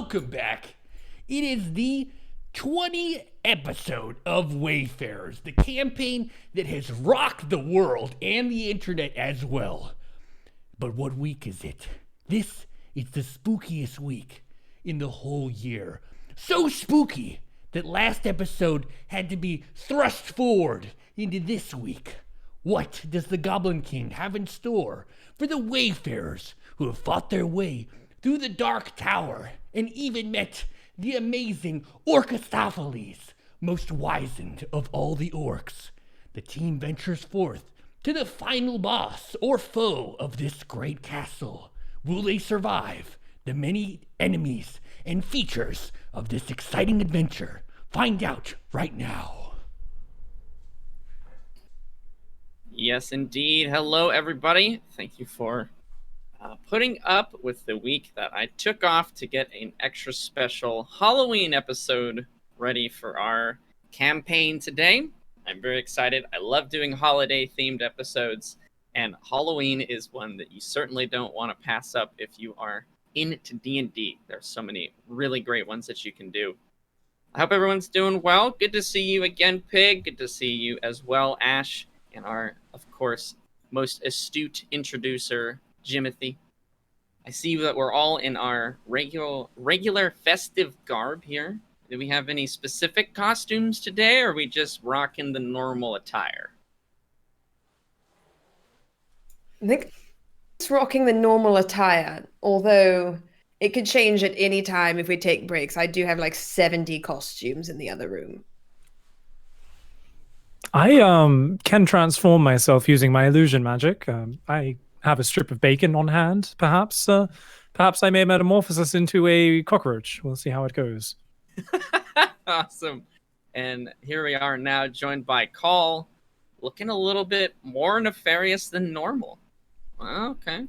welcome back. It is the 20th episode of Wayfarers, the campaign that has rocked the world and the internet as well. But what week is it? This is the spookiest week in the whole year. So spooky that last episode had to be thrust forward into this week. What does the Goblin King have in store for the Wayfarers who have fought their way through the Dark Tower and even met the amazing Orchestopheles, most wizened of all the orcs? The team ventures forth to the final boss or foe of this great castle. Will they survive the many enemies and features of this exciting adventure? Find out right now. Yes, indeed. Hello, everybody. Thank you for putting up with the week that I took off to get an extra special Halloween episode ready for our campaign today. I'm very excited. I love doing holiday-themed episodes, and Halloween is one that you certainly don't want to pass up if you are into D&D. There's so many really great ones that you can do. I hope everyone's doing well. Good to see you again, Pig. Good to see you as well, Ash. And our, of course, most astute introducer, Jimothy. I see that we're all in our regular festive garb here. Do we have any specific costumes today, or are we just rocking the normal attire? I think it's rocking the normal attire, although it could change at any time if we take breaks. I do have like 70 costumes in the other room. I can transform myself using my illusion magic. I have a strip of bacon on hand, perhaps. Perhaps I may metamorphose into a cockroach. We'll see how it goes. Awesome. And here we are now, joined by Call, looking a little bit more nefarious than normal. Okay.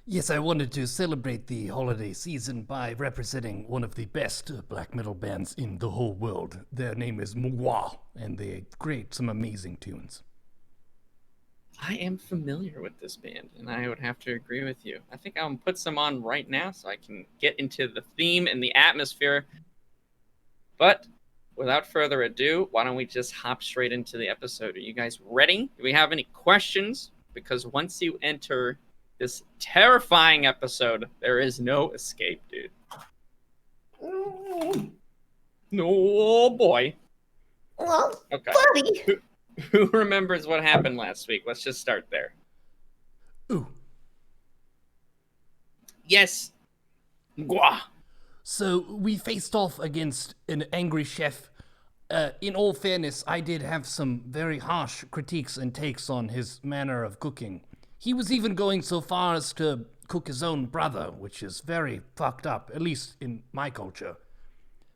Yes, I wanted to celebrate the holiday season by representing one of the best black metal bands in the whole world. Their name is Mwa, and they create some amazing tunes. I am familiar with this band, and I would have to agree with you. I think I'll put some on right now so I can get into the theme and the atmosphere. But without further ado, why don't we just hop straight into the episode? Are you guys ready? Do we have any questions? Because once you enter this terrifying episode, there is no escape, dude. No, boy. Well, Okay. buddy. Who remembers what happened last week? Let's just start there. Ooh. Yes. Gwa. So we faced off against an angry chef. In all fairness, I did have some very harsh critiques and takes on his manner of cooking. He was even going so far as to cook his own brother, which is very fucked up, at least in my culture.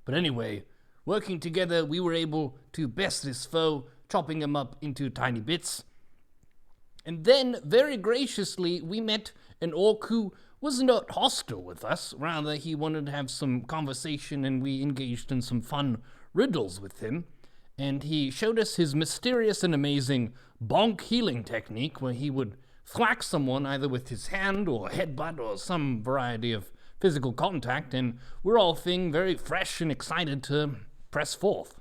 But anyway, working together, we were able to best this foe, chopping him up into tiny bits. And then, very graciously, we met an orc who was not hostile with us. Rather, he wanted to have some conversation, and we engaged in some fun riddles with him. And he showed us his mysterious and amazing bonk healing technique, where he would thwack someone either with his hand or headbutt or some variety of physical contact, and we're all feeling very fresh and excited to press forth.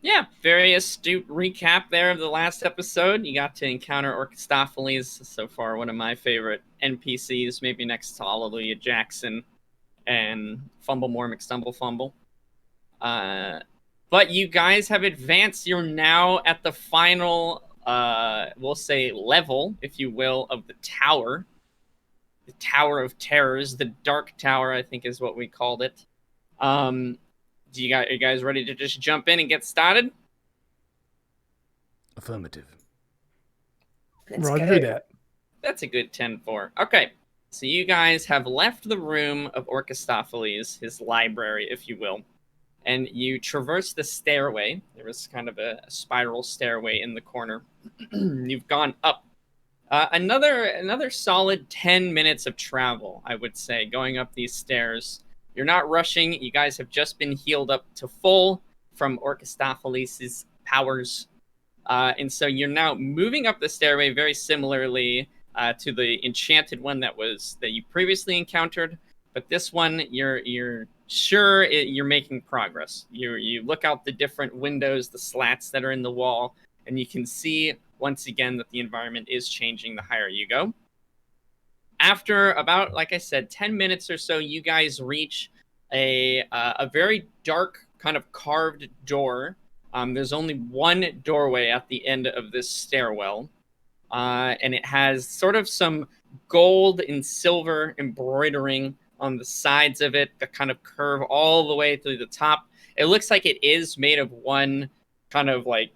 Yeah, very astute recap there of the last episode. You got to encounter Orchestopheles, so far one of my favorite NPCs, maybe next to Hallelujah Jackson and Fumblemore McStumblefumble. But you guys have advanced. You're now at the final we'll say level, if you will, of the tower. The Tower of Terrors, the Dark Tower, I think is what we called it. Are you guys ready to just jump in and get started? Affirmative. Roger that. That's a good 10-4. Okay, so you guys have left the room of Orchestopheles, his library, if you will, and you traverse the stairway. There was kind of a spiral stairway in the corner. You've gone up. Another solid 10 minutes of travel, I would say, going up these stairs. You're not rushing. You guys have just been healed up to full from Orchestopheles' powers. And so you're now moving up the stairway very similarly to the enchanted one that you previously encountered. but this one you're sure you're making progress. You look out the different windows, the slats that are in the wall, and you can see once again that the environment is changing the higher you go. After about, like I said, 10 minutes or so, you guys reach a very dark kind of carved door. There's only one doorway at the end of this stairwell, and it has sort of some gold and silver embroidering on the sides of it that kind of curve all the way through the top. It looks like it is made of one kind of like,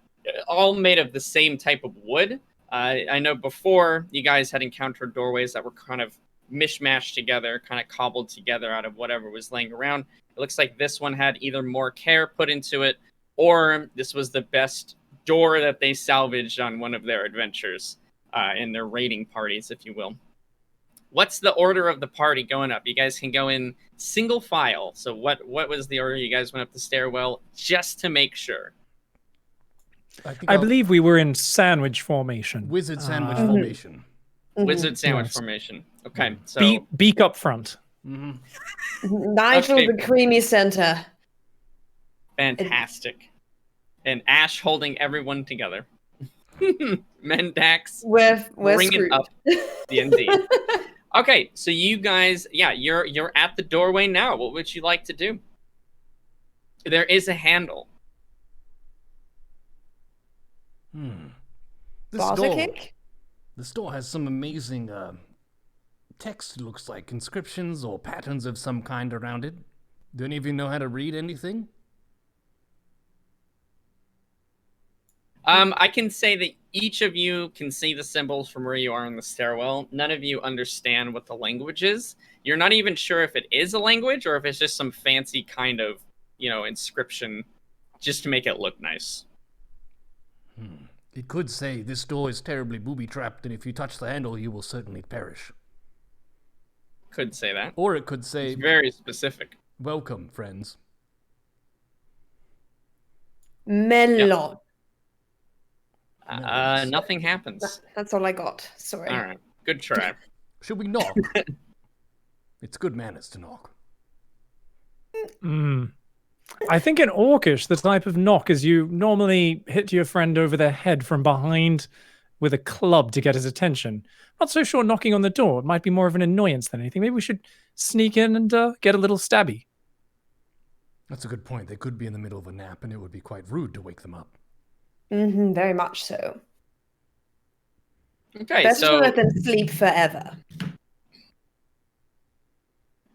all made of the same type of wood. I know before you guys had encountered doorways that were kind of mishmashed together, kind of cobbled together out of whatever was laying around. It looks like this one had either more care put into it, or this was the best door that they salvaged on one of their adventures, in their raiding parties, if you will. What's the order of the party going up? You guys can go in single file. So what was the order you guys went up the stairwell, just to make sure? I believe we were in sandwich formation. Wizard sandwich formation. Wizard sandwich Yes. formation. Okay, so Beak up front. Nigel, Okay. the creamy center. fantastic. And Ash holding everyone together. Mendax We're bringing screwed. up the indeed. Okay, so you guys, yeah, you're at the doorway now. What would you like to do? There is a handle. This Barter door, cake? this door has some amazing text, it looks like inscriptions or patterns of some kind around it. Do any of you know how to read anything? I can say that each of you can see the symbols from where you are in the stairwell. None of you understand what the language is. You're not even sure if it is a language or if it's just some fancy kind of, inscription just to make it look nice. It could say, this door is terribly booby-trapped, and if you touch the handle, you will certainly perish. Could say that. Or it could say, It's very specific. welcome, friends. Melon. Nothing happens. That's all I got. Sorry. All right. Good try. Should we knock? It's good manners to knock. I think in Orcish, the type of knock is you normally hit your friend over the head from behind with a club to get his attention. Not so sure knocking on the door. It might be more of an annoyance than anything. Maybe we should sneak in and get a little stabby. That's a good point. They could be in the middle of a nap, and it would be quite rude to wake them up. Very much so. Okay, Best to so let them sleep forever.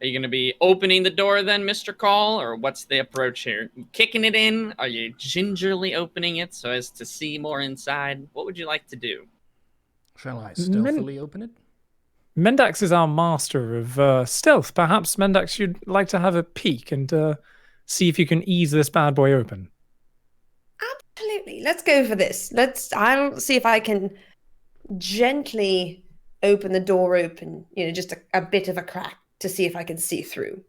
are you going to be opening the door then, Mr. Call, or what's the approach here? Kicking it in? Are you gingerly opening it so as to see more inside? What would you like to do? Shall I stealthily open it? Mendax is our master of stealth. Perhaps Mendax, you'd like to have a peek and see if you can ease this bad boy open. Absolutely. Let's go for this. I'll see if I can gently open the door open, just a bit of a crack to see if I can see through.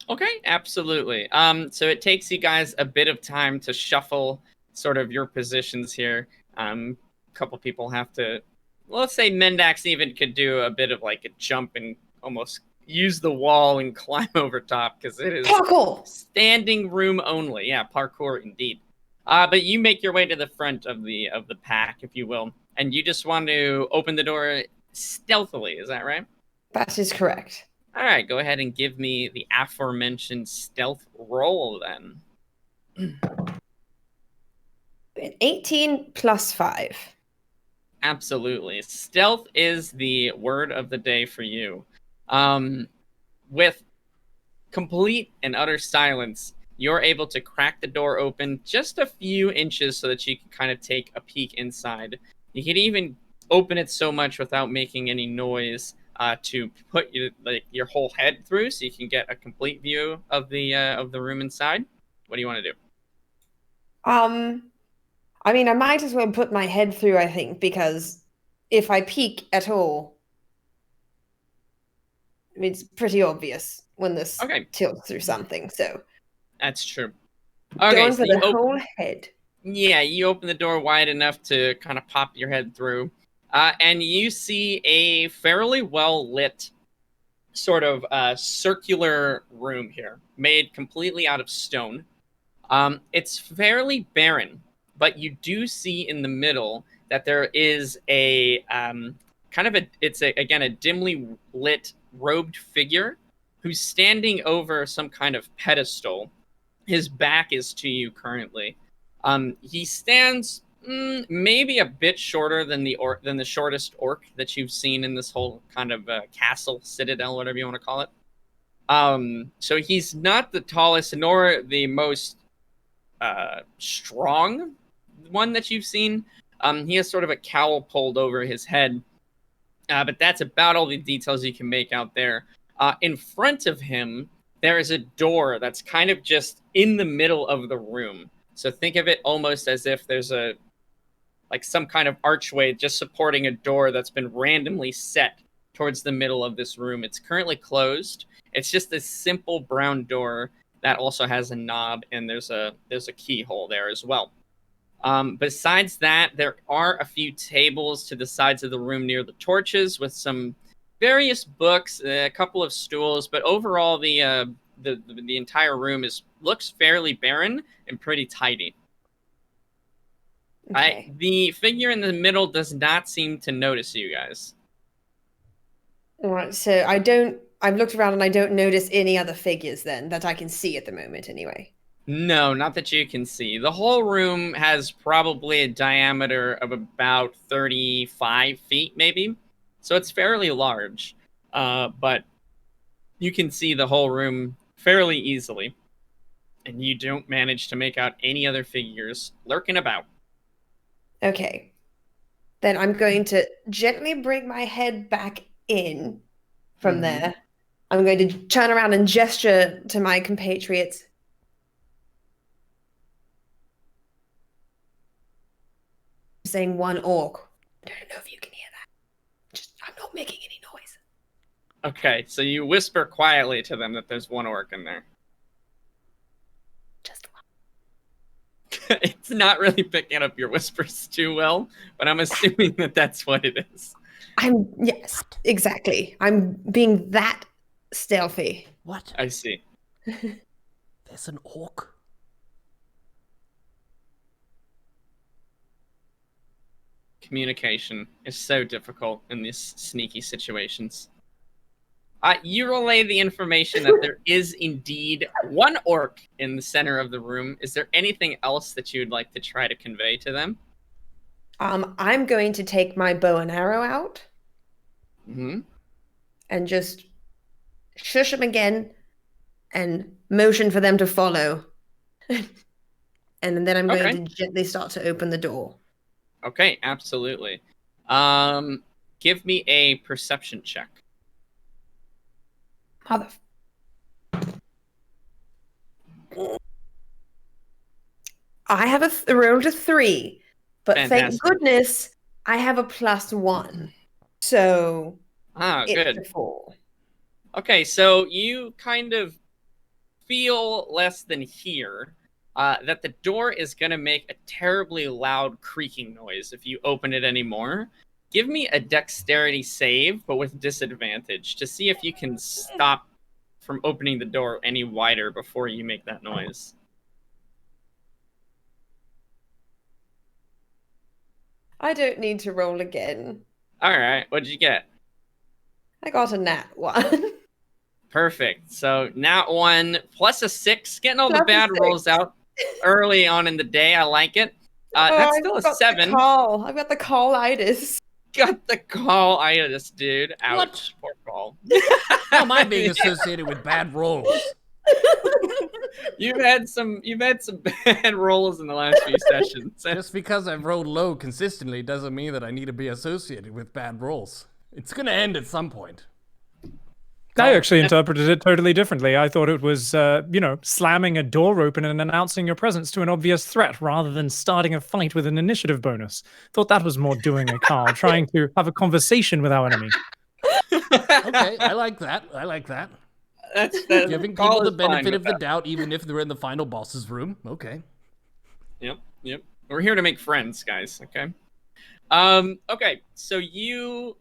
Okay, absolutely. So it takes you guys a bit of time to shuffle sort of your positions here. A couple people have to, let's say Mendax even could do a bit of like a jump and almost use the wall and climb over top because it is Parkour! standing room only. Yeah, parkour indeed. But you make your way to the front of the pack, if you will, and you just want to open the door stealthily. Is that right? That is correct. All right, go ahead and give me the aforementioned stealth roll then. An 18 plus 5. Absolutely. Stealth is the word of the day for you. With complete and utter silence, you're able to crack the door open just a few inches so that you can kind of take a peek inside. You can even open it so much without making any noise to put your whole head through so you can get a complete view of the room inside. What do you want to do? I mean, I might as well put my head through, I think, because if I peek at all, I mean, it's pretty obvious when this tilts through something, so. That's true. Okay, going so for the whole head. Yeah, you open the door wide enough to kind of pop your head through, and you see a fairly well-lit sort of circular room here, made completely out of stone. It's fairly barren, but you do see in the middle that there is a again a dimly lit robed figure who's standing over some kind of pedestal. His back is to you currently. He stands maybe a bit shorter than the shortest orc that you've seen in this whole kind of castle, citadel, whatever you want to call it. So he's not the tallest nor the most strong one that you've seen. He has sort of a cowl pulled over his head, but that's about all the details you can make out there. In front of him, there is a door that's kind of just in the middle of the room. So think of it almost as if there's some kind of archway just supporting a door that's been randomly set towards the middle of this room. It's currently closed. It's just this simple brown door that also has a knob, and there's a keyhole there as well. Besides that, there are a few tables to the sides of the room near the torches with some various books, a couple of stools, but overall the entire room looks fairly barren and pretty tidy. Okay. The figure in the middle does not seem to notice you guys. All right, so I've looked around and I don't notice any other figures then that I can see at the moment anyway. No, not that you can see. The whole room has probably a diameter of about 35 feet, maybe. So it's fairly large, but you can see the whole room fairly easily. And you don't manage to make out any other figures lurking about. Okay. Then I'm going to gently bring my head back in from there. I'm going to turn around and gesture to my compatriots. Saying one orc. I don't know if you can hear that. I'm not making any noise. Okay, so you whisper quietly to them that there's one orc in there. Just one. It's not really picking up your whispers too well, but I'm assuming that that's what it is. Yes, exactly. I'm being that stealthy. What? I see. There's an orc? Communication is so difficult in these sneaky situations. You relay the information that there is indeed one orc in the center of the room. Is there anything else that you'd like to try to convey to them? I'm going to take my bow and arrow out and just shush them again and motion for them to follow. And then I'm going to gently start to open the door. Okay, absolutely. Give me a perception check. I have a roll to 3, but Fantastic. thank goodness I have a +1. So it's good. a 4. Okay, so you kind of feel less than hear that the door is going to make a terribly loud creaking noise if you open it anymore. Give me a dexterity save, but with disadvantage, to see if you can stop from opening the door any wider before you make that noise. I don't need to roll again. All right, what did you get? I got a nat 1. Perfect. So nat 1 plus a 6, getting all the Plus a bad 6. rolls out early on in the day. I like it. That's still a 7. I've got the call-itis. Got the call-itis, dude. Ouch. What? Poor call. How am I being associated with bad rolls? You've had some bad rolls in the last few sessions. Just because I've rolled low consistently doesn't mean that I need to be associated with bad rolls. It's gonna end at some point. I actually interpreted it totally differently. I thought it was, slamming a door open and announcing your presence to an obvious threat rather than starting a fight with an initiative bonus. Thought that was more doing a card, trying to have a conversation with our enemy. Okay, I like that. That's Giving people the benefit of the doubt, even if they're in the final boss's room. Okay. Yep. We're here to make friends, guys. Okay. Okay. So you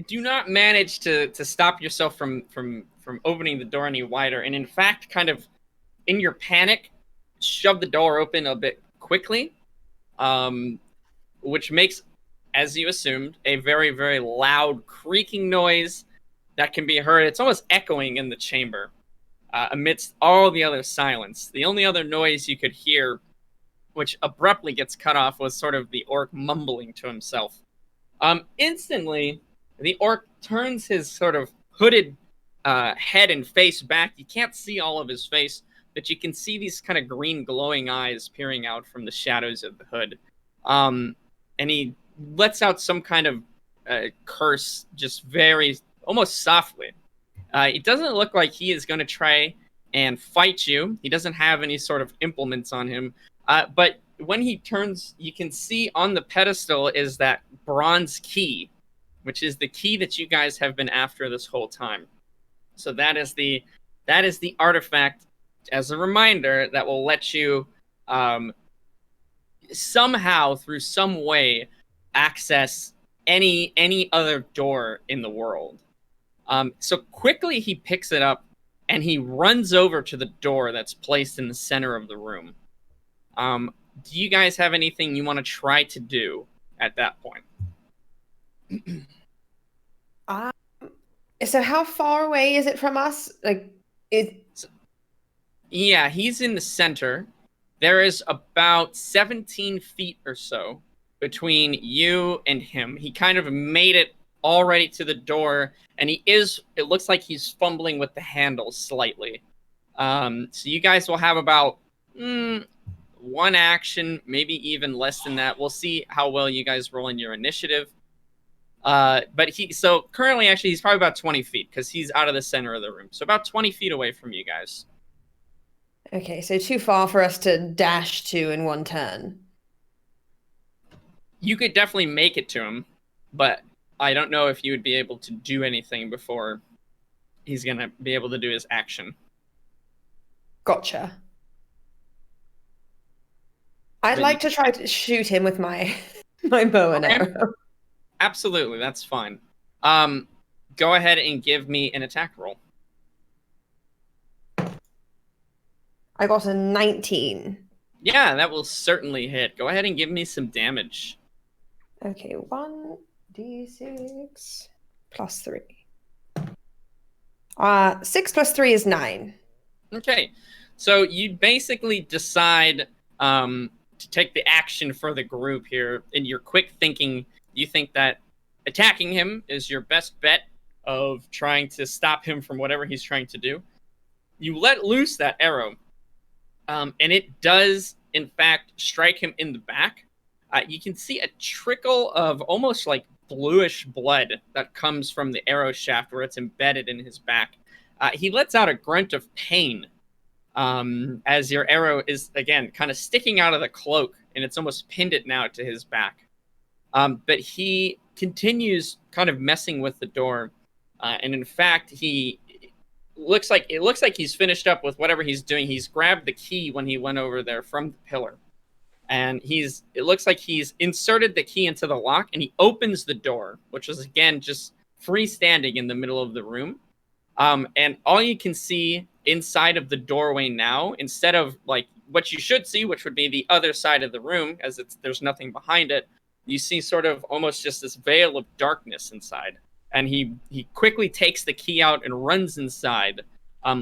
do not manage to stop yourself from opening the door any wider, and in fact, kind of in your panic, shove the door open a bit quickly, which makes, as you assumed, a very, very loud creaking noise that can be heard. It's almost echoing in the chamber amidst all the other silence. The only other noise you could hear, which abruptly gets cut off, was sort of the orc mumbling to himself. Instantly, the orc turns his sort of hooded head and face back. You can't see all of his face, but you can see these kind of green glowing eyes peering out from the shadows of the hood. And he lets out some kind of curse, just very, almost softly. It doesn't look like he is going to try and fight you. He doesn't have any sort of implements on him. But when he turns, you can see on the pedestal is that bronze key, which is the key that you guys have been after this whole time. So that is the artifact, as a reminder, that will let you somehow, through some way, access any other door in the world. So quickly he picks it up and he runs over to the door that's placed in the center of the room. Do you guys have anything you want to try to do at that point? So how far away is it from us? Yeah, he's in the center. There is about 17 feet or so between you and him. He kind of made it already to the door, and it looks like he's fumbling with the handle slightly. So you guys will have about one action, maybe even less than that. We'll see how well you guys roll in your initiative. But currently, actually, he's probably about 20 feet because he's out of the center of the room. So about 20 feet away from you guys. Okay, so too far for us to dash to in one turn. You could definitely make it to him, but I don't know if you would be able to do anything before he's going to be able to do his action. Gotcha. I'd like to try to shoot him with my bow and arrow. Absolutely, that's fine. Go ahead and give me an attack roll. I got a 19. Yeah, that will certainly hit. Go ahead and give me some damage. Okay, 1d6 plus 3. 6 plus 3 is 9. Okay, so you basically decide to take the action for the group here. In your quick thinking, you think that attacking him is your best bet of trying to stop him from whatever he's trying to do. You let loose that arrow, and it does, in fact, strike him in the back. You can see a trickle of almost like bluish blood that comes from the arrow shaft where it's embedded in his back. He lets out a grunt of pain as your arrow is, again, kind of sticking out of the cloak, and it's almost pinned it now to his back. But he continues kind of messing with the door, and in fact, it looks like he's finished up with whatever he's doing. He's grabbed the key when he went over there from the pillar, and it looks like he's inserted the key into the lock, and he opens the door, which is again just freestanding in the middle of the room. And all you can see inside of the doorway now, instead of like what you should see, which would be the other side of the room, as there's nothing behind it, you see sort of almost just this veil of darkness inside. And he quickly takes the key out and runs inside,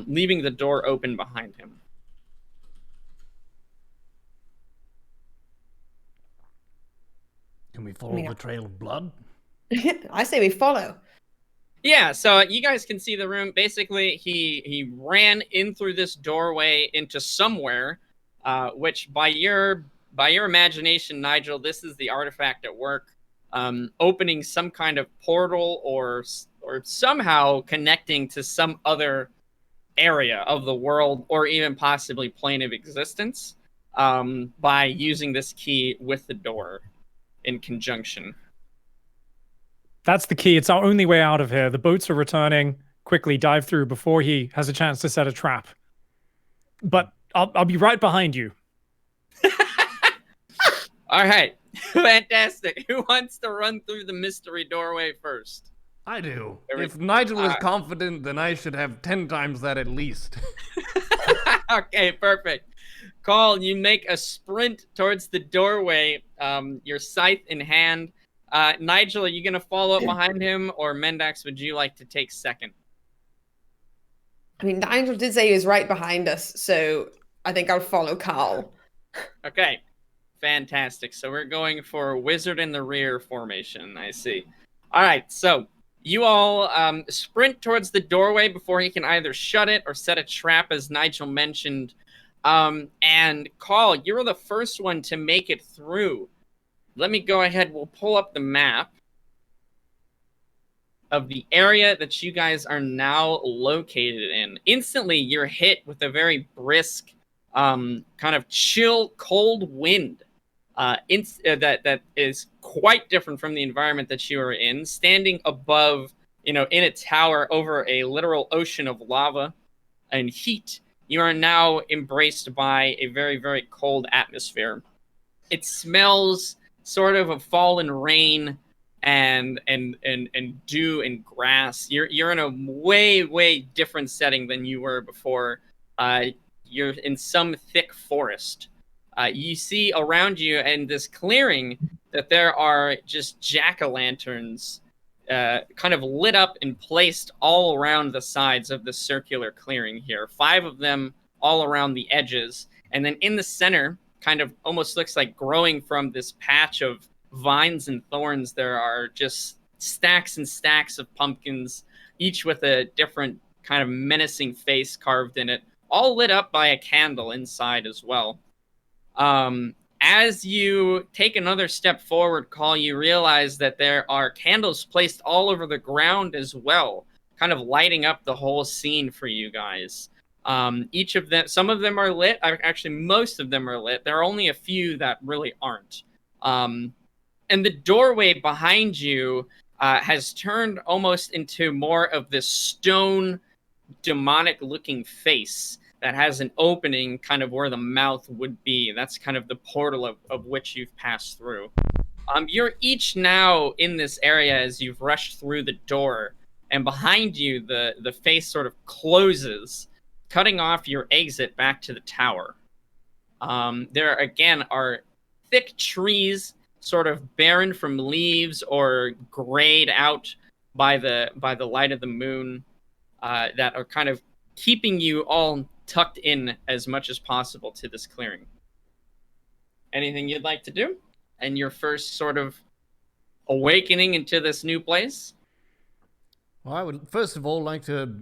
leaving the door open behind him. Can we follow the trail of blood? I say we follow. Yeah, so you guys can see the room. Basically, he ran in through this doorway into somewhere, which by your imagination, Nigel, this is the artifact at work, opening some kind of portal or somehow connecting to some other area of the world or even possibly plane of existence by using this key with the door in conjunction. That's the key. It's our only way out of here. The boats are returning. Quickly dive through before he has a chance to set a trap. But I'll be right behind you. All right. Fantastic. Who wants to run through the mystery doorway first? I do. Very- If Nigel is confident, then I should have 10 times that at least. Okay, perfect. Call, you make a sprint towards the doorway, your scythe in hand. Nigel, are you going to follow up behind him, or Mendax, would you like to take second? I mean, Nigel did say he was right behind us, so I think I'll follow Carl. Okay, fantastic. So we're going for wizard in the rear formation. I see. All right, so you all sprint towards the doorway before he can either shut it or set a trap, as Nigel mentioned. And Carl, you were the first one to make it through. Let me go ahead. We'll pull up the map of the area that you guys are now located in. Instantly, you're hit with a very brisk, kind of chill, cold wind. That is quite different from the environment that you are in. Standing above, in a tower over a literal ocean of lava and heat, you are now embraced by a very, very cold atmosphere. It smells sort of fallen rain and dew and grass. You're in a way different setting than you were before. You're in some thick forest. You see around you in this clearing that there are just jack-o'-lanterns kind of lit up and placed all around the sides of the circular clearing here. 5 of them all around the edges. And then in the center, kind of almost looks like growing from this patch of vines and thorns, there are just stacks and stacks of pumpkins, each with a different kind of menacing face carved in it, all lit up by a candle inside as well. As you take another step forward, Call, you realize that there are candles placed all over the ground as well, kind of lighting up the whole scene for you guys. Each of them, some of them are lit. Actually, most of them are lit. There are only a few that really aren't. And the doorway behind you has turned almost into more of this stone, demonic-looking face that has an opening kind of where the mouth would be. That's kind of the portal of which you've passed through. You're each now in this area as you've rushed through the door, and behind you, the face sort of closes, cutting off your exit back to the tower. There, again, are thick trees, sort of barren from leaves or grayed out by the light of the moon, that are kind of keeping you all tucked in as much as possible to this clearing. Anything you'd like to do? And your first sort of awakening into this new place? Well, I would first of all like to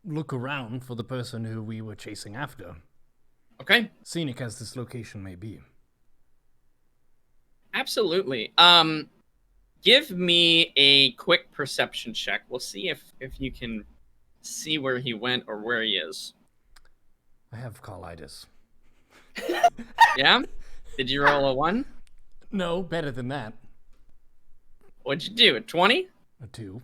look around for the person who we were chasing after. Okay. Scenic as this location may be. Absolutely. Give me a quick perception check. We'll see if you can see where he went or where he is. I have colitis. Yeah? Did you roll a 1? No, better than that. What'd you do? A 20? A 2.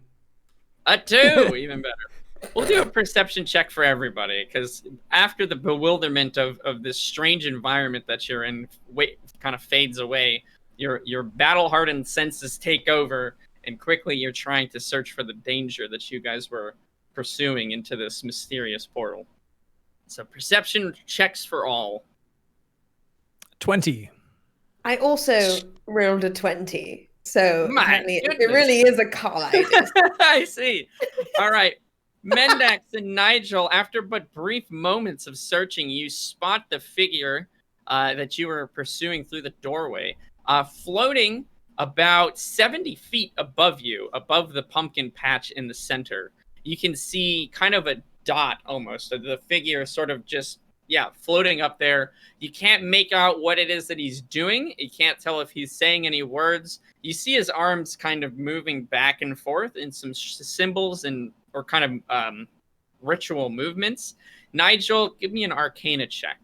A 2! Even better. We'll do a perception check for everybody, because after the bewilderment of this strange environment that you're in kind of fades away, your battle-hardened senses take over, and quickly you're trying to search for the danger that you guys were pursuing into this mysterious portal. So perception checks for all. 20. I also rolled a 20. So My apparently it goodness. really is a colitis. I see. All right. Mendax and Nigel, after but brief moments of searching, you spot the figure that you were pursuing through the doorway, floating about 70 feet above you, above the pumpkin patch in the center. You can see kind of a dot almost of the figure sort of just, floating up there. You can't make out what it is that he's doing. You can't tell if he's saying any words. You see his arms kind of moving back and forth in some symbols or kind of ritual movements. Nigel, give me an Arcana check.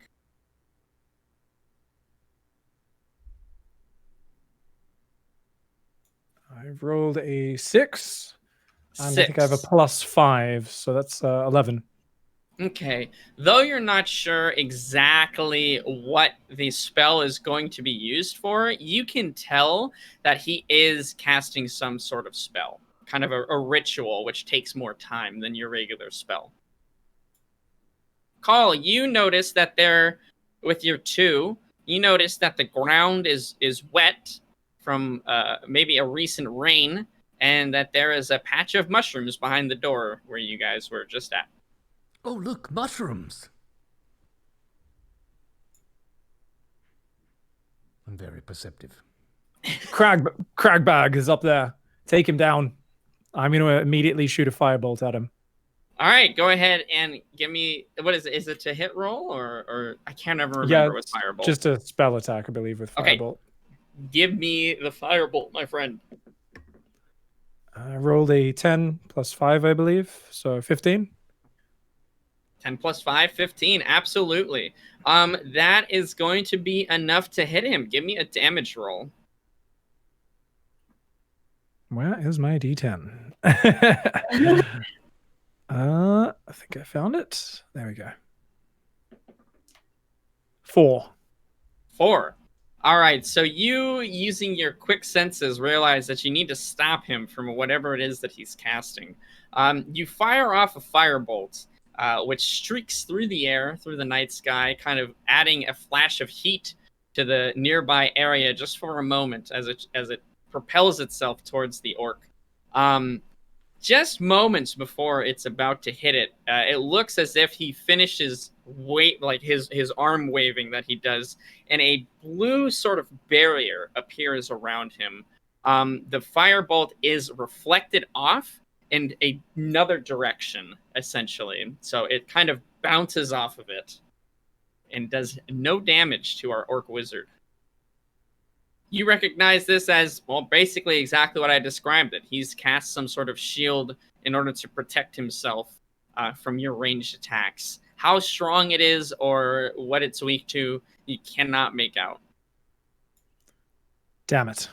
I've rolled a 6. And 6. I think I have a +5, so that's 11. Okay. Though you're not sure exactly what the spell is going to be used for, you can tell that he is casting some sort of spell. kind of a ritual, which takes more time than your regular spell. Call, you notice that with your 2, you notice that the ground is wet from maybe a recent rain, and that there is a patch of mushrooms behind the door where you guys were just at. Oh, look, mushrooms. I'm very perceptive. Cragbag is up there. Take him down. I'm going to immediately shoot a firebolt at him. All right, go ahead and give me, what is it? Is it to hit roll or I can't ever remember with firebolt. Just a spell attack, I believe, with firebolt. Give me the firebolt, my friend. I rolled a 10 plus 5, I believe, so 15. 10 plus 5, 15. Absolutely. That is going to be enough to hit him. Give me a damage roll. Where is my D10? I think I found it. There we go. 4. 4. All right, so you, using your quick senses, realize that you need to stop him from whatever it is that he's casting. You fire off a firebolt, which streaks through the air, through the night sky, kind of adding a flash of heat to the nearby area just for a moment as it propels itself towards the orc. Just moments before it's about to hit it, it looks as if he finishes his arm waving that he does, and a blue sort of barrier appears around him. The firebolt is reflected off in another direction, essentially. So it kind of bounces off of it and does no damage to our orc wizard. You recognize this as, well, basically exactly what I described it. He's cast some sort of shield in order to protect himself from your ranged attacks. How strong it is or what it's weak to, you cannot make out. Damn it.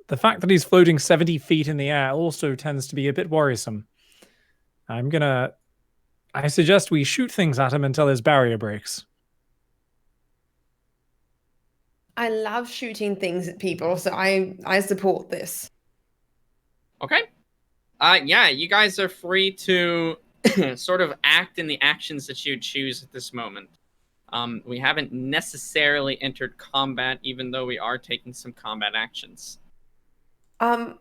The fact that he's floating 70 feet in the air also tends to be a bit worrisome. I suggest we shoot things at him until his barrier breaks. I love shooting things at people, so I support this. Okay. Yeah, you guys are free to sort of act in the actions that you choose at this moment. We haven't necessarily entered combat, even though we are taking some combat actions. Are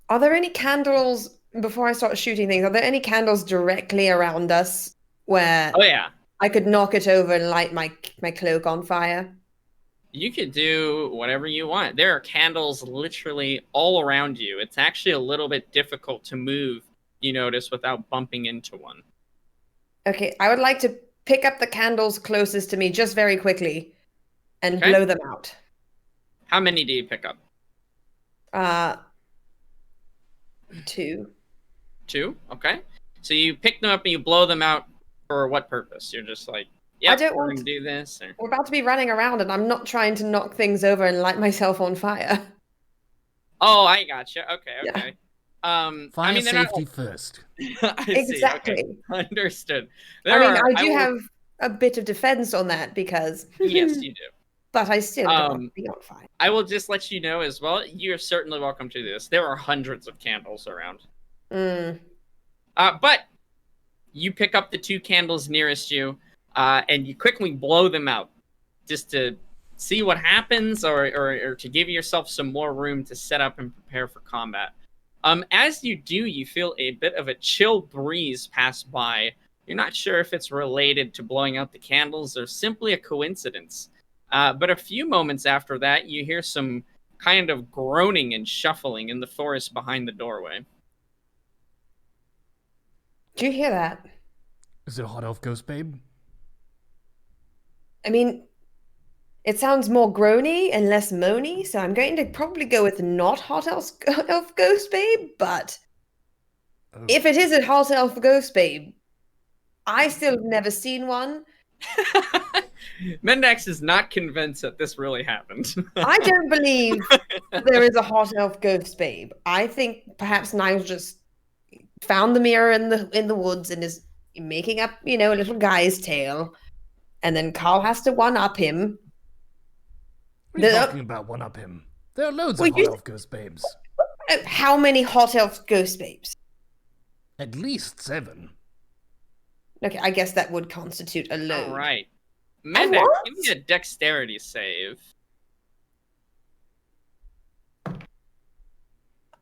there any candles, before I start shooting things, are there any candles directly around us where Oh, yeah. I could knock it over and light my cloak on fire? You could do whatever you want. There are candles literally all around you. It's actually a little bit difficult to move, you notice, without bumping into one. Okay, I would like to pick up the candles closest to me just very quickly and blow them out. How many do you pick up? 2. 2? Okay. So you pick them up and you blow them out for what purpose? You're just like, yeah, we're going to do this. Or... We're about to be running around and I'm not trying to knock things over and light myself on fire. Oh, I gotcha. Okay. Yeah. Fire safety first. Exactly. Okay. Understood. I do have a bit of defense on that because... Yes, you do. But I still don't want to be on fire. I will just let you know as well, you're certainly welcome to this. There are hundreds of candles around. But you pick up the 2 candles nearest you, and you quickly blow them out just to see what happens or to give yourself some more room to set up and prepare for combat. As you do, you feel a bit of a chill breeze pass by. You're not sure if it's related to blowing out the candles or simply a coincidence. But a few moments after that, you hear some kind of groaning and shuffling in the forest behind the doorway. Do you hear that? Is it a hot elf ghost, babe? I mean, it sounds more groany and less moany, so I'm going to probably go with not hot elf ghost babe, but if it is a hot elf ghost babe, I still have never seen one. Mendax is not convinced that this really happened. I don't believe there is a hot elf ghost babe. I think perhaps Nigel just found the mirror in the woods and is making up, a little guy's tale, and then Carl has to one-up him. What are you talking about one-up him? There are loads of hot elf ghost babes. How many hot elf ghost babes? At least 7. Okay, I guess that would constitute a load. All right. And Mendex, what? give me a dexterity save.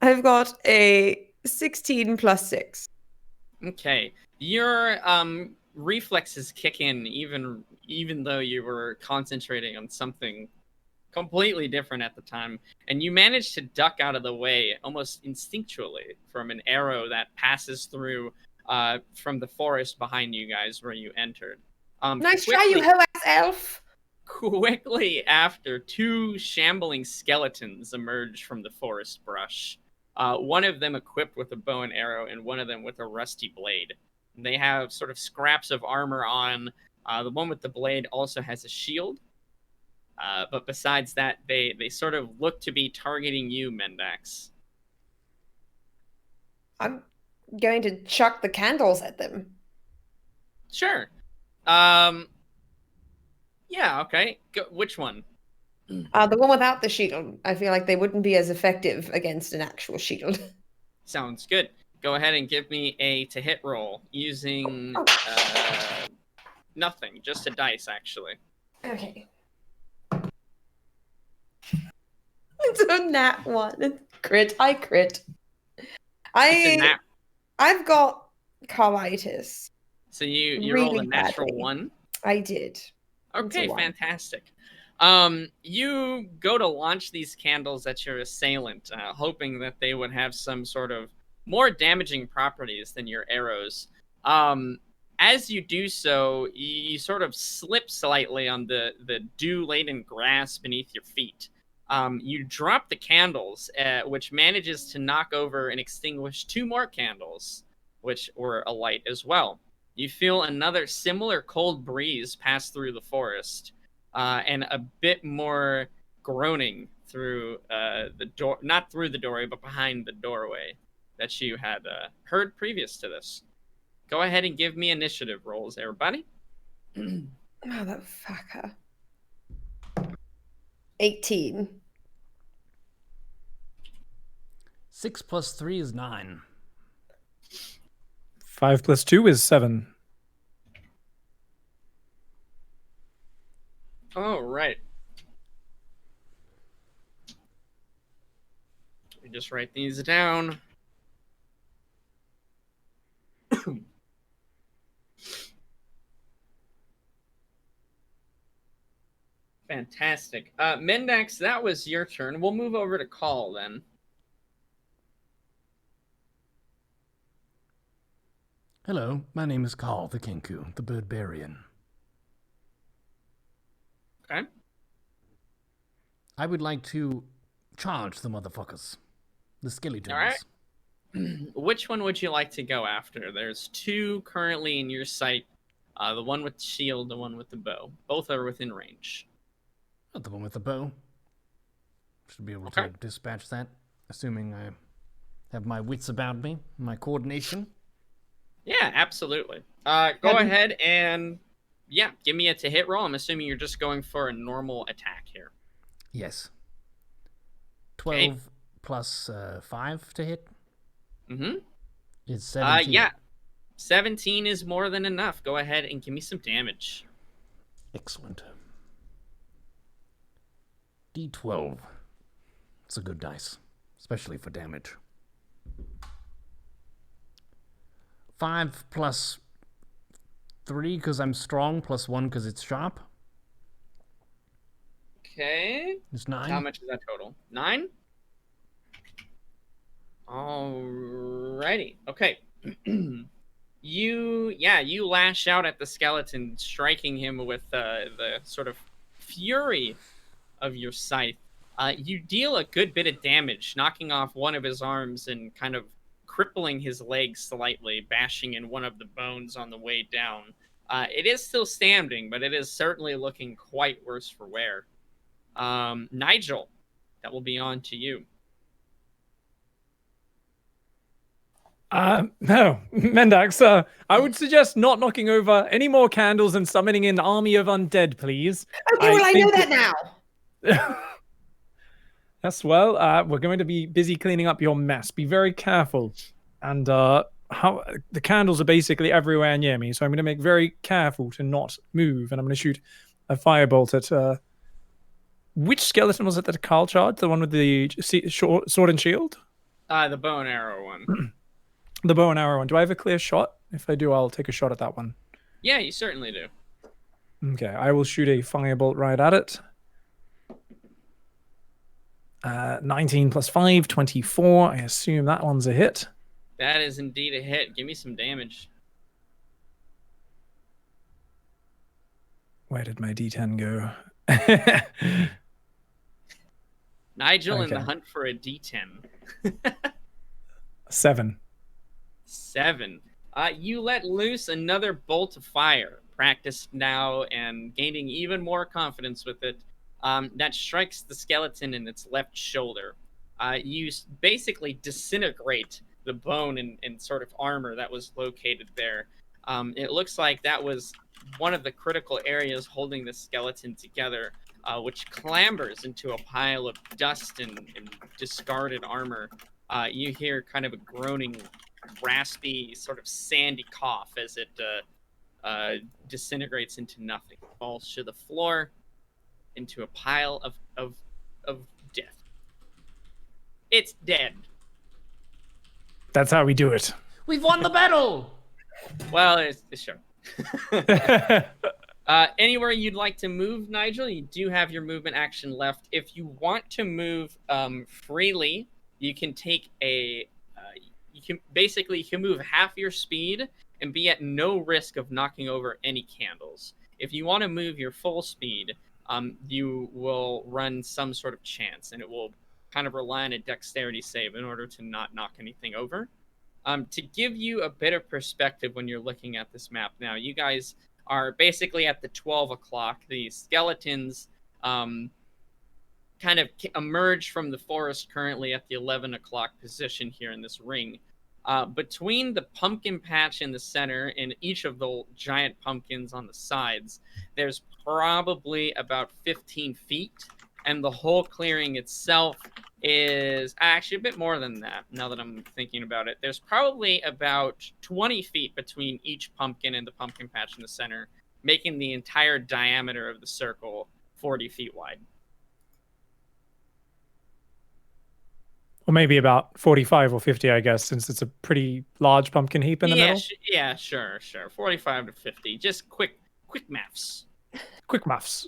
I've got a 16 plus 6. Okay. Your reflexes kick in even though you were concentrating on something completely different at the time, and you manage to duck out of the way almost instinctually from an arrow that passes through from the forest behind you guys where you entered. Nice try, you hoe-ass elf. Quickly after, 2 shambling skeletons emerge from the forest brush. One of them equipped with a bow and arrow, and one of them with a rusty blade. They have sort of scraps of armor on. The one with the blade also has a shield. But besides that, they sort of look to be targeting you, Mendax. I'm going to chuck the candles at them. Sure. Yeah, okay. Which one? The one without the shield. I feel like they wouldn't be as effective against an actual shield. Sounds good. Go ahead and give me a to hit roll using nothing, just a dice, actually. Okay. It's a nat 1. Crit. I crit. I've got colitis. So you really rolled a natural badly. 1? I did. Okay, It's a 1. fantastic. You go to launch these candles at your assailant, hoping that they would have some sort of more damaging properties than your arrows. As you do so, you sort of slip slightly on the dew-laden grass beneath your feet. You drop the candles, which manages to knock over and extinguish 2 more candles, which were alight as well. You feel another similar cold breeze pass through the forest, and a bit more groaning through the door, not through the doorway, but behind the doorway that you had heard previous to this. Go ahead and give me initiative rolls, everybody. Motherfucker. 18. 6 plus 3 is 9. 5 plus 2 is 7. All right. Let me just write these down. Fantastic. Mendax, that was your turn. We'll move over to Call then. Hello, my name is Carl the Kinku, the Birdbarian. Okay. I would like to charge the motherfuckers. The skeletons. All right. Which one would you like to go after? There's 2 currently in your sight. The one with the shield, the one with the bow. Both are within range. Not the one with the bow. Should be able Okay. to dispatch that, assuming I have my wits about me, my coordination. Yeah, absolutely. Go ahead and, yeah, give me a to hit roll. I'm assuming you're just going for a normal attack here. Yes. 12 plus 5 to hit Mm-hmm. is 17. Yeah. 17 is more than enough. Go ahead and give me some damage. Excellent. D12. It's a good dice, especially for damage. 5 plus 3 because I'm strong, plus 1 because it's sharp. Okay. It's 9. How much is that total? 9? Alrighty. Okay. You lash out at the skeleton, striking him with the sort of fury of your scythe. You deal a good bit of damage, knocking off one of his arms and kind of crippling his legs slightly, bashing in one of the bones on the way down. It is still standing, but it is certainly looking quite worse for wear. Nigel, that will be on to you. No, Mendax, I would suggest not knocking over any more candles and summoning an army of undead, please. Okay, well, I know think that now. Yes, well, we're going to be busy cleaning up your mess. Be very careful. And how the candles are basically everywhere near me, so I'm going to make very careful to not move. And I'm going to shoot a firebolt at which skeleton was it that Carl charged? The one with the sword and shield? The bow and arrow one. The bow and arrow one. Do I have a clear shot? If I do, I'll take a shot at that one. Yeah, you certainly do. Okay, I will shoot a firebolt right at it. 19 plus 5, 24. I assume that one's a hit. That is indeed a hit. Give me some damage. Where did my D10 go? Nigel in the Okay. hunt for a D10. 7. 7. You let loose another bolt of fire, practiced now and gaining even more confidence with it, that strikes the skeleton in its left shoulder. You basically disintegrate the bone and sort of armor that was located there. It looks like that was one of the critical areas holding the skeleton together, which clambers into a pile of dust and discarded armor. You hear kind of a groaning, raspy, sort of sandy cough as it disintegrates into nothing. Falls to the floor, into a pile of death. It's dead. That's how we do it. We've won the battle! Well, it's sure. Anywhere you'd like to move, Nigel, you do have your movement action left. If you want to move freely, you can take you can move half your speed and be at no risk of knocking over any candles. If you want to move your full speed, you will run some sort of chance, and it will kind of rely on a dexterity save in order to not knock anything over. To give you a bit of perspective when you're looking at this map now, you guys are basically at the 12 o'clock. The skeletons kind of emerge from the forest currently at the 11 o'clock position here in this ring. Between the pumpkin patch in the center and each of the giant pumpkins on the sides, there's probably about 15 feet, and the whole clearing itself is actually a bit more than that, now that I'm thinking about it. There's probably about 20 feet between each pumpkin and the pumpkin patch in the center, making the entire diameter of the circle 40 feet wide. Or maybe about 45 or 50, I guess, since it's a pretty large pumpkin heap in the middle. Yeah, sure. 45 to 50. Just quick maths. Quick maths.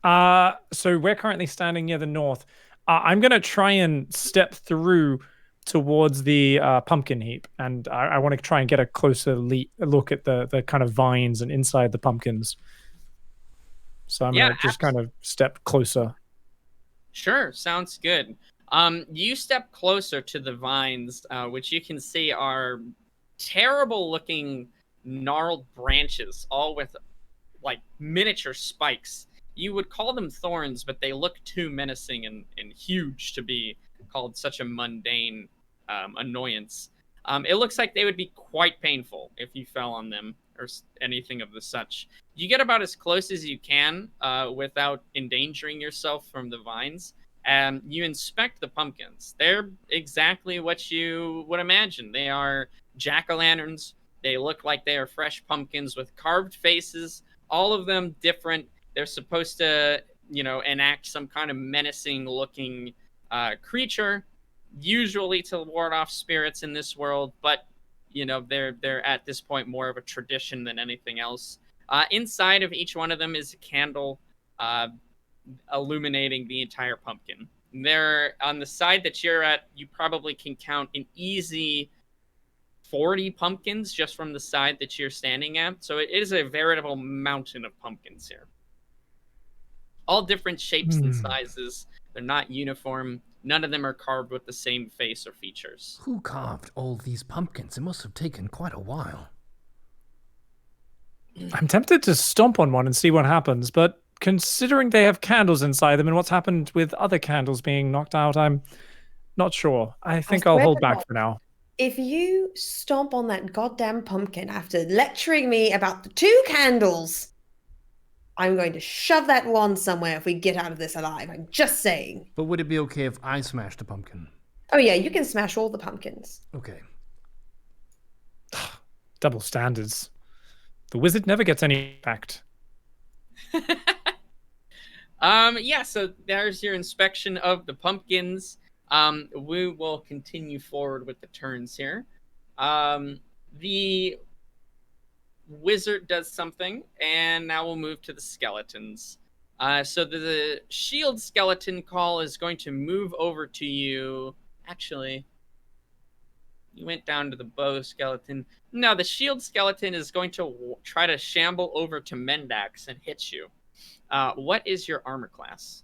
So we're currently standing near the north. I'm going to try and step through towards the pumpkin heap, and I want to try and get a closer look at the kind of vines and inside the pumpkins. So I'm going to just kind of step closer. Sure, sounds good. You step closer to the vines, which you can see are terrible-looking gnarled branches, all with like miniature spikes. You would call them thorns, but they look too menacing and huge to be called such a mundane annoyance. It looks like they would be quite painful if you fell on them or anything of the such. You get about as close as you can without endangering yourself from the vines, and you inspect the pumpkins. They're exactly what you would imagine. They are jack-o'-lanterns. They look like they are fresh pumpkins with carved faces, all of them different. They're supposed to, enact some kind of menacing-looking creature, usually to ward off spirits in this world, but they're at this point more of a tradition than anything else. Inside of each one of them is a candle illuminating the entire pumpkin. They're on the side that you're at. You probably can count an easy 40 pumpkins just from the side that you're standing at. So it is a veritable mountain of pumpkins here. All different shapes and sizes. They're not uniform. None of them are carved with the same face or features. Who carved all these pumpkins? It must have taken quite a while. I'm tempted to stomp on one and see what happens, but considering they have candles inside them and what's happened with other candles being knocked out, I'm not sure. I think I'll hold back for now. If you stomp on that goddamn pumpkin after lecturing me about the 2 candles, I'm going to shove that wand somewhere if we get out of this alive. I'm just saying. But would it be okay if I smashed a pumpkin? Oh yeah, you can smash all the pumpkins. Okay. Double standards. The wizard never gets any impact. Yeah, so there's your inspection of the pumpkins. We will continue forward with the turns here. The wizard does something, and now we'll move to the skeletons. So the shield skeleton call is going to move over to you. Actually, you went down to the bow skeleton. No, the shield skeleton is going to try to shamble over to Mendax and hit you. What is your armor class?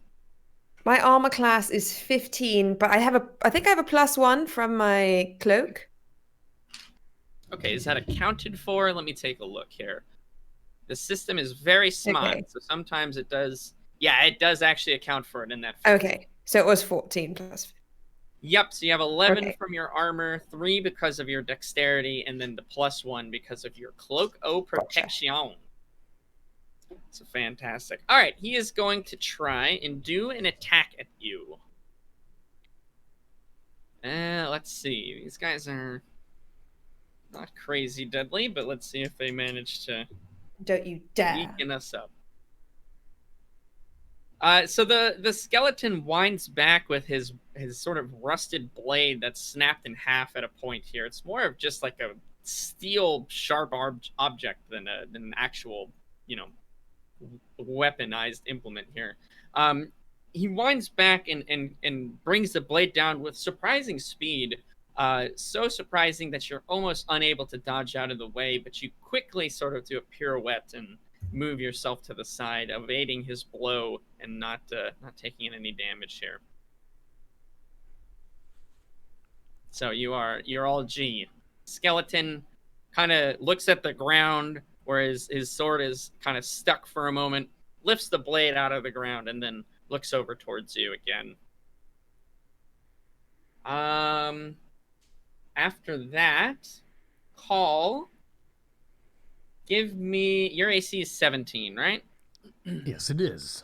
My armor class is 15, but I think I have a +1 from my cloak. Okay, is that accounted for? Let me take a look here. The system is very smart, Okay. so sometimes it does. Yeah, it does actually account for it in that. Okay, so it was 14 plus. Yep, so you have 11 Okay. from your armor, 3 because of your dexterity, and then the +1 because of your cloak o protection. So fantastic. All right, he is going to try and do an attack at you. Let's see. These guys are not crazy deadly, but let's see if they manage to Don't you dare. weaken us up. So the skeleton winds back with his sort of rusted blade that's snapped in half at a point here. It's more of just like a steel sharp object than an actual, weaponized implement here. He winds back and brings the blade down with surprising speed. So surprising that you're almost unable to dodge out of the way, but you quickly sort of do a pirouette and move yourself to the side, evading his blow and not taking any damage here. So you're all G. Skeleton kind of looks at the ground where his sword is kind of stuck for a moment, lifts the blade out of the ground, and then looks over towards you again. After that, Call, give me... Your AC is 17, right? Yes, it is.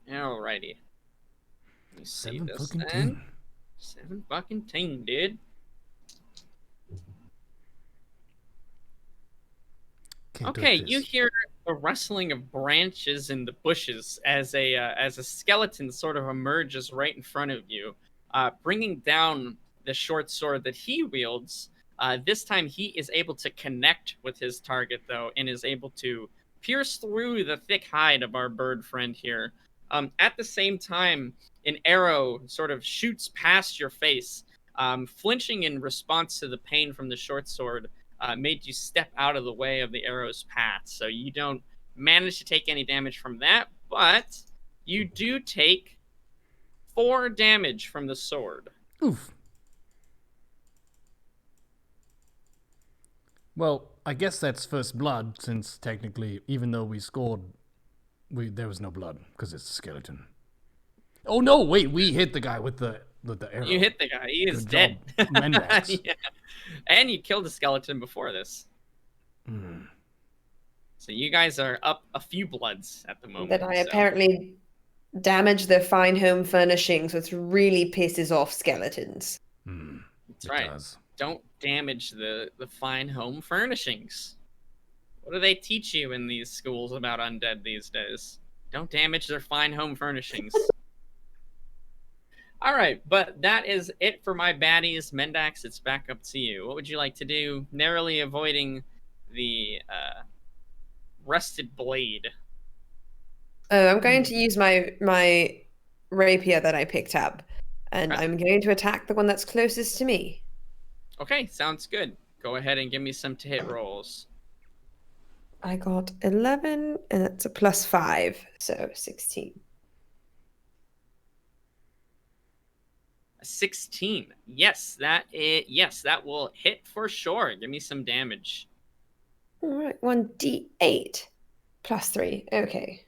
Alrighty. Let me see 7 this fucking then. 10. 7 fucking 10, dude. Can't touch Okay, this. you hear the rustling of branches in the bushes as a skeleton sort of emerges right in front of you, bringing down the short sword that he wields. This time he is able to connect with his target, though, and is able to pierce through the thick hide of our bird friend here. At the same time, an arrow sort of shoots past your face, flinching in response to the pain from the short sword. Made you step out of the way of the arrow's path. So you don't manage to take any damage from that, but you do take 4 damage from the sword. Oof. Well, I guess that's first blood, since technically, even though we scored, there was no blood, because it's a skeleton. Oh no, wait, we hit the guy with the arrow. You hit the guy. He is Good dead. job, Mendax. Yeah. And you killed a skeleton before this. Mm. So you guys are up a few bloods at the moment. That I so. apparently damaged their fine home furnishings, which really pisses off skeletons. Mm. That's It right. does. Don't damage the fine home furnishings. What do they teach you in these schools about undead these days? Don't damage their fine home furnishings. All right, but that is it for my baddies. Mendax, it's back up to you. What would you like to do? Narrowly avoiding the rusted blade. I'm going to use my rapier that I picked up, and Okay. I'm going to attack the one that's closest to me. Okay, sounds good. Go ahead and give me some to hit rolls. I got 11, and that's a +5, so 16. 16. Yes, that will hit for sure. Give me some damage. All right, 1d8 +3. Okay.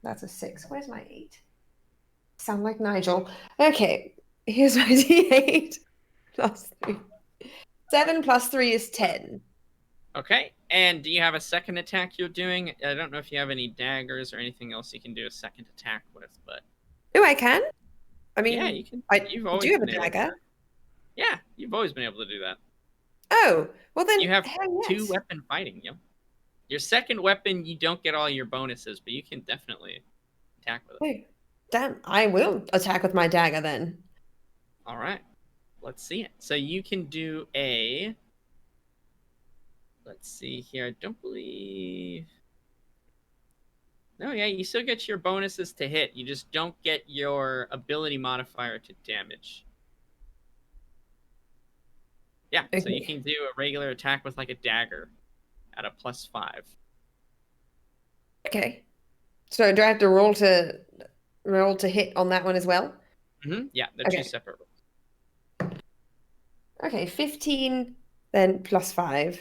That's a 6. Where's my 8? Sound like Nigel. Okay, here's my d8 +3. 7 + 3 is 10. Okay. And do you have a second attack you're doing? I don't know if you have any daggers or anything else you can do a second attack with, but Oh, I can. I mean, yeah, you can. I You've do always have a been able to. dagger. Yeah, you've always been able to do that. Oh, well then, You have hell two yes. weapon fighting. Your second weapon, you don't get all your bonuses, but you can definitely attack with it. Oh, damn, I will attack with my dagger then. All right, let's see it. So you can do a. Let's see here. I don't believe. No, yeah, you still get your bonuses to hit. You just don't get your ability modifier to damage. Yeah, so you Okay. can do a regular attack with like a dagger at a +5. Okay. So do I have to roll to hit on that one as well? Yeah, they're Okay. two separate rolls. Okay, 15, then +5.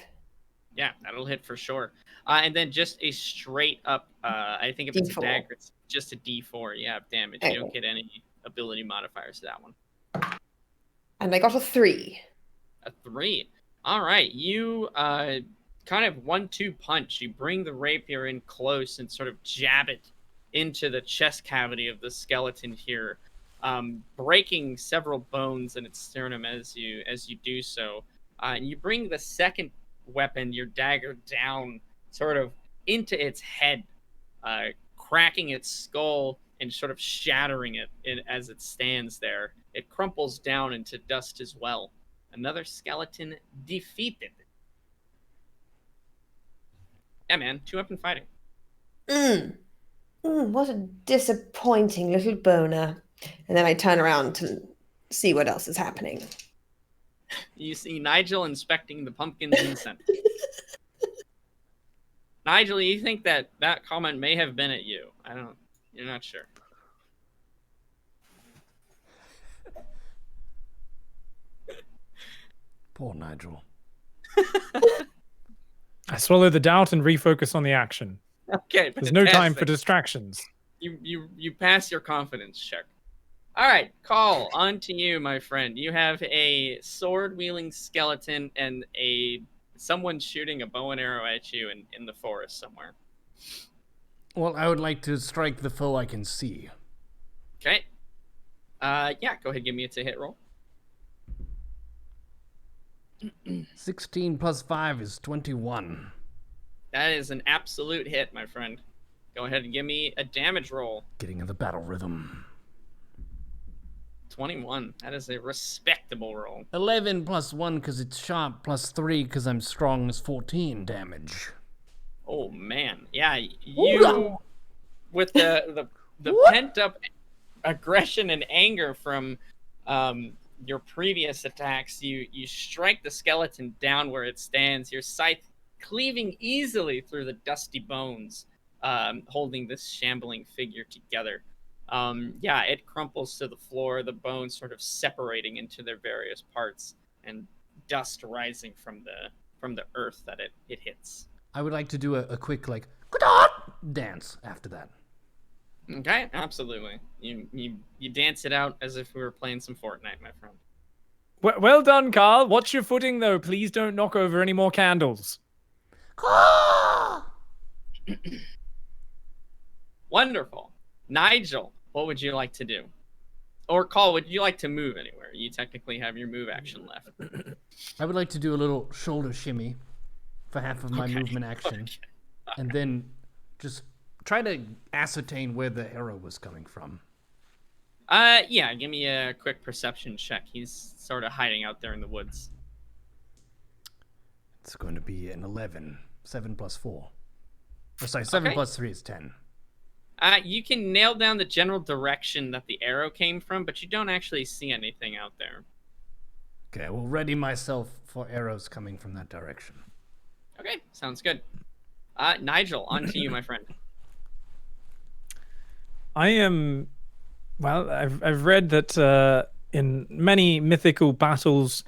Yeah, that'll hit for sure. And then just a straight up, I think if it's a D4. dagger, it's just a D4. Yeah, damage. You don't Okay. get any ability modifiers to that one. And I got a 3. A 3. All right, you kind of 1-2 punch. You bring the rapier in close and sort of jab it into the chest cavity of the skeleton here, breaking several bones in its sternum as you do so. And you bring the second weapon, your dagger, down sort of into its head, cracking its skull and sort of shattering it as it stands there. It crumples down into dust as well. Another skeleton defeated. Yeah, man, 2-weapon fighting. What a disappointing little boner. And then I turn around to see what else is happening. You see Nigel inspecting the pumpkin's incense. Nigel, you think that comment may have been at you? You're not sure. Poor Nigel. I swallow the doubt and refocus on the action. Okay, There's no time fantastic. for distractions. You pass your confidence check. All right, Call, on to you, my friend. You have a sword-wielding skeleton and someone shooting a bow and arrow at you in the forest somewhere. Well, I would like to strike the foe I can see. Okay. Yeah, go ahead, give me a to-hit roll. 16 plus 5 is 21. That is an absolute hit, my friend. Go ahead and give me a damage roll. Getting in the battle rhythm. 21. That is a respectable roll. 11 plus 1 because it's sharp, plus 3 because I'm strong is 14 damage. Oh, man. Yeah, you, with the pent-up aggression and anger from your previous attacks, you strike the skeleton down where it stands, your scythe cleaving easily through the dusty bones, holding this shambling figure together. Yeah, it crumples to the floor, the bones sort of separating into their various parts, and dust rising from the earth that it hits. I would like to do a quick, like, dance after that. Okay, absolutely. You dance it out as if we were playing some Fortnite, my friend. Well done, Carl. Watch your footing, though. Please don't knock over any more candles. Wonderful. Nigel, what would you like to do? Or Carl, would you like to move anywhere? You technically have your move action left. I would like to do a little shoulder shimmy for half of my movement action. Okay. And then just try to ascertain where the arrow was coming from. Yeah, give me a quick perception check. He's sort of hiding out there in the woods. It's going to be an 11. 7 plus 4. Or sorry, 7 Okay. plus 3 is 10. You can nail down the general direction that the arrow came from, but you don't actually see anything out there. Okay, I will ready myself for arrows coming from that direction. Okay, sounds good. Nigel, on to you, my friend. I am. Well, I've read that in many mythical battles,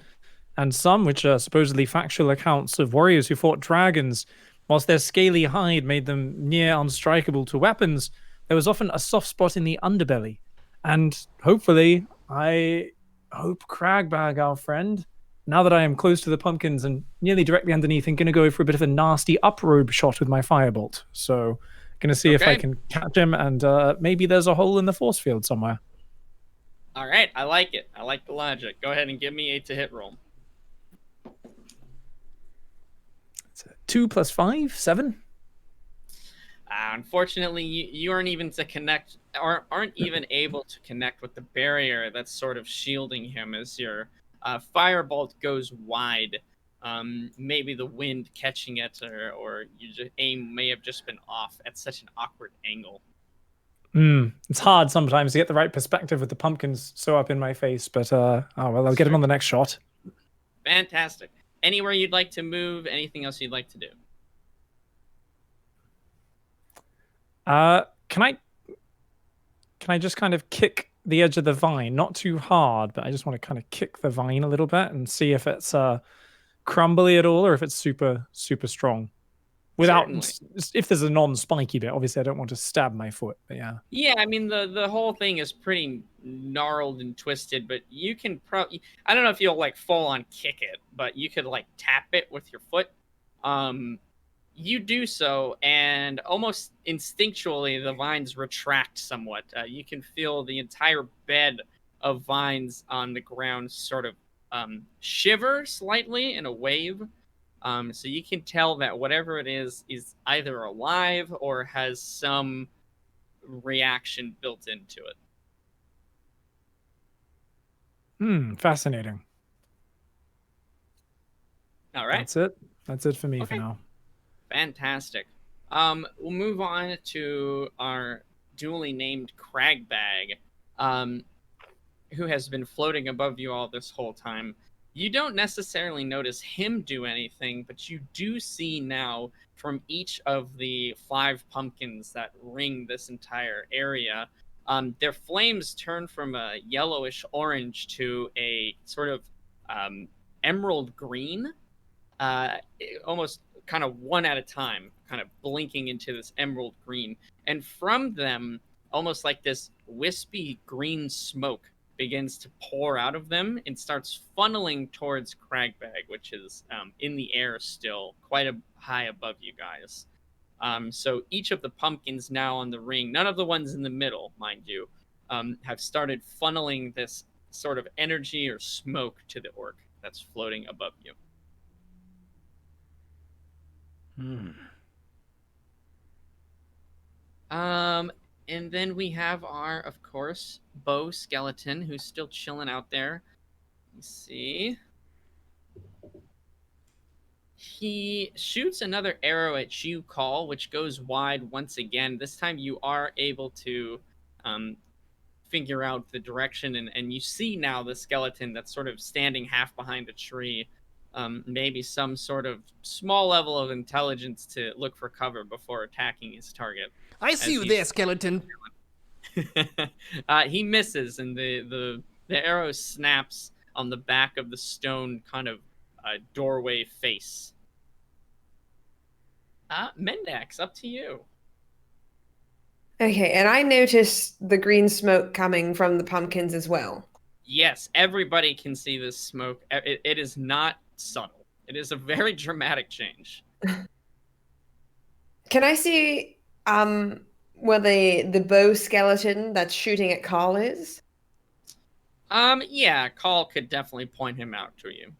and some which are supposedly factual accounts of warriors who fought dragons, whilst their scaly hide made them near unstrikable to weapons, there was often a soft spot in the underbelly. And hopefully, I hope Kragbag, our friend, now that I am close to the pumpkins and nearly directly underneath, I'm going to go for a bit of a nasty uprobe shot with my firebolt. So, going to see if I can catch him, and maybe there's a hole in the force field somewhere. All right, I like it. I like the logic. Go ahead and give me a to-hit roll. It's 2 + 5, 7. Unfortunately, you aren't even aren't even able to connect with the barrier that's sort of shielding him as your firebolt goes wide. Maybe the wind catching it, or your aim may have just been off at such an awkward angle. It's hard sometimes to get the right perspective with the pumpkins so up in my face, but I'll get him on the next shot. Fantastic. Anywhere you'd like to move? Anything else you'd like to do? Can I just kind of kick the edge of the vine? Not too hard, but I just want to kind of kick the vine a little bit and see if it's crumbly at all or if it's super, super strong. Without, if there's a non-spiky bit, obviously I don't want to stab my foot, but yeah. Yeah, I mean, the whole thing is pretty gnarled and twisted, but you can probably, I don't know if you'll like full on kick it, but you could like tap it with your foot. You do so, and almost instinctually, the vines retract somewhat. You can feel the entire bed of vines on the ground sort of shiver slightly in a wave. So you can tell that whatever it is either alive or has some reaction built into it. Fascinating. All right. That's it for me for now. Fantastic. We'll move on to our duly named Cragbag, who has been floating above you all this whole time. You don't necessarily notice him do anything, but you do see now from each of the 5 pumpkins that ring this entire area, their flames turn from a yellowish orange to a sort of emerald green, almost kind of one at a time, kind of blinking into this emerald green. And from them, almost like this wispy green smoke begins to pour out of them and starts funneling towards Cragbag, which is in the air still, quite high above you guys. So each of the pumpkins now on the ring, none of the ones in the middle, mind you, have started funneling this sort of energy or smoke to the orc that's floating above you. And then we have our, of course, bow skeleton who's still chilling out there. Let's see. He shoots another arrow at you, Call, which goes wide once again. This time you are able to figure out the direction, and you see now the skeleton that's sort of standing half behind a tree. Maybe some sort of small level of intelligence to look for cover before attacking his target. I see you there, skeleton. He misses, and the arrow snaps on the back of the stone kind of doorway face. Mendax, up to you. Okay, and I noticed the green smoke coming from the pumpkins as well. Yes, everybody can see this smoke. It is not subtle. It is a very dramatic change. Can I see where the bow skeleton that's shooting at Carl is? Yeah, Carl could definitely point him out to you.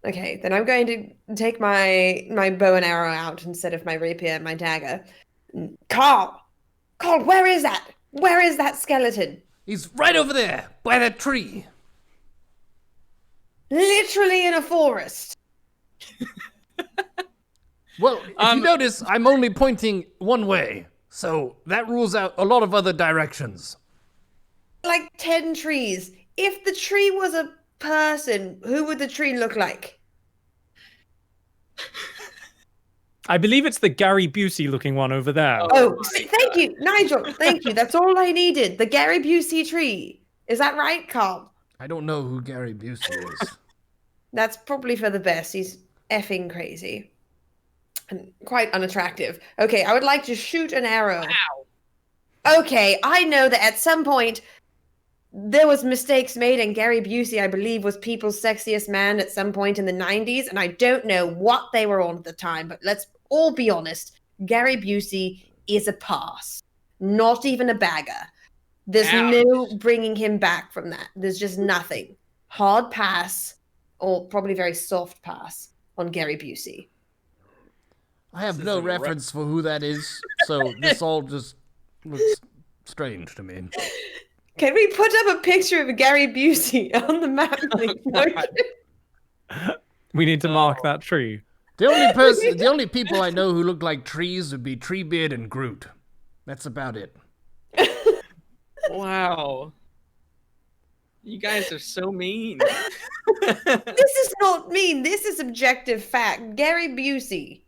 Okay, then I'm going to take my bow and arrow out instead of my rapier and my dagger. Carl, where is that? Where is that skeleton? He's right over there, by that tree. Literally in a forest. Well, if you notice, I'm only pointing one way, so that rules out a lot of other directions. Like 10 trees. If the tree was a person, who would the tree look like? I believe it's the Gary Busey looking one over there. Thank you, Nigel. Thank you. That's all I needed. The Gary Busey tree. Is that right, Carl? I don't know who Gary Busey is. That's probably for the best. He's effing crazy. And quite unattractive. Okay, I would like to shoot an arrow. Wow. Okay, I know that at some point there was mistakes made, and Gary Busey, I believe, was people's sexiest man at some point in the 90s, and I don't know what they were on at the time, but let's all be honest. Gary Busey is a pass, not even a bagger. There's no bringing him back from that. There's just nothing. Hard pass, or probably very soft pass on Gary Busey. I have no reference for who that is, so this all just looks strange to me. Can we put up a picture of Gary Busey on the map? We need to mark that tree. The only people I know who look like trees would be Treebeard and Groot. That's about it. Wow. You guys are so mean. This is not mean. This is objective fact. Gary Busey.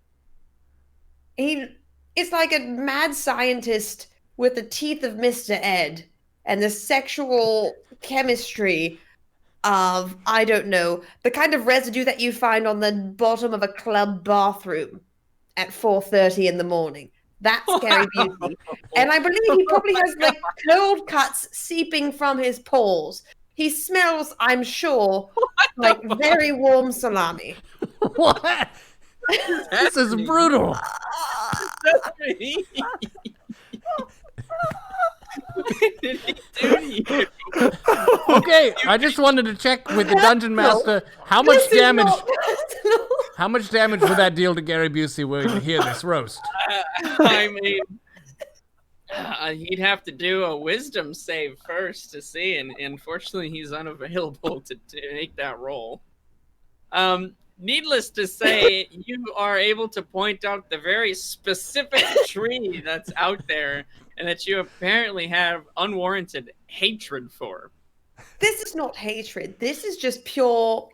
It's like a mad scientist with the teeth of Mr. Ed and the sexual chemistry of, I don't know, the kind of residue that you find on the bottom of a club bathroom at 4:30 in the morning. That's Gary Busey. And I believe he probably has like cold cuts seeping from his pores. He smells, I'm sure, like very warm salami. What? This is brutal. What did he do to you? Okay, I just wanted to check with the dungeon master how much damage. How much damage would that deal to Gary Busey when you hear this roast? I mean, he'd have to do a wisdom save first to see, and unfortunately, he's unavailable to make that roll. Needless to say, you are able to point out the very specific tree that's out there and that you apparently have unwarranted hatred for. This is not hatred. This is just pure,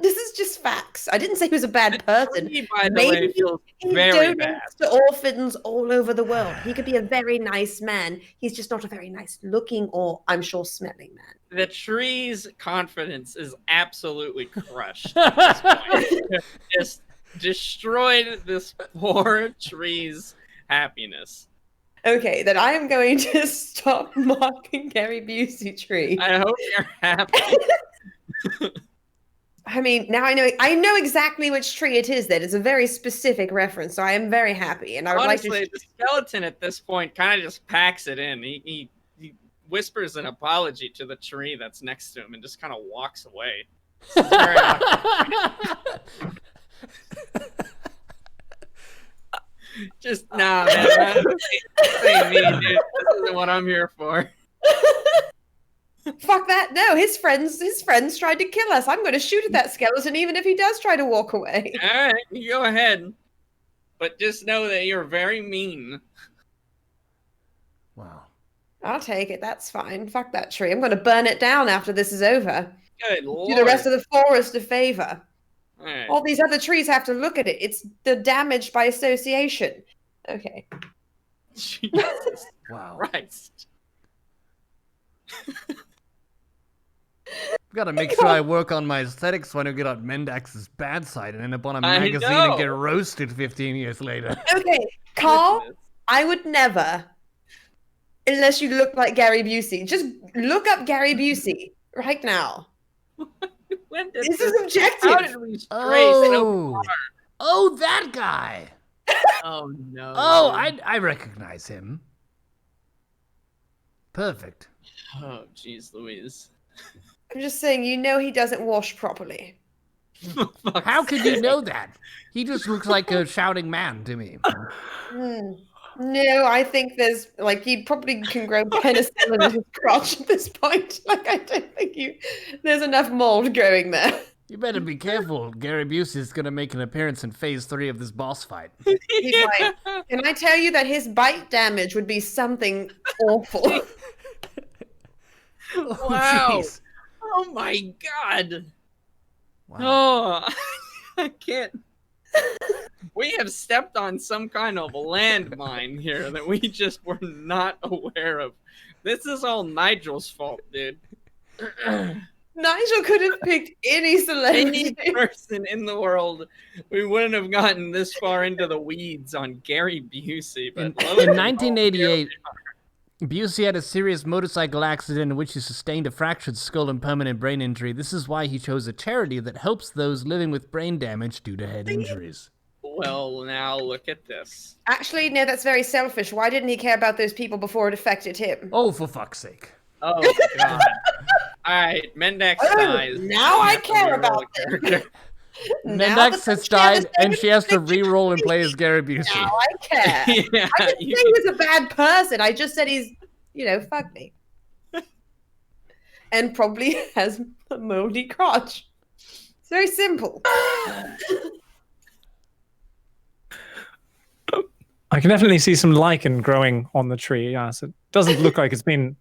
this is just facts. I didn't say he was a bad person. He, by the way, feels very bad. To orphans all over the world. He could be a very nice man. He's just not a very nice looking or, I'm sure, smelling man. The tree's confidence is absolutely crushed at this point. Just destroyed this poor tree's happiness. Okay, then I am going to stop mocking Gary Busey tree. I hope you're happy. I mean, now I know exactly which tree it is. That is a very specific reference, so I am very happy. And I would Honestly, like to. The skeleton at this point kind of just packs it in. He whispers an apology to the tree that's next to him and just kind of walks away. It's very awkward. Just nah, man. Say me, dude. This isn't what I'm here for. Fuck that! No, his friends tried to kill us. I'm going to shoot at that skeleton, even if he does try to walk away. All right, you go ahead, but just know that you're very mean. Wow. I'll take it. That's fine. Fuck that tree. I'm going to burn it down after this is over. Good Lord. Do the rest of the forest a favor. All right. All these other trees have to look at it. It's the damage by association. Okay. Jesus Wow. Christ. Gotta make sure I work on my aesthetics so I don't get on Mendax's bad side and end up on a magazine and get roasted 15 years later. Okay, Carl, I would never, unless you look like Gary Busey. Just look up Gary Busey right now. This is objective. How did we stray so far? Oh, that guy. Oh no. Oh, I recognize him. Perfect. Oh, jeez, Louise. I'm just saying, he doesn't wash properly. How could you know that? He just looks like a shouting man to me. No, I think there's, he probably can grow penicillin in his crotch at this point. I don't think there's enough mold growing there. You better be careful. Gary Busey is going to make an appearance in phase 3 of this boss fight. He's like, can I tell you that his bite damage would be something awful? Wow. Geez. Oh my God. Wow. Oh, I can't. We have stepped on some kind of landmine here that we just were not aware of. This is all Nigel's fault, dude. Nigel could have picked any celebrity. Any person in the world, we wouldn't have gotten this far into the weeds on Gary Busey. But in 1988, Busey had a serious motorcycle accident in which he sustained a fractured skull and permanent brain injury. This is why he chose a charity that helps those living with brain damage due to head injuries. Well, now look at this. Actually, no, that's very selfish. Why didn't he care about those people before it affected him? Oh, for fuck's sake. Oh, God. All right, Mendax dies. Now I care about character. Mendax has died, and she has to re-roll and play as Gary Busey. Now I care. Yeah, I didn't say he was a bad person. I just said he's, fuck me. And probably has a moldy crotch. It's very simple. I can definitely see some lichen growing on the tree. Yes, it doesn't look like it's been.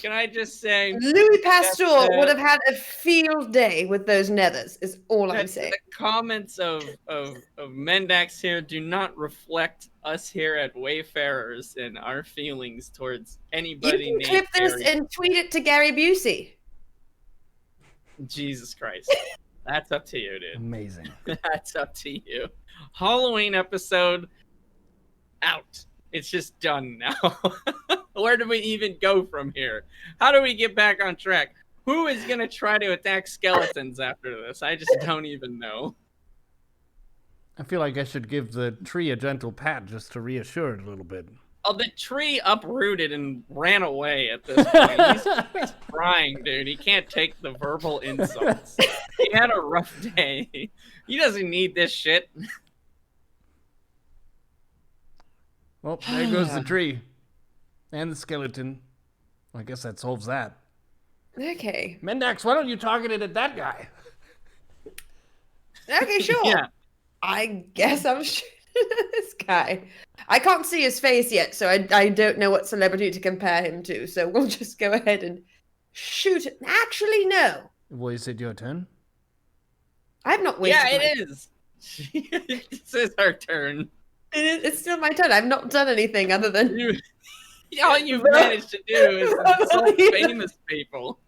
Can I just say, Louis Pasteur That's, would have had a field day with those nethers, is all I'm that saying. the comments of Mendax here do not reflect us here at Wayfarers and our feelings towards You anybody can named clip this Gary. and tweet it to Gary Busey. Jesus Christ. That's up to you, dude. Amazing. That's up to you. Halloween episode out. It's just done now. Where do we even go from here? How do we get back on track? Who is going to try to attack skeletons after this? I just don't even know. I feel like I should give the tree a gentle pat just to reassure it a little bit. Oh, the tree uprooted and ran away at this point. He's crying, dude. He can't take the verbal insults. He had a rough day. He doesn't need this shit. Well, there goes the tree. And the skeleton. I guess that solves that. Okay. Mendax, why don't you target it at that guy? Okay, sure. Yeah. I guess I'm shooting at this guy. I can't see his face yet, so I don't know what celebrity to compare him to. So we'll just go ahead and shoot. Actually, no. Well, is it your turn? I've not wasted Yeah, my- it is. This is our turn. It's still my turn. I've not done anything other than... All you've managed to do is insult famous people.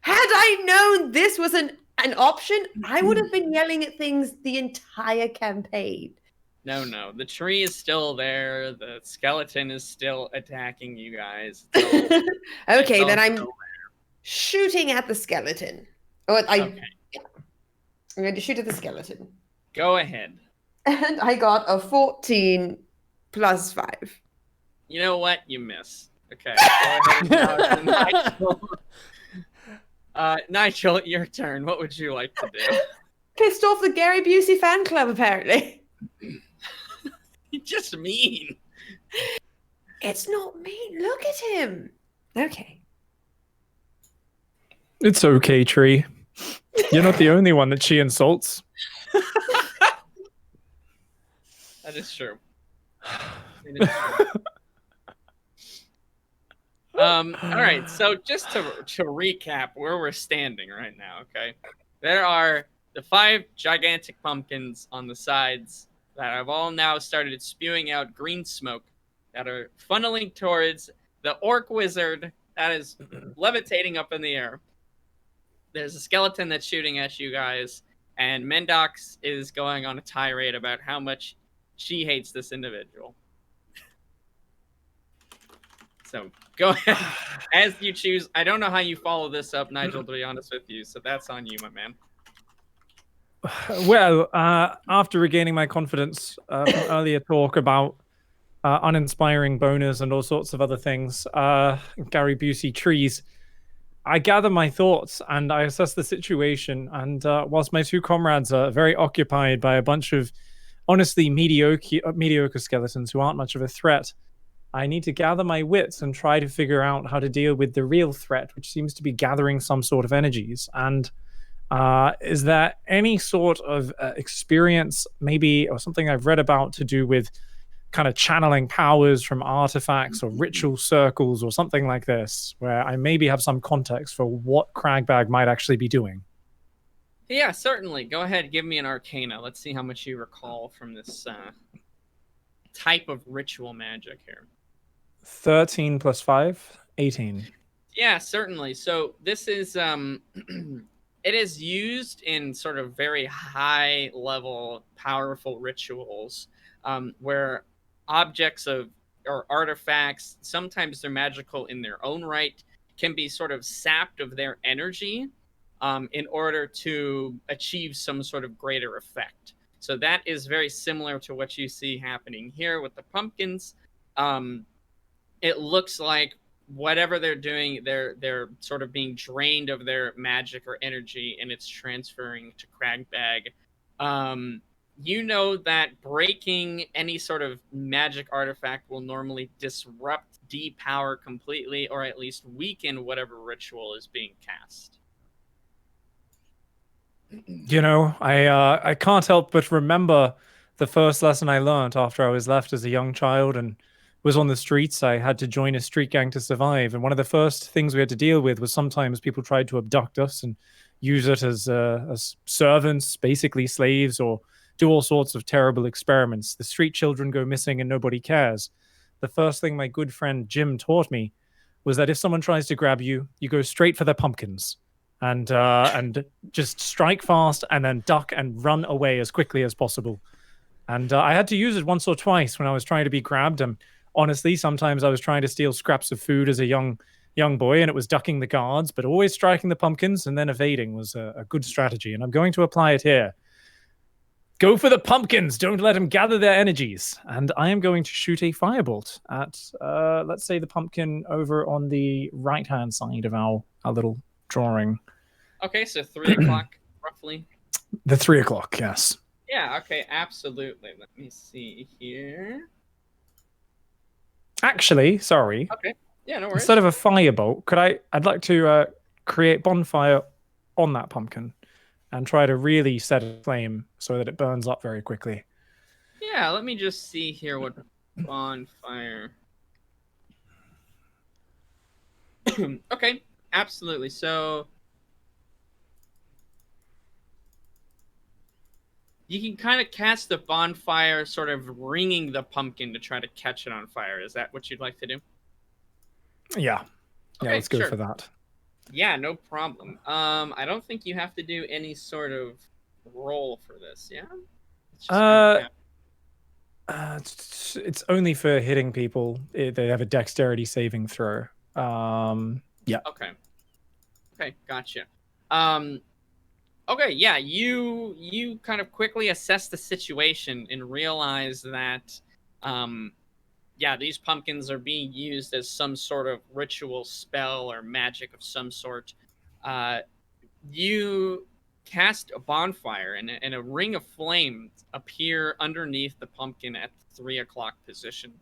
Had I known this was an option, I would have been yelling at things the entire campaign. No. The tree is still there. The skeleton is still attacking you guys. It's all- Okay, it's then all I'm still shooting at the skeleton. there. Okay, I'm going to shoot at the skeleton. go ahead. And I got a 14 plus 5. You know what? You miss. Okay. Go ahead and now to Nigel. Nigel, your turn. What would you like to do? Pissed off the Gary Busey fan club, apparently. You're just mean. It's not me. Look at him. Okay. It's okay, tree. You're not the only one that she insults. That is true. It is true. All right, so just to recap where we're standing right now, okay? There are the 5 gigantic pumpkins on the sides that have all now started spewing out green smoke that are funneling towards the orc wizard that is levitating up in the air. There's a skeleton that's shooting at you guys, and Mendox is going on a tirade about how much she hates this individual. So go ahead as you choose. I don't know how you follow this up, Nigel, to be honest with you. So that's on you, my man. Well, after regaining my confidence from earlier talk about uninspiring boners and all sorts of other things, Gary Busey trees, I gather my thoughts and I assess the situation. And whilst my 2 comrades are very occupied by a bunch of honestly mediocre skeletons who aren't much of a threat, I need to gather my wits and try to figure out how to deal with the real threat, which seems to be gathering some sort of energies. And is there any sort of experience, maybe, or something I've read about to do with kind of channeling powers from artifacts or ritual circles or something like this, where I maybe have some context for what Cragbag might actually be doing? Yeah, certainly. Go ahead, give me an arcana. Let's see how much you recall from this type of ritual magic here. 13 plus 5, 18. Yeah, certainly. So this is it is used in sort of very high level, powerful rituals where objects of or artifacts, sometimes they're magical in their own right, can be sort of sapped of their energy in order to achieve some sort of greater effect. So that is very similar to what you see happening here with the pumpkins. It looks like whatever they're doing, they're sort of being drained of their magic or energy, and it's transferring to Cragbag. You know that breaking any sort of magic artifact will normally disrupt, depower completely, or at least weaken whatever ritual is being cast. You know, I can't help but remember the first lesson I learned after I was left as a young child and was on the streets. I had to join a street gang to survive, and one of the first things we had to deal with was sometimes people tried to abduct us and use it as servants, basically slaves, or do all sorts of terrible experiments. The street children go missing and nobody cares. The first thing my good friend Jim taught me was that if someone tries to grab you, you go straight for their pumpkins and just strike fast and then duck and run away as quickly as possible. And I had to use it once or twice when I was trying to be grabbed. And honestly, sometimes I was trying to steal scraps of food as a young boy, and it was ducking the guards, but always striking the pumpkins and then evading was a good strategy. And I'm going to apply it here. Go for the pumpkins. Don't let them gather their energies. And I am going to shoot a firebolt at, let's say, the pumpkin over on the right-hand side of our little drawing. Okay, so 3 o'clock, roughly. The 3 o'clock, yes. Yeah, okay, absolutely. Let me see here. Actually, sorry. Okay, yeah, no worries. Instead of a firebolt, I'd like to create bonfire on that pumpkin and try to really set a flame so that it burns up very quickly. Yeah, let me just see here what bonfire. Okay, absolutely. So you can kind of cast the bonfire, sort of ringing the pumpkin to try to catch it on fire. Is that what you'd like to do? Yeah. Yeah, Okay, let's go sure. for that. Yeah, no problem. I don't think you have to do any sort of roll for this, yeah? It's just kind of It's only for hitting people. They have a dexterity saving throw. Yeah. Okay, gotcha. Okay, yeah, you kind of quickly assess the situation and realize that yeah, these pumpkins are being used as some sort of ritual spell or magic of some sort. You cast a bonfire, and a ring of flame appear underneath the pumpkin at the 3 o'clock position.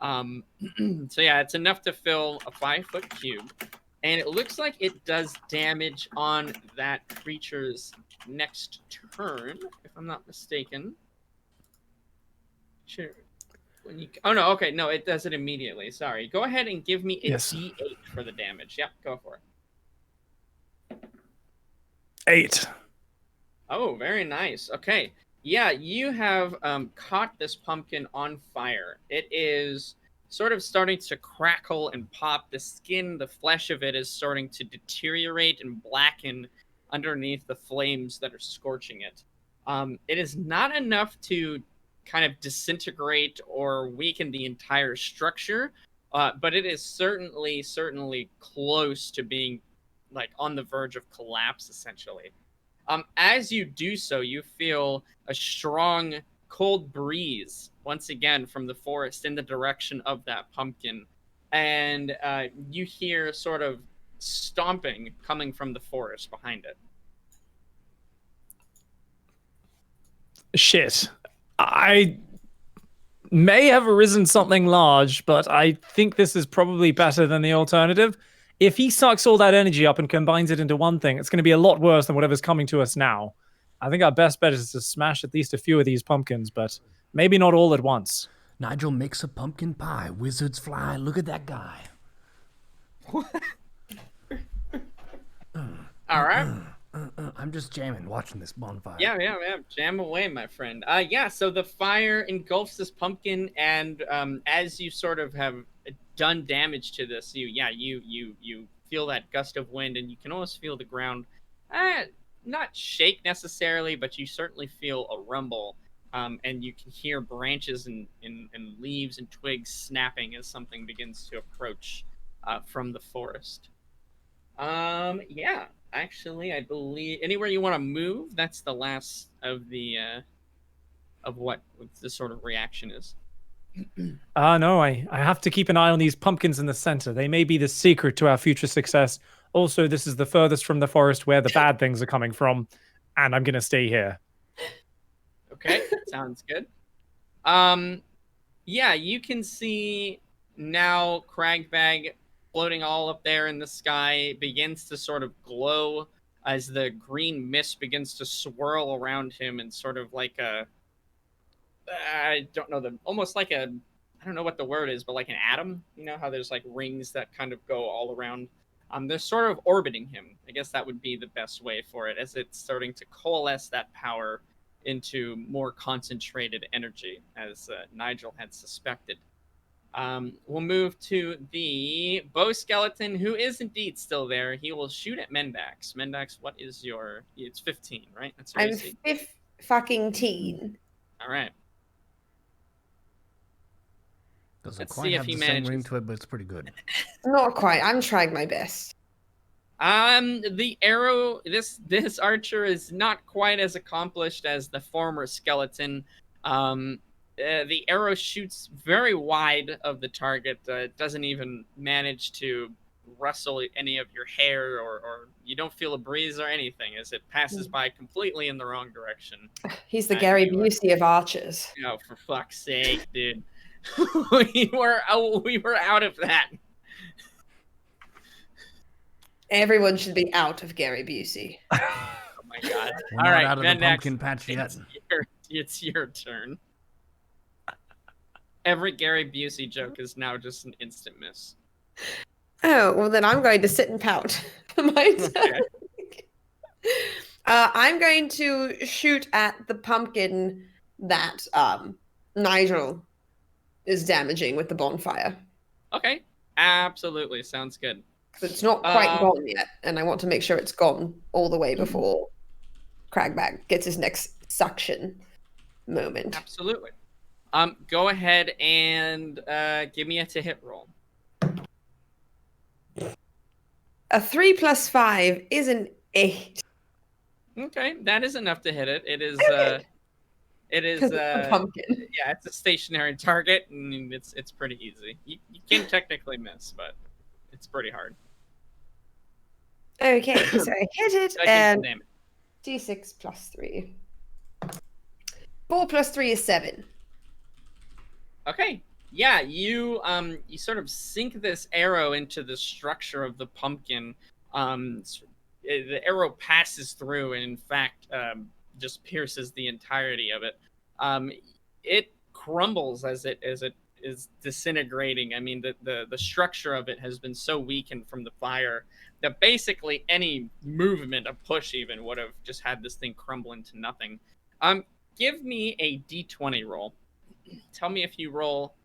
So yeah, it's enough to fill a 5-foot cube, and it looks like it does damage on that creature's next turn, if I'm not mistaken. Sure. Oh no, okay, no, it does it immediately. Sorry. Go ahead and give me a D8 for the damage. Yep, go for it. 8. Oh, very nice. Okay. Yeah, you have caught this pumpkin on fire. It is sort of starting to crackle and pop. The skin, the flesh of it is starting to deteriorate and blacken underneath the flames that are scorching it. It is not enough to kind of disintegrate or weaken the entire structure, but it is certainly close to being like on the verge of collapse, essentially. As you do so, you feel a strong, cold breeze once again from the forest in the direction of that pumpkin, and you hear sort of stomping coming from the forest behind it. Shit. I may have arisen something large, but I think this is probably better than the alternative. If he sucks all that energy up and combines it into one thing, it's going to be a lot worse than whatever's coming to us now. I think our best bet is to smash at least a few of these pumpkins, but maybe not all at once. Nigel makes a pumpkin pie. Wizards fly. Look at that guy. All right. I'm just jamming, watching this bonfire. Yeah. Jam away, my friend. Yeah, so the fire engulfs this pumpkin, and as you sort of have done damage to this, you feel that gust of wind, and you can almost feel the ground not shake necessarily, but you certainly feel a rumble and you can hear branches and leaves and twigs snapping as something begins to approach from the forest. Yeah, actually, I believe anywhere you want to move, that's the last of the of what the sort of reaction is. No, I have to keep an eye on these pumpkins in the center. They may be the secret to our future success. Also, this is the furthest from the forest where the bad things are coming from, and I'm gonna stay here. Okay, sounds good. Yeah, you can see now Cragbag floating all up there in the sky begins to sort of glow as the green mist begins to swirl around him and sort of like a I don't know almost like a I don't know what the word is, but like an atom. You know how there's like rings that kind of go all around. They're sort of orbiting him. I guess that would be the best way for it, as it's starting to coalesce that power into more concentrated energy, as Nigel had suspected. We'll move to the bow skeleton, who is indeed still there. He will shoot at Mendax. Mendax, what is your? It's 15, right? That's your I'm AC. fucking teen. All right. Doesn't Let's quite see if have he the same ring manages. to it, but it's pretty good. Not quite. I'm trying my best. The arrow. This archer is not quite as accomplished as the former skeleton. The arrow shoots very wide of the target. Doesn't even manage to rustle any of your hair, or you don't feel a breeze or anything as it passes by completely in the wrong direction. He's the Gary you are- Busey of archers. Oh, for fuck's sake, dude! we were out of that. Everyone should be out of Gary Busey. Oh my god! We're All not right, out of the Mendax, pumpkin patch yet. It's your turn. Every Gary Busey joke is now just an instant miss. Oh, well then I'm going to sit and pout for my turn. I'm going to shoot at the pumpkin that Nigel is damaging with the bonfire. Okay, absolutely, sounds good. It's not quite gone yet, and I want to make sure it's gone all the way before Cragbag gets his next suction moment. Absolutely. Go ahead and give me a to hit roll. A 3 + 5 is an 8. Okay, that is enough to hit it. It is. It is. 'Cause it's a pumpkin. Yeah, it's a stationary target, and it's pretty easy. You can technically miss, but it's pretty hard. Okay, so I hit it, I can and name it. D6 + 3. 4 + 3 is 7. Okay. Yeah, you sort of sink this arrow into the structure of the pumpkin. The arrow passes through and in fact just pierces the entirety of it. It crumbles as it is disintegrating. I mean, the structure of it has been so weakened from the fire that basically any movement, a push even, would have just had this thing crumble into nothing. Give me a d20 roll. Tell me if you roll.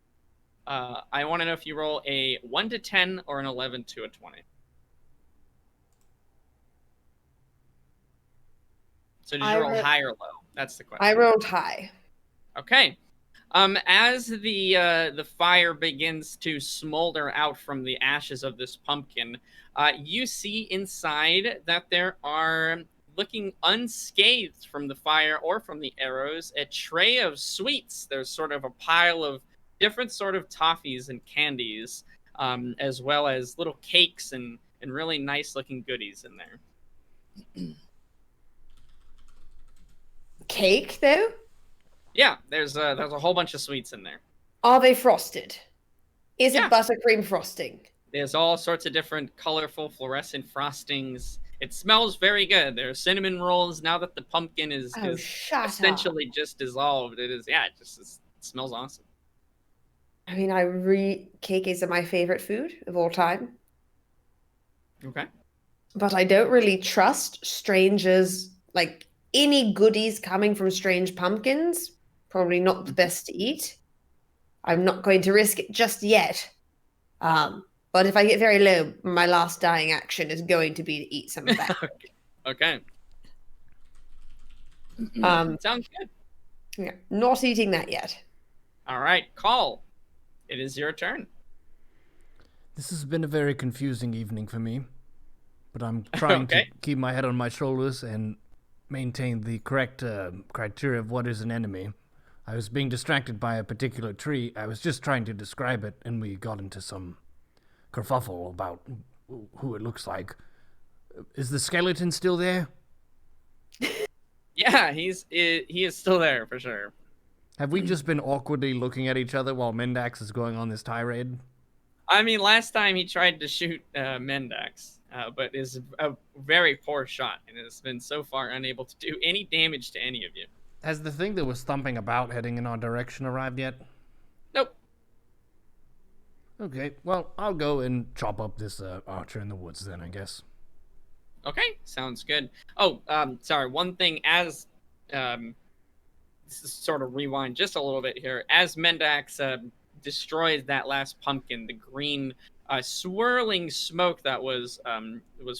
I want to know if you roll a 1 to 10 or an 11 to a 20. So did you roll high or low? That's the question. I rolled high. Okay. As the fire begins to smolder out from the ashes of this pumpkin, you see inside that there are, looking unscathed from the fire or from the arrows, a tray of sweets. There's sort of a pile of different sort of toffees and candies, as well as little cakes and really nice looking goodies in there. Cake, though? Yeah, there's a whole bunch of sweets in there. Are they frosted? Is Yeah. it buttercream frosting? There's all sorts of different colorful fluorescent frostings. It smells very good. There are cinnamon rolls now that the pumpkin is Shut essentially up. just dissolved. It smells awesome. I mean, cake is my favorite food of all time, Okay. but I don't really trust strangers, like any goodies coming from strange pumpkins. Probably not the best to eat. I'm not going to risk it just yet. But if I get very low, my last dying action is going to be to eat some of that. Okay. Um, Sounds good. Yeah, not eating that yet. All right, Call. It is your turn. This has been a very confusing evening for me, but I'm trying to Okay. keep my head on my shoulders and maintain the correct criteria of what is an enemy. I was being distracted by a particular tree. I was just trying to describe it, and we got into some kerfuffle about who it looks like. Is the skeleton still there? Yeah, he is still there for sure. Have we just been awkwardly looking at each other while Mendax is going on this tirade? I mean, last time he tried to shoot Mendax, but is a very poor shot and has been so far unable to do any damage to any of you. Has the thing that was thumping about heading in our direction arrived yet? Nope. Okay, well, I'll go and chop up this archer in the woods then, I guess. Okay, sounds good. Oh, sorry. One thing as this is sort of rewind just a little bit here. As Mendax destroys that last pumpkin, the green swirling smoke that was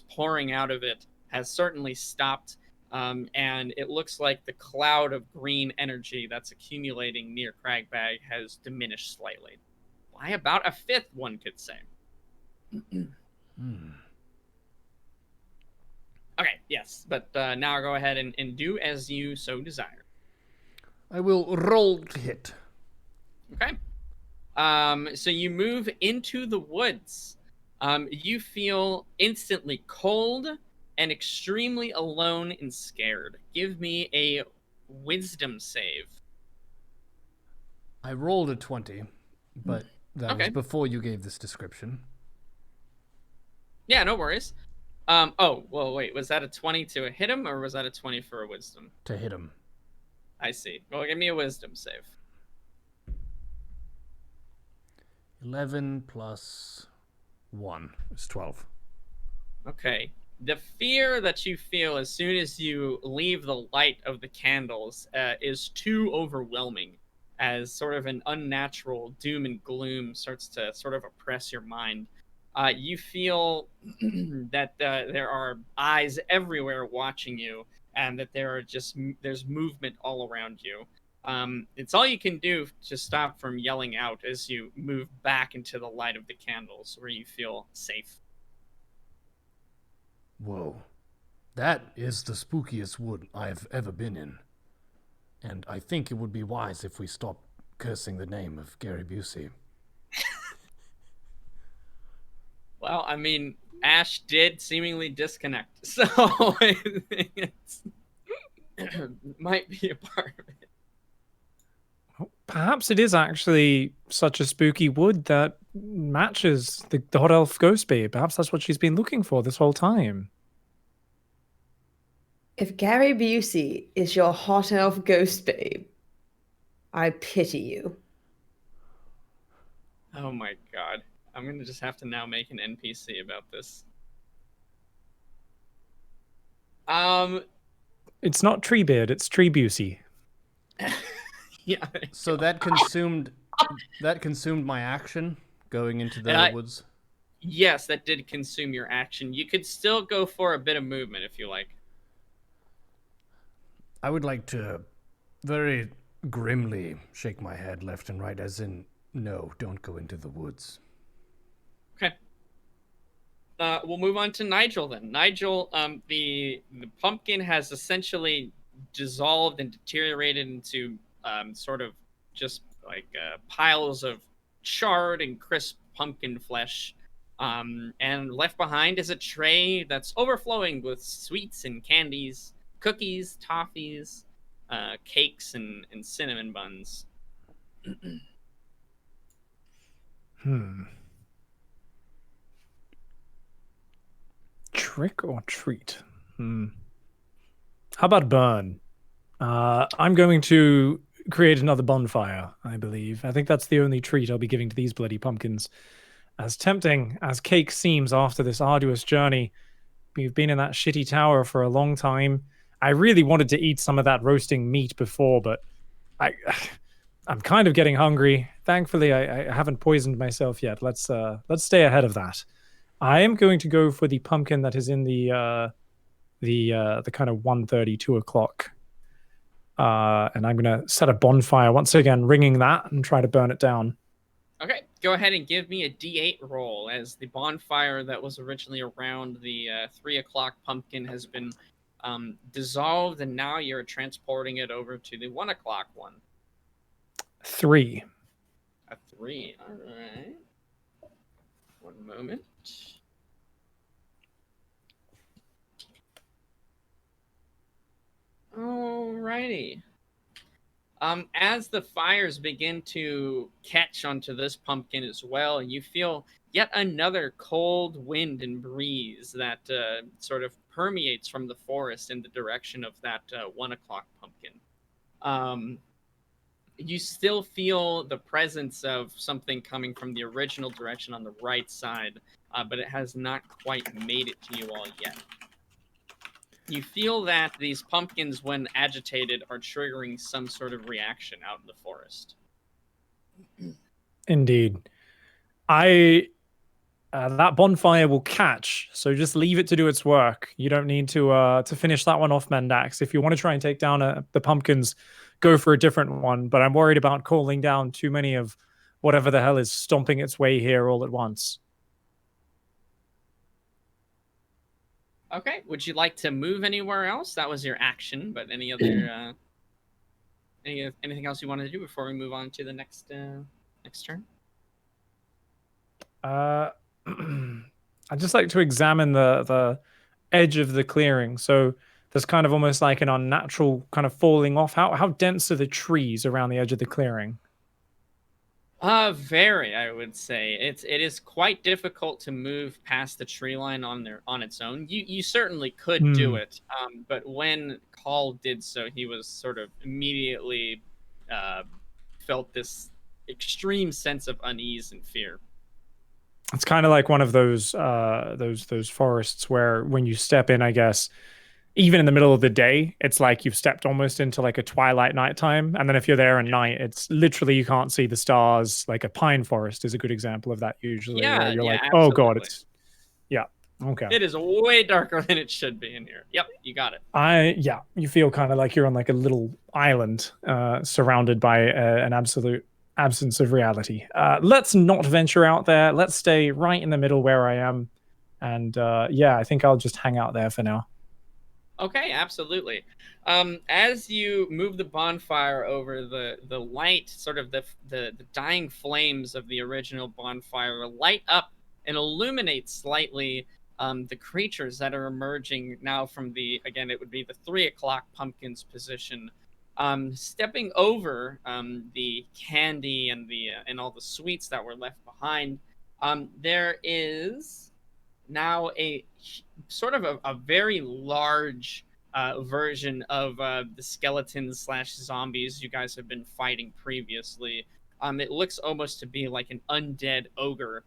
pouring out of it has certainly stopped, and it looks like the cloud of green energy that's accumulating near Cragbag has diminished slightly. By about a fifth, one could say. Okay, yes, but now I'll go ahead and do as you so desire. I will roll to hit. Okay. So you move into the woods. You feel instantly cold and extremely alone and scared. Give me a wisdom save. I rolled a 20, but that Okay. was before you gave this description. Yeah, no worries. Oh, well, wait, was that a 20 to hit him, or was that a 20 for a wisdom? To hit him. I see. Well, give me a wisdom save. 11 plus 1 is 12. Okay. The fear that you feel as soon as you leave the light of the candles is too overwhelming, as sort of an unnatural doom and gloom starts to sort of oppress your mind. You feel that there are eyes everywhere watching you, and that there's movement all around you. It's all you can do to stop from yelling out as you move back into the light of the candles, where you feel safe. Whoa. That is the spookiest wood I've ever been in. And I think it would be wise if we stopped cursing the name of Gary Busey. Well, I mean, Ash did seemingly disconnect, so it might be a part of it. Perhaps it is actually such a spooky wood that matches the hot elf ghost babe. Perhaps that's what she's been looking for this whole time. If Gary Busey is your hot elf ghost babe, I pity you. Oh my god. I'm going to just have to now make an NPC about this. It's not Treebeard, it's Tree Busey. Yeah. So that consumed my action going into the woods. Yes, that did consume your action. You could still go for a bit of movement if you like. I would like to very grimly shake my head left and right, as in, no, don't go into the woods. Okay. We'll move on to Nigel then. Nigel, the pumpkin has essentially dissolved and deteriorated into sort of just like piles of charred and crisp pumpkin flesh. And left behind is a tray that's overflowing with sweets and candies, cookies, toffees, cakes, and cinnamon buns. Trick or treat? How about burn? I'm going to create another bonfire, I believe. I think that's the only treat I'll be giving to these bloody pumpkins. As tempting as cake seems after this arduous journey, we've been in that shitty tower for a long time. I really wanted to eat some of that roasting meat before, but I'm kind of getting hungry. Thankfully, I haven't poisoned myself yet. Let's stay ahead of that. I am going to go for the pumpkin that is in the kind of 1:30, 2 o'clock And I'm going to set a bonfire once again, ringing that and try to burn it down. Okay, go ahead and give me a D8 roll, as the bonfire that was originally around the 3 o'clock pumpkin has been dissolved, and now you're transporting it over to the 1 o'clock one. 3. A 3, all right. One moment. Alrighty. As the fires begin to catch onto this pumpkin as well, you feel yet another cold wind and breeze that sort of permeates from the forest in the direction of that 1 o'clock pumpkin. You still feel the presence of something coming from the original direction on the right side, but it has not quite made it to you all yet. You feel that these pumpkins, when agitated, are triggering some sort of reaction out in the forest. Indeed. That bonfire will catch, so just leave it to do its work. You don't need to finish that one off, Mendax. If you want to try and take down the pumpkins, go for a different one. But I'm worried about calling down too many of whatever the hell is stomping its way here all at once. Okay. Would you like to move anywhere else? That was your action, but any other anything else you wanted to do before we move on to the next turn? I'd just like to examine the edge of the clearing. So there's kind of almost like an unnatural kind of falling off. How dense are the trees around the edge of the clearing? Very, I would say. It is quite difficult to move past the tree line on its own. You certainly could do it, but when Call did so, he was sort of immediately felt this extreme sense of unease and fear. It's kind of like one of those forests where when you step in, I guess, even in the middle of the day, it's like you've stepped almost into like a twilight nighttime. And then if you're there at night, it's literally you can't see the stars. Like a pine forest is a good example of that usually. Yeah, where you're like, absolutely. oh God, okay. It is way darker than it should be in here. Yep, you got it. You feel kind of like you're on like a little island surrounded by an absolute absence of reality. Let's not venture out there. Let's stay right in the middle where I am. And I think I'll just hang out there for now. Okay, absolutely. As you move the bonfire over the light, sort of the dying flames of the original bonfire light up and illuminate slightly the creatures that are emerging now from it would be the 3 o'clock pumpkin's position. Stepping over the candy and all the sweets that were left behind, there is now a sort of a very large version of the skeletons / zombies you guys have been fighting previously. It looks almost to be like an undead ogre.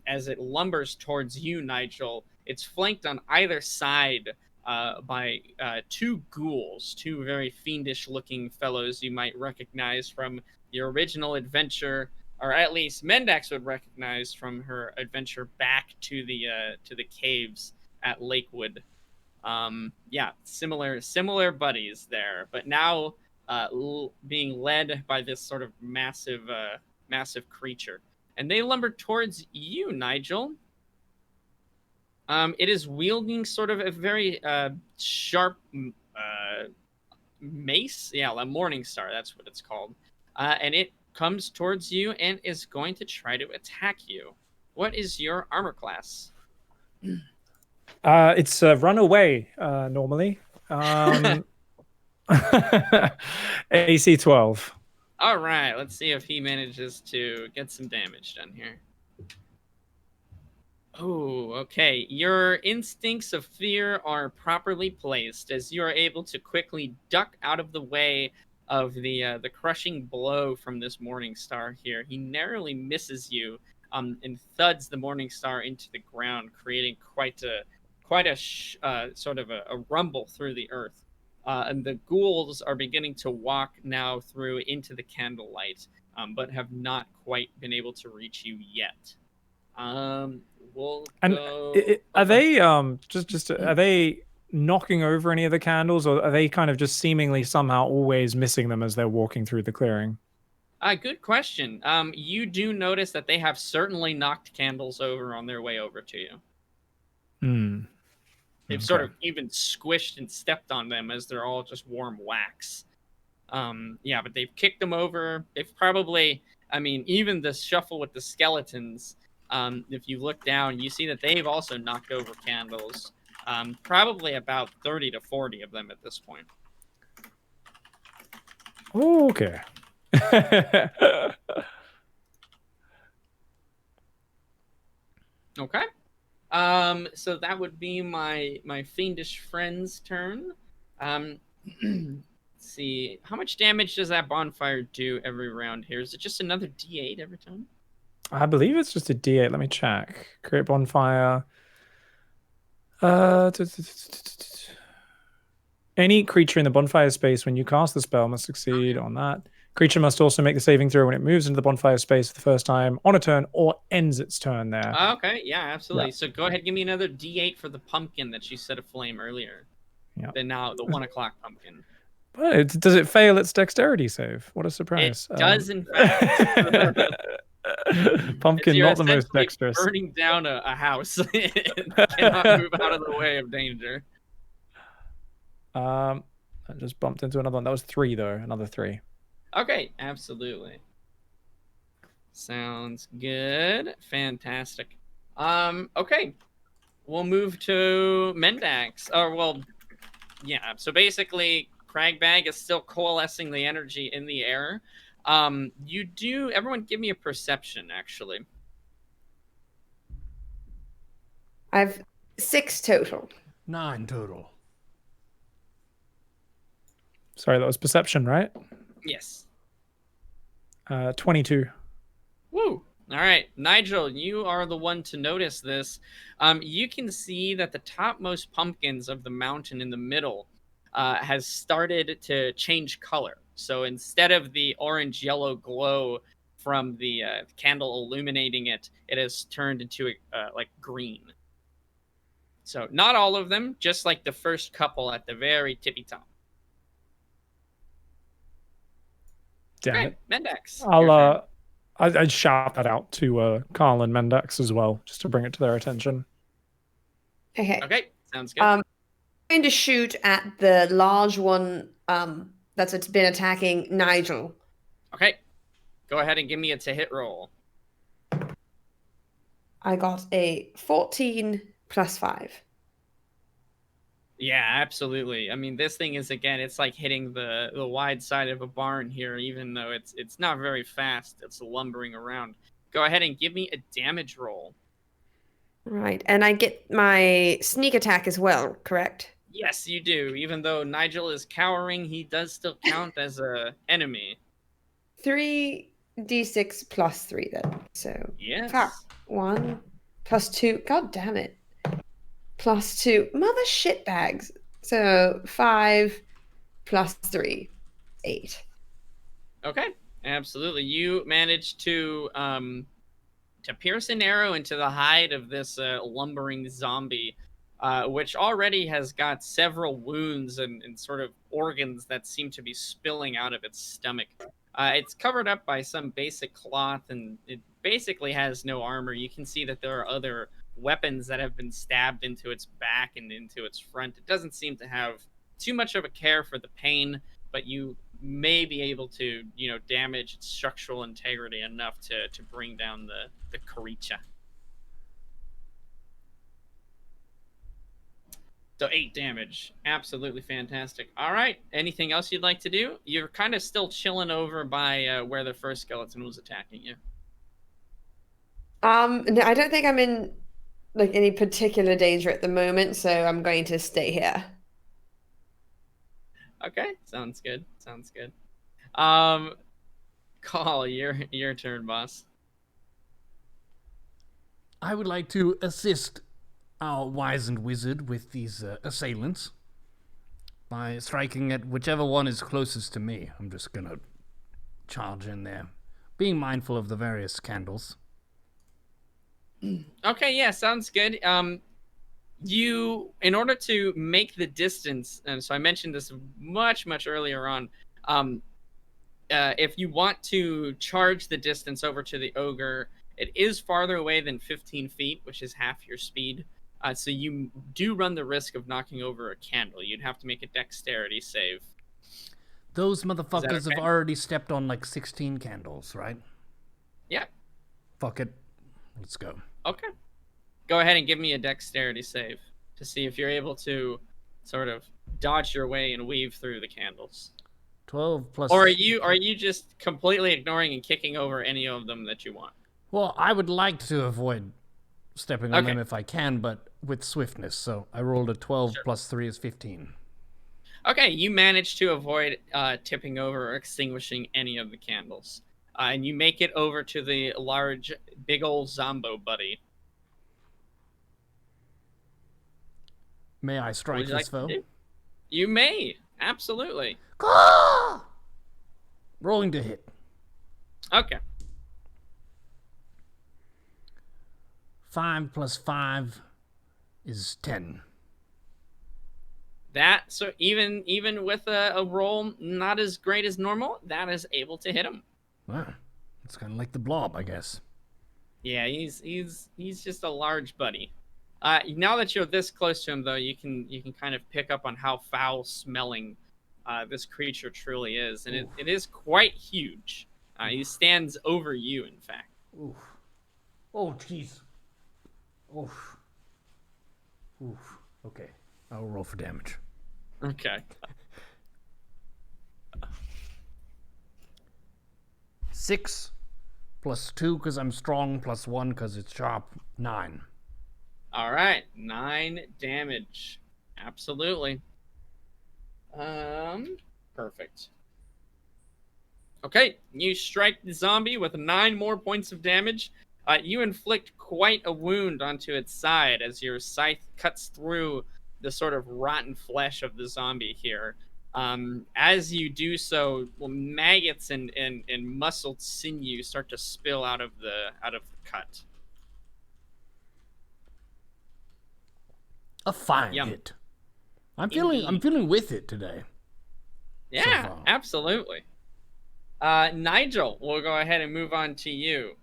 As it lumbers towards you, Nigel, it's flanked on either side by two ghouls, two very fiendish-looking fellows you might recognize from your original adventure, or at least Mendax would recognize from her adventure back to the caves at Lakewood. Similar buddies there, but now being led by this sort of massive creature, and they lumber towards you, Nigel. It is wielding sort of a very sharp mace. Yeah, a morning star. That's what it's called. And it comes towards you and is going to try to attack you. What is your armor class? It's run away normally. AC 12. All right, let's see if he manages to get some damage done here. Oh, okay. Your instincts of fear are properly placed as you are able to quickly duck out of the way of the crushing blow from this morning star here. He narrowly misses you and thuds the morning star into the ground, creating quite a sort of a rumble through the earth. And the ghouls are beginning to walk now through into the candlelight, but have not quite been able to reach you yet. Are they knocking over any of the candles, or are they kind of just seemingly somehow always missing them as they're walking through the clearing? Good question. You do notice that they have certainly knocked candles over on their way over to you. Hmm. They've sort of even squished and stepped on them as they're all just warm wax. Yeah, but they've kicked them over. They've probably, I mean, even the shuffle with the skeletons, if you look down, you see that they've also knocked over candles. Probably about 30 to 40 of them at this point. Okay. Okay. So that would be my fiendish friend's turn. Let's see, how much damage does that bonfire do every round here? Is it just another D8 every time? I believe it's just a D8. Let me check. Create bonfire. Any creature in the bonfire space when you cast the spell must succeed on that. Creature must also make the saving throw when it moves into the bonfire space for the first time on a turn or ends its turn there. Okay, yeah, absolutely. Yeah. So go ahead, give me another D8 for the pumpkin that you set aflame earlier. Yeah. The 1 o'clock pumpkin. But does it fail its dexterity save? What a It surprise. does, in fact. Pumpkin, You're not the most essentially dexterous. burning down a house. It cannot move out of the way of danger. I just bumped into another one. That was 3, though. Another 3. Okay, absolutely. Sounds good. Fantastic. Okay. We'll move to Mendax. Yeah. So basically, Cragbag is still coalescing the energy in the air. Everyone give me a perception, actually. I've 6 total. 9 total. Sorry, that was perception, right? Yes. 22. Woo! All right, Nigel, you are the one to notice this. You can see that the topmost pumpkins of the mountain in the middle has started to change color. So instead of the orange-yellow glow from the candle illuminating it, it has turned into like green. So not all of them, just like the first couple at the very tippy top. Damn Okay, it. Mendax. I'd shout that out to Carl and Mendax as well, just to bring it to their attention. Okay. Okay, sounds good. I'm going to shoot at the large one that's been attacking Nigel. Okay, go ahead and give me a to-hit roll. I got a 14 plus 5. Yeah, absolutely. I mean, this thing is, again, it's like hitting the wide side of a barn here, even though it's not very fast. It's lumbering around. Go ahead and give me a damage roll. Right. And I get my sneak attack as well, correct? Yes, you do. Even though Nigel is cowering, he does still count as a enemy. 3d6 plus 3 then. So Yes. 1 plus 2. God damn it. Plus 2. Mother shitbags. So 5 plus 3. 8. Okay, absolutely. You managed to pierce an arrow into the hide of this lumbering zombie, which already has got several wounds and sort of organs that seem to be spilling out of its stomach. It's covered up by some basic cloth, and it basically has no armor. You can see that there are other weapons that have been stabbed into its back and into its front. It doesn't seem to have too much of a care for the pain, but you may be able to, damage its structural integrity enough to bring down the creature. So 8 damage. Absolutely fantastic. All right. Anything else you'd like to do? You're kind of still chilling over by where the first skeleton was attacking you. No, I don't think I'm in any particular danger at the moment, so I'm going to stay here. Okay, sounds good. Call, your turn, boss. I would like to assist our wizened wizard with these assailants by striking at whichever one is closest to me. I'm just gonna charge in there, being mindful of the various candles. Okay, yeah, sounds good. in order to make the distance, and so I mentioned this much earlier on, if you want to charge the distance over to the ogre, it is farther away than 15 feet, which is half your speed. So you do run the risk of knocking over a candle. You'd have to make a dexterity save. Those motherfuckers okay? have already stepped on like 16 candles, right? Yeah. Fuck it. Let's go. Okay. Go ahead and give me a dexterity save to see if you're able to sort of dodge your way and weave through the candles. 12 plus... Or are you just completely ignoring and kicking over any of them that you want? Well, I would like to avoid stepping on them if I can, but with swiftness. So I rolled a 12 plus 3 is 15. Okay, you managed to avoid tipping over or extinguishing any of the candles. And you make it over to the large, big old Zombo buddy. May I strike Would you this like to foe? do? You may, absolutely. Rolling to hit. Okay. 5 plus 5 is 10. So even with a roll not as great as normal, that is able to hit him. Wow. It's kind of like the blob, I guess. Yeah, he's just a large buddy. Now that you're this close to him, though, you can kind of pick up on how foul smelling this creature truly is, and it is quite huge. He stands over you, in fact. Oof. Oh, jeez. Oof. Oof. Okay. I'll roll for damage. Okay. 6 plus 2 because I'm strong, plus 1 because it's sharp. 9. All right, 9 damage. Absolutely. Perfect. Okay, you strike the zombie with 9 more points of damage. You inflict quite a wound onto its side as your scythe cuts through the sort of rotten flesh of the zombie here. As you do so, maggots and muscled sinew start to spill out of the cut. A fine Yum. hit. I'm feeling with it today. Yeah, far. absolutely. Nigel, we'll go ahead and move on to you.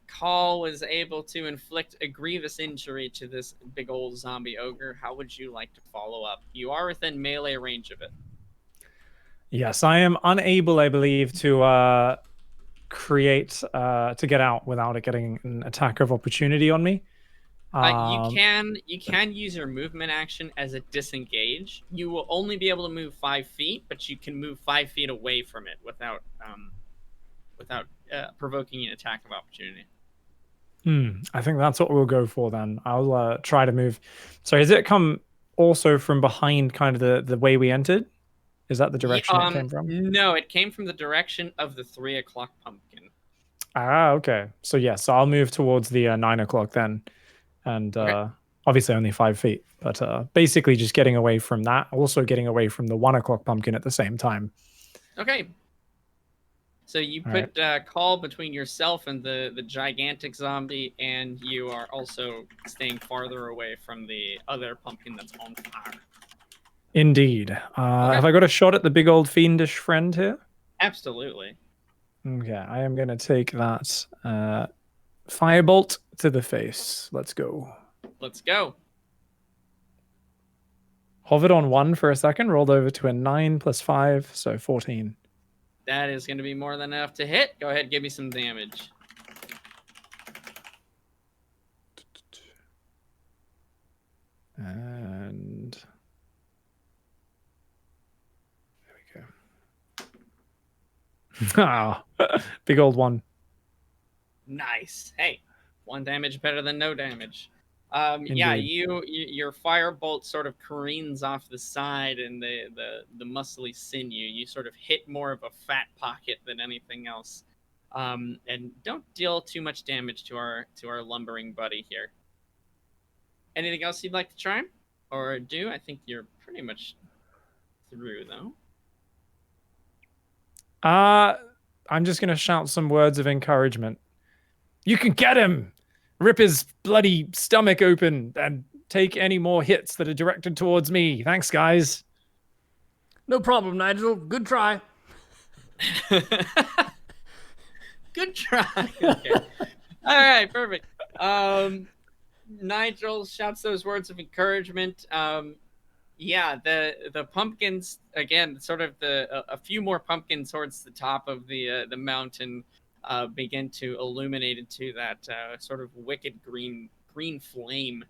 Call was able to inflict a grievous injury to this big old zombie ogre. How would you like to follow up? You are within melee range of it. Yes, I am unable, I believe, to to get out without it getting an attack of opportunity on me. You can use your movement action as a disengage. You will only be able to move 5 feet, but you can move 5 feet away from it without provoking an attack of opportunity. I think that's what we'll go for then. I'll try to move. So has it come also from behind kind of the way we entered? Is that the direction it came from? No, it came from the direction of the 3 o'clock pumpkin. Ah, okay. So yes, I'll move towards the 9 o'clock then. And obviously only 5 feet, but basically just getting away from that, also getting away from the 1 o'clock pumpkin at the same time. Okay. So you put Call between yourself and the gigantic zombie, and you are also staying farther away from the other pumpkin that's on fire. Indeed. Have I got a shot at the big old fiendish friend here? Absolutely. Okay, I am going to take that firebolt to the face. Let's go. Let's go. Hovered on 1 for a second, rolled over to a 9 plus 5, so 14. That is going to be more than enough to hit. Go ahead, give me some damage. And there we go. Ah, big old 1. Nice. Hey, 1 damage better than no damage. Yeah, your firebolt sort of careens off the side, and the muscly sinew. You sort of hit more of a fat pocket than anything else, and don't deal too much damage to our lumbering buddy here. Anything else you'd like to try or do? I think you're pretty much through, though. I'm just gonna shout some words of encouragement. You can get him! Rip his bloody stomach open and take any more hits that are directed towards me. Thanks, guys. No problem, Nigel. Good try. Good try. Okay. All right, perfect. Nigel shouts those words of encouragement. Yeah, the pumpkins again, sort of a few more pumpkins towards the top of the mountain begin to illuminate into that sort of wicked green flame.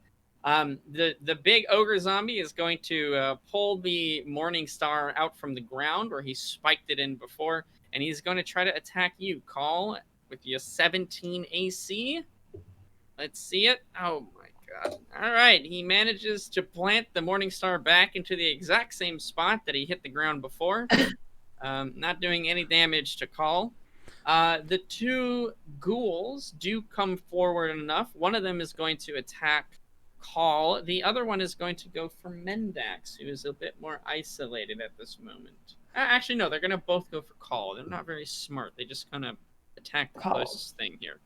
The big ogre zombie is going to pull the morning star out from the ground where he spiked it in before, and he's going to try to attack you, Call, with your 17 AC. Let's see it. Oh my god. All right, he manages to plant the morning star back into the exact same spot that he hit the ground before. Not doing any damage to Call. The two ghouls do come forward enough. One of them is going to attack Call. The other one is going to go for Mendax, who is a bit more isolated at this moment. Actually, no, they're going to both go for Call. They're not very smart. They just kind of attack the closest thing here.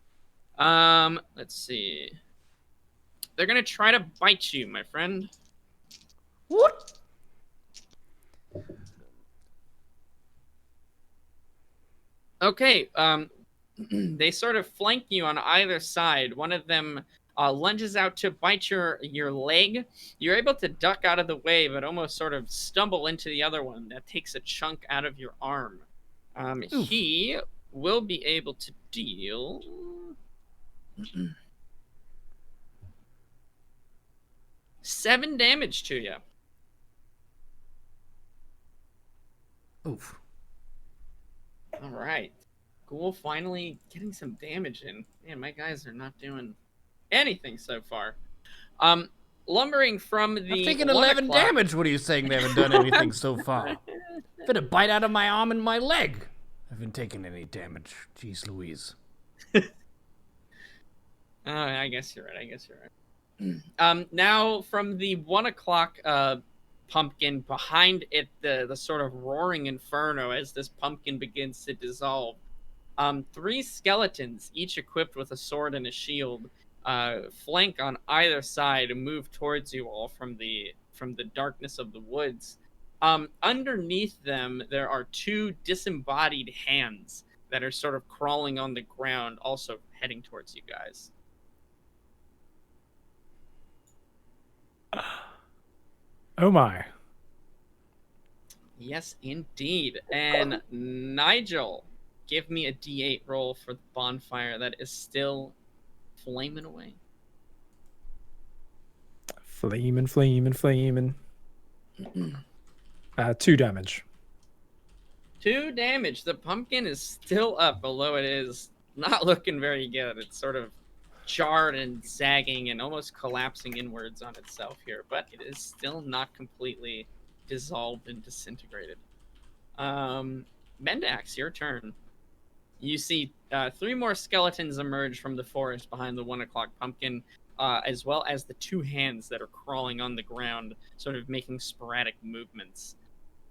Let's see. They're going to try to bite you, my friend. What? Okay, they sort of flank you on either side. One of them lunges out to bite your leg. You're able to duck out of the way, but almost sort of stumble into the other one. That takes a chunk out of your arm. He will be able to deal... 7 damage to you. Oof. All right. Ghoul finally getting some damage in. Man, my guys are not doing anything so far. Lumbering from the I've taken 11 damage. What are you saying? They haven't done anything so far. Bit a bite out of my arm and my leg. I haven't taken any damage. Jeez Louise. I guess you're right. Now from the 1 o'clock pumpkin behind it, the sort of roaring inferno as this pumpkin begins to dissolve. 3 skeletons, each equipped with a sword and a shield, flank on either side and move towards you all from the darkness of the woods. Underneath them, there are 2 disembodied hands that are sort of crawling on the ground, also heading towards you guys. Oh my. Yes, indeed. And Nigel, give me a D8 roll for the bonfire that is still flaming away. Flaming. 2 damage. 2 damage. The pumpkin is still up, although it is not looking very good. It's sort of jarred and sagging and almost collapsing inwards on itself here, but it is still not completely dissolved and disintegrated. Mendax, your turn. You see 3 more skeletons emerge from the forest behind the 1 o'clock pumpkin, as well as the 2 hands that are crawling on the ground, sort of making sporadic movements.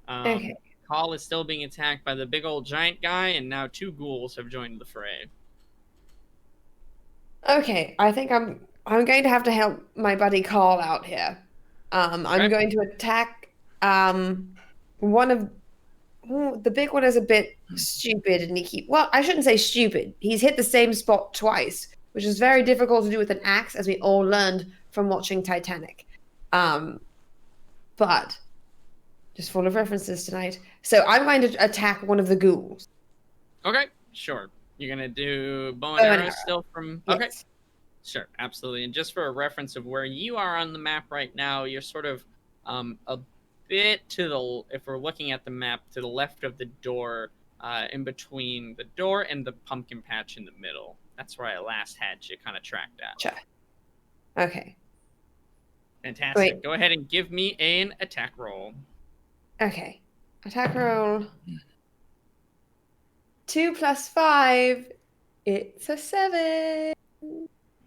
Okay. Call is still being attacked by the big old giant guy, and now 2 ghouls have joined the fray. Okay, I think I'm going to have to help my buddy Carl out here. I'm going to attack one of the big one is a bit stupid, and I shouldn't say stupid. He's hit the same spot twice, which is very difficult to do with an axe, as we all learned from watching Titanic. But just full of references tonight. So I'm going to attack one of the ghouls. Okay, sure. You're going to do bow and arrow still from... Yes. Okay. Sure, absolutely. And just for a reference of where you are on the map right now, you're sort of a bit to the... If we're looking at the map, to the left of the door, in between the door and the pumpkin patch in the middle. That's where I last had you kind of tracked at. Sure. Okay. Fantastic. Wait. Go ahead and give me an attack roll. Okay. Attack roll. 2 + 5. It's a 7.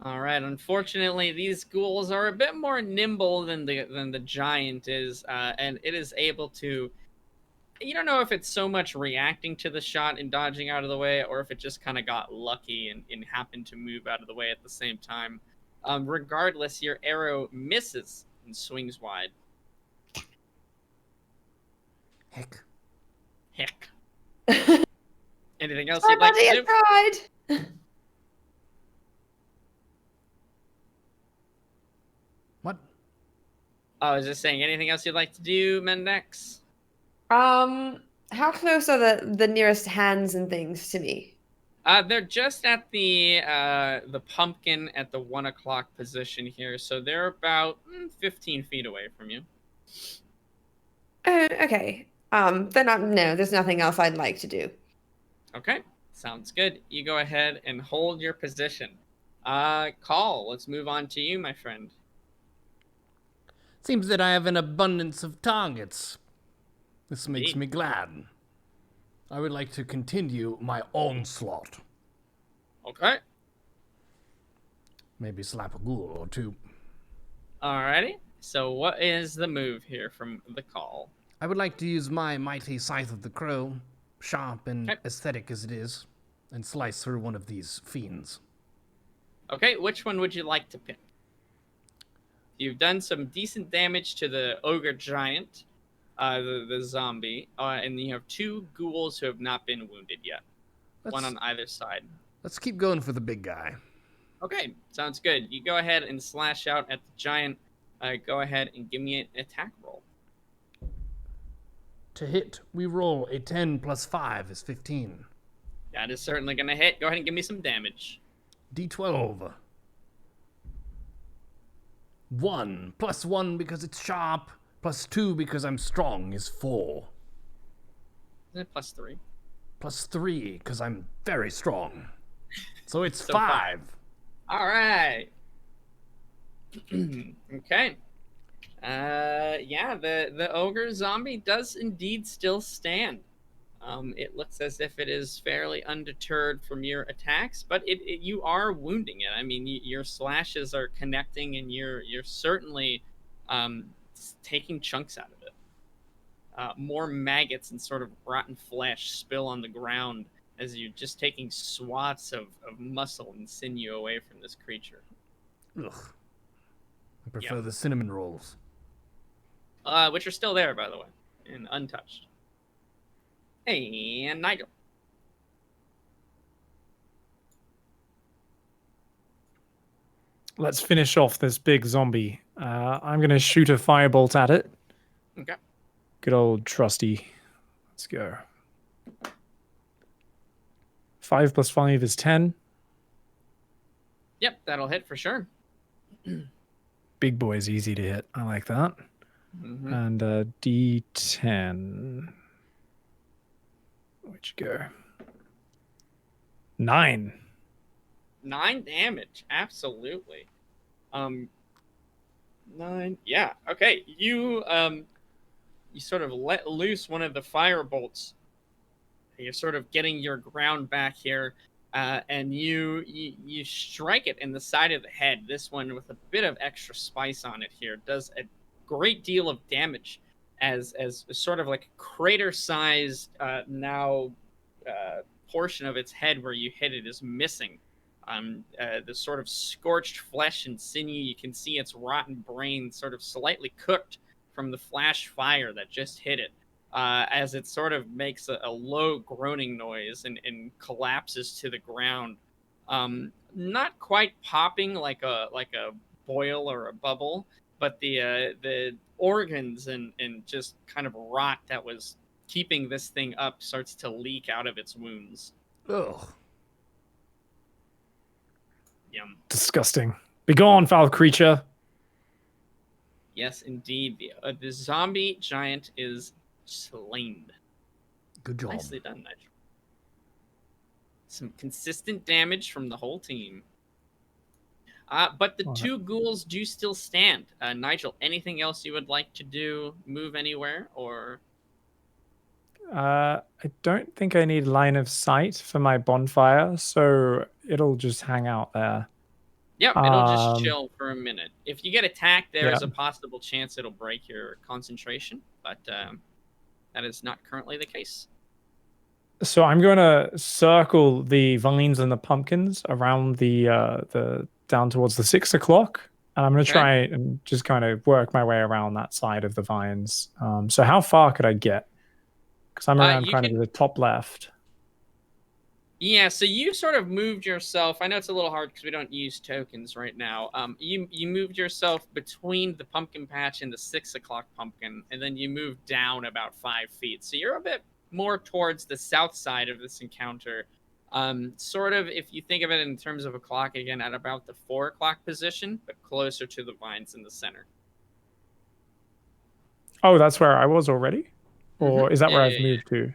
All right. Unfortunately, these ghouls are a bit more nimble than the giant is, and it is able to. You don't know if it's so much reacting to the shot and dodging out of the way, or if it just kind of got lucky and happened to move out of the way at the same time. Regardless, your arrow misses and swings wide. Heck. Heck. Anything else Sorry, you'd like buddy, to do? I tried. What? I was just saying, anything else you'd like to do, Mendex? How close are the nearest hands and things to me? They're just at the pumpkin at the 1 o'clock position here, so they're about 15 feet away from you. Oh, okay. Then no, there's nothing else I'd like to do. Okay, sounds good. You go ahead and hold your position. Call. Let's move on to you, my friend. Seems that I have an abundance of targets. This makes Indeed. me glad. I would like to continue my onslaught. Okay. Maybe slap a ghoul or two. Alrighty. So what is the move here from the call? I would like to use my mighty Scythe of the Crow, sharp and Okay. aesthetic as it is, and slice through one of these fiends. Okay, which one would you like to pick? You've done some decent damage to the ogre giant, the zombie, and you have 2 ghouls who have not been wounded yet. One on either side. Let's keep going for the big guy. Okay, sounds good. You go ahead and slash out at the giant. Go ahead and give me an attack roll. To hit, we roll a 10 plus 5 is 15. That is certainly going to hit. Go ahead and give me some damage. D12. 1 plus 1 because it's sharp, plus 2 because I'm strong is 4. Plus 3. Plus 3 because I'm very strong. So it's So 5. All right. Okay. Yeah, the ogre zombie does indeed still stand. It looks as if it is fairly undeterred from your attacks, but you are wounding it. I mean, your slashes are connecting, and you're certainly taking chunks out of it. More maggots and sort of rotten flesh spill on the ground as you're just taking swaths of muscle and sinew away from this creature. Ugh. I prefer the cinnamon rolls. Which are still there, by the way, and untouched. Hey, and Nigel. Let's finish off this big zombie. I'm going to shoot a firebolt at it. Okay. Good old trusty. Let's go. 5 plus 5 is 10. Yep, that'll hit for sure. Big boy is easy to hit. I like that. Mm-hmm. And D10. Where'd you go? 9. 9 damage, absolutely. 9. Yeah. Okay. You sort of let loose one of the fire bolts. You're sort of getting your ground back here, and you strike it in the side of the head. This one with a bit of extra spice on it here does a great deal of damage, as sort of like a crater-sized portion of its head where you hit it is missing. The sort of scorched flesh and sinew, you can see its rotten brain sort of slightly cooked from the flash fire that just hit it, as it sort of makes a low groaning noise and collapses to the ground. Not quite popping like a boil or a bubble, but the organs and just kind of rot that was keeping this thing up starts to leak out of its wounds. Ugh. Yum. Disgusting. Begone, foul creature. Yes, indeed. The zombie giant is slain. Good job. Nicely done, Nigel. Some consistent damage from the whole team. But the 2 ghouls do still stand. Nigel, anything else you would like to do? Move anywhere? Or I don't think I need line of sight for my bonfire, so it'll just hang out there. Yep, it'll just chill for a minute. If you get attacked, there's Yeah. a possible chance it'll break your concentration, but that is not currently the case. So I'm going to circle the vines and the pumpkins around the down towards the 6 o'clock. And I'm going to Okay. try and just kind of work my way around that side of the vines. So how far could I get? Because I'm around You kind of can- the top left. Yeah, so you sort of moved yourself. I know it's a little hard because we don't use tokens right now. You moved yourself between the pumpkin patch and the 6 o'clock pumpkin, and then you moved down about 5 feet. So you're a bit more towards the south side of this encounter. Sort of, if you think of it in terms of a clock, again, at about the 4 o'clock position, but closer to the vines in the center. Oh, that's where I was already? Or is that Yeah, where yeah, I've yeah. moved to?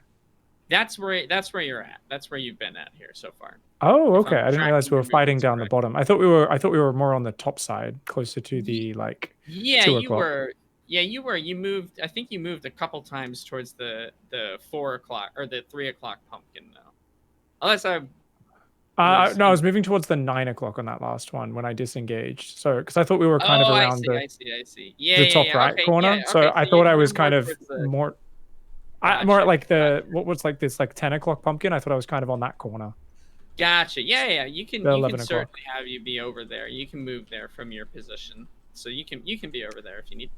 That's where you're at. That's where you've been at here so far. Oh, If okay. I'm I didn't realize tracking we your were fighting movements down the correctly. bottom. I thought we were more on the top side, closer to the like Yeah, 2 you o'clock. were. Yeah, you were. You moved. I think you moved a couple times towards the 4 o'clock or the 3 o'clock pumpkin though. Unless I was. No, I was moving towards the 9 o'clock on that last one when I disengaged. So, because I thought we were kind of Oh, I around see. I see. I see. Yeah, the yeah, top yeah. right Okay, corner. yeah. So Okay, I so thought I you're was more kind of towards the. more Gotcha. at like the Gotcha. what's like this like 10 o'clock pumpkin. I thought I was kind of on that corner. Gotcha. Yeah, yeah. You can. The You 11 can o'clock. certainly have you be over there. You can move there from your position, so you can be over there if you need.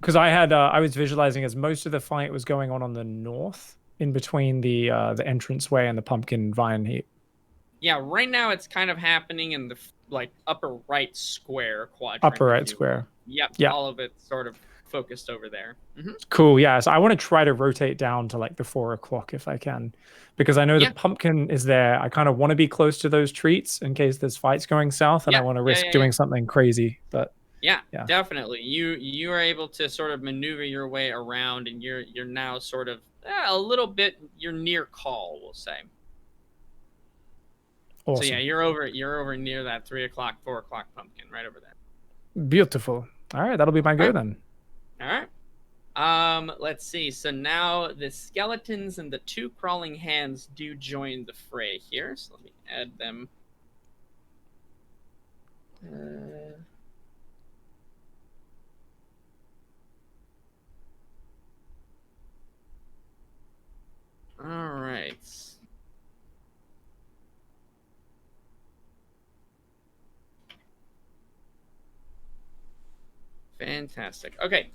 Because I was visualizing as most of the fight was going on the north, in between the entranceway and the pumpkin vine heap. Yeah, right now it's kind of happening in the like upper right square quadrant. Upper if right you will. square. Yep. Yeah. All of it sort of focused over there. Cool. Yeah. So I want to try to rotate down to like the 4 o'clock if I can, because I know Yeah. the pumpkin is there. I kind of want to be close to those treats in case there's fights going south, and I Yeah, want to yeah, risk yeah, doing yeah. something crazy. But Yeah, Yeah. definitely. You are able to sort of maneuver your way around, and you're now sort of a little bit. You're near call, we'll say. awesome. So yeah, you're over near that 3 o'clock, 4 o'clock pumpkin, right over there. Beautiful. All right, that'll be my go Alright. then. All right. Let's see. So now the skeletons and the 2 crawling hands do join the fray here. So let me add them. All right. Fantastic. Okay.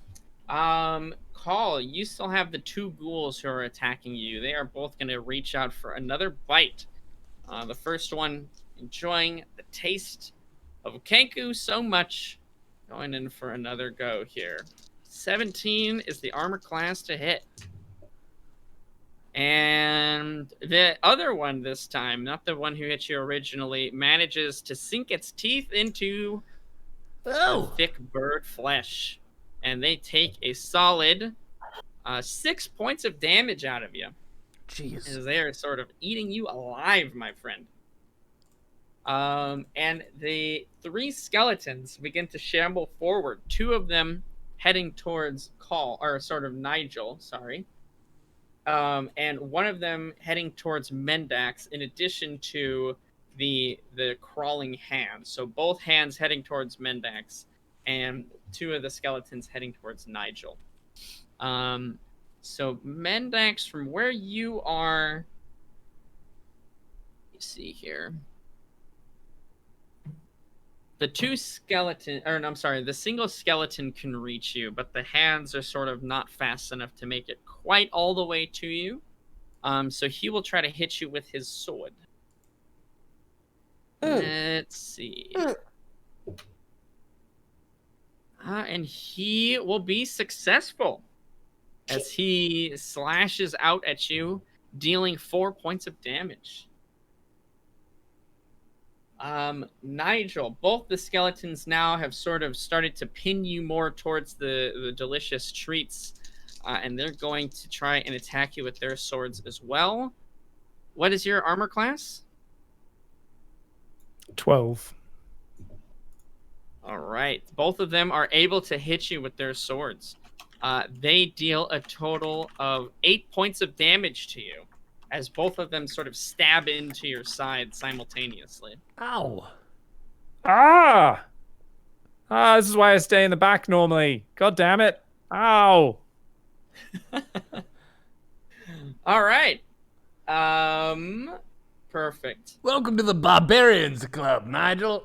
Call, you still have the 2 ghouls who are attacking you. They are both going to reach out for another bite. The first one enjoying the taste of Kenku so much, going in for another go here. 17 is the armor class to hit. And the other one this time, not the one who hit you originally, manages to sink its teeth into the thick bird flesh. And they take a solid 6 points of damage out of you. Jeez. As they are sort of eating you alive, my friend. And the 3 skeletons begin to shamble forward. 2 of them heading towards Nigel, sorry. And one of them heading towards Mendax, in addition to the crawling hands. So both hands heading towards Mendax, and 2 of the skeletons heading towards Nigel. So Mendax, from where you are, let me see here. The single skeleton can reach you, but the hands are sort of not fast enough to make it quite all the way to you. So he will try to hit you with his sword. Let's see. And he will be successful as he slashes out at you, dealing 4 points of damage. Nigel, both the skeletons now have sort of started to pin you more towards the delicious treats, and they're going to try and attack you with their swords as well. What is your armor class? 12. All right. Both of them are able to hit you with their swords. They deal a total of 8 points of damage to you, as both of them sort of stab into your side simultaneously. Ow. This is why I stay in the back normally. God damn it. Ow. All right. Perfect. Welcome to the Barbarians Club, Nigel.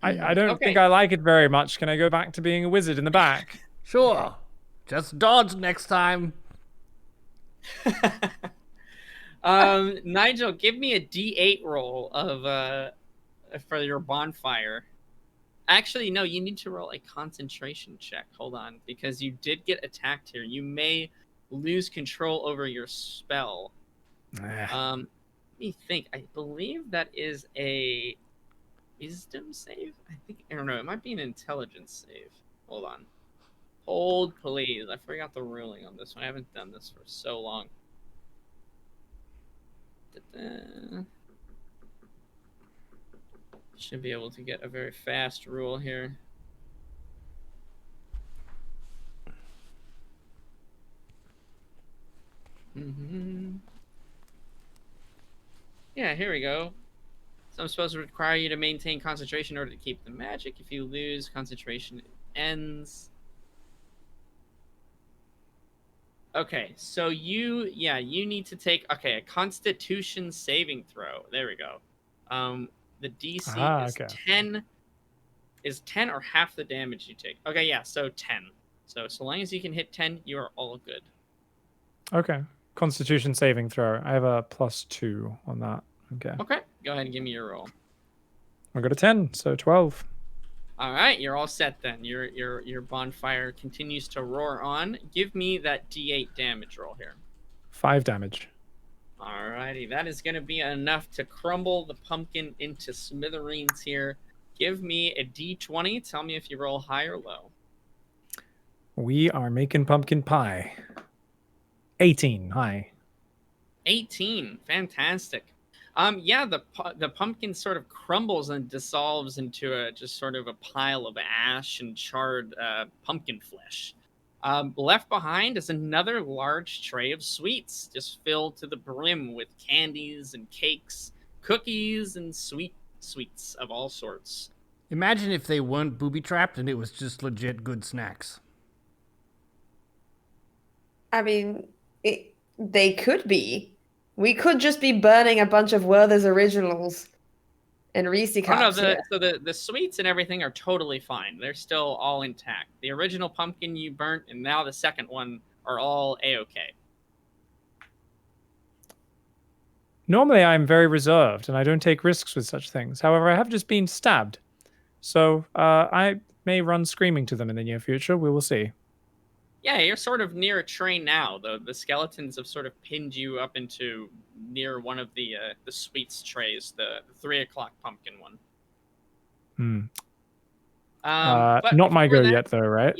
I don't Okay. think I like it very much. Can I go back to being a wizard in the back? Sure. Just dodge next time. Nigel, give me a D8 roll of for your bonfire. Actually, no, you need to roll a concentration check. Hold on, because you did get attacked here. You may lose control over your spell. Let me think. I believe that is a wisdom save. I don't know. It might be an intelligence save. Hold on. Hold, please. I forgot the ruling on this one. I haven't done this for so long. Da-da. Should be able to get a very fast rule here. Yeah, here we go. Some spells require you to maintain concentration in order to keep the magic. If you lose concentration, it ends. Okay, so you need to take a Constitution saving throw. There we go. The DC is okay. 10. Is 10 or half the damage you take? Okay, yeah, so 10. So long as you can hit 10, you are all good. Okay. Constitution saving throw. I have a +2 on that. Okay. Okay, go ahead and give me your roll. I got a 10, so 12. All right, you're all set then. Your bonfire continues to roar on. Give me that D8 damage roll here. 5 damage. Alrighty, that is going to be enough to crumble the pumpkin into smithereens here. Give me a D20. Tell me if you roll high or low. We are making pumpkin pie. 18. Hi. 18. Fantastic. Yeah, the pumpkin sort of crumbles and dissolves into just sort of a pile of ash and charred pumpkin flesh. Left behind is another large tray of sweets, just filled to the brim with candies and cakes, cookies, and sweets of all sorts. Imagine if they weren't booby-trapped and it was just legit good snacks. I mean, they could be. We could just be burning a bunch of Werther's originals and Reese cups. So the sweets and everything are totally fine. They're still all intact. The original pumpkin you burnt and now the second one are all A-okay. Normally, I'm very reserved and I don't take risks with such things. However, I have just been stabbed. So I may run screaming to them in the near future. We will see. Yeah, you're sort of near a train now. The skeletons have sort of pinned you up into near one of the sweets trays, the 3 o'clock pumpkin one. But not my go that, yet, though, right?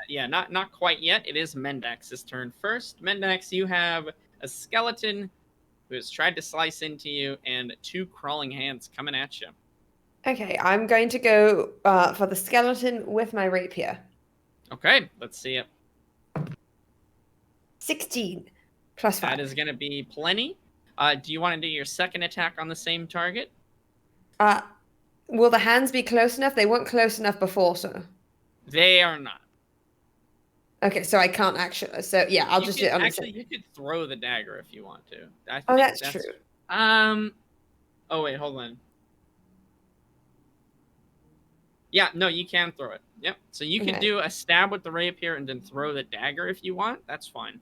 Yeah, not quite yet. It is Mendax's turn first. Mendax, you have a skeleton who has tried to slice into you, and 2 crawling hands coming at you. Okay, I'm going to go for the skeleton with my rapier. Okay, let's see it. 16 plus 5. That is going to be plenty. Do you want to do your second attack on the same target? Will the hands be close enough? They weren't close enough before, so. They are not. Okay, so I can't actually. So yeah, I'll just do it on the same. You could throw the dagger if you want to. That's true. Oh wait, hold on. Yeah, no, you can throw it. Yep. So you can do a stab with the rapier and then throw the dagger if you want. That's fine.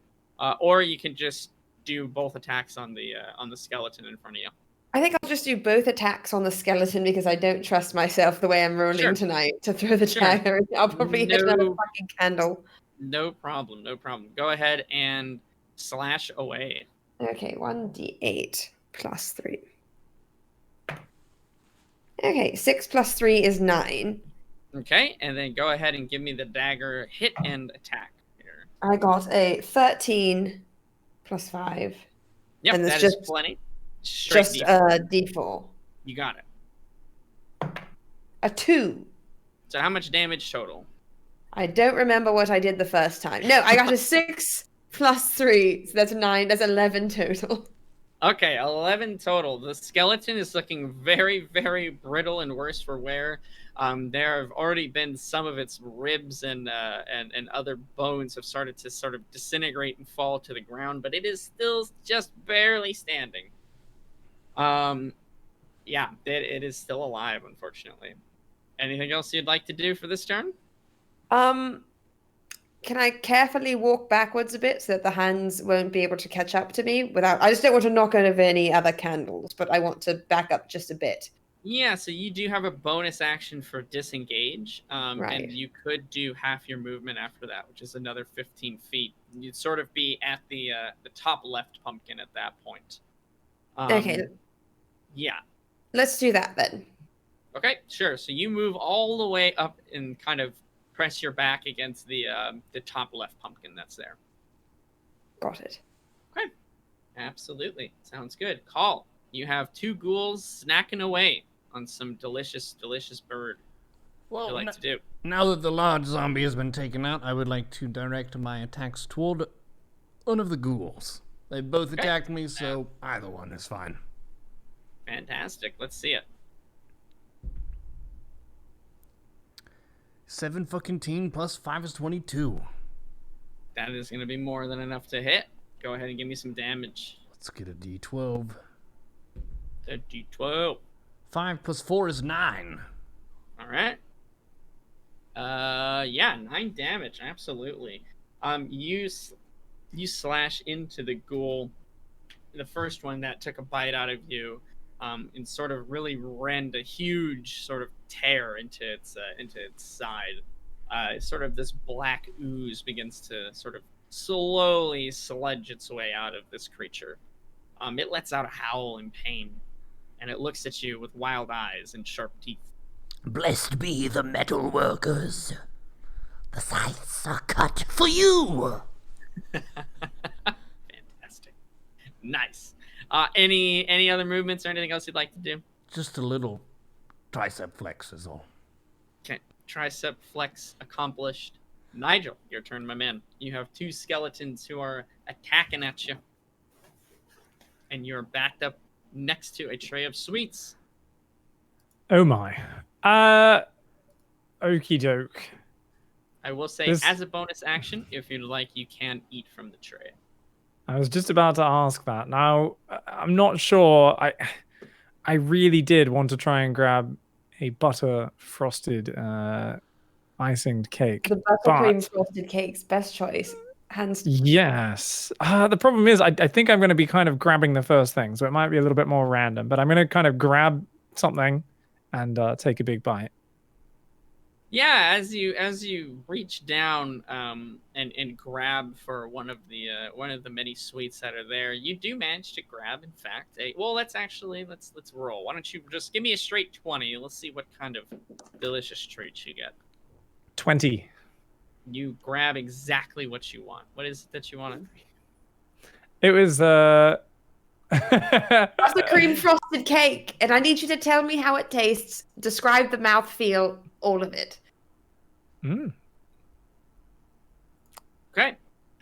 Or you can just do both attacks on the skeleton in front of you. I think I'll just do both attacks on the skeleton because I don't trust myself the way I'm rolling tonight to throw the dagger. I'll probably hit another fucking candle. No problem. Go ahead and slash away. Okay, 1d8 plus 3. Okay, 6 plus 3 is 9. Okay, and then go ahead and give me the dagger hit and attack here. I got a 13 plus 5. Yep, and that is plenty. Straight just a d4. You got it. A 2. So how much damage total? I don't remember what I did the first time. No, I got a 6 plus 3. So that's 9. That's 11 total. Okay, 11 total. The skeleton is looking very, very brittle and worse for wear. There have already been some of its ribs and other bones have started to sort of disintegrate and fall to the ground, but it is still just barely standing. Yeah, it is still alive, unfortunately. Anything else you'd like to do for this turn? Can I carefully walk backwards a bit so that the hands won't be able to catch up to me without? I just don't want to knock over any other candles, but I want to back up just a bit. Yeah, so you do have a bonus action for disengage, Right. and you could do half your movement after that, which is another 15 feet. You'd sort of be at the top left pumpkin at that point. Okay, Yeah. let's do that then. Okay, sure. So you move all the way up and kind of press your back against the top left pumpkin that's there. Got it. Okay. Absolutely. Sounds good. Call. You have 2 ghouls snacking away on some delicious, delicious bird. What would you like to do? Now that the large zombie has been taken out, I would like to direct my attacks toward one of the ghouls. They both attacked me, so either one is fine. Fantastic. Let's see it. 7 fucking teen plus 5 is 22. That is going to be more than enough to hit. Go ahead and give me some damage. Let's get a d12. The D12. 5 plus 4 is 9. All right. Yeah, 9 damage. Absolutely. You slash into the ghoul, the first one that took a bite out of you, and sort of really rend a huge sort of tear into its side. Sort of this black ooze begins to sort of slowly sludge its way out of this creature. It lets out a howl in pain, and it looks at you with wild eyes and sharp teeth. Blessed be the metal workers. The scythes are cut for you. Fantastic. Nice. Any other movements or anything else you'd like to do? Just a little tricep flex is all. Okay. Tricep flex accomplished. Nigel, your turn, my man. You have 2 skeletons who are attacking at you. And you're backed up next to a tray of sweets. Oh my. Okie doke. I will say, as a bonus action, if you'd like, you can eat from the tray. I was just about to ask that. Now, I'm not sure. I really did want to try and grab a butter frosted icinged cake. The buttercream frosted cakes, best choice. Hands. Yes. The problem is, I think I'm going to be kind of grabbing the first thing, so it might be a little bit more random. But I'm going to kind of grab something and take a big bite. Yeah, as you reach down and grab for one of the many sweets that are there, you do manage to grab, in fact, let's roll. Why don't you just give me a straight 20? Let's see what kind of delicious treats you get. 20. You grab exactly what you want. What is it that you want? It was Buttercream frosted cake, and I need you to tell me how it tastes. Describe the mouthfeel, all of it. Okay.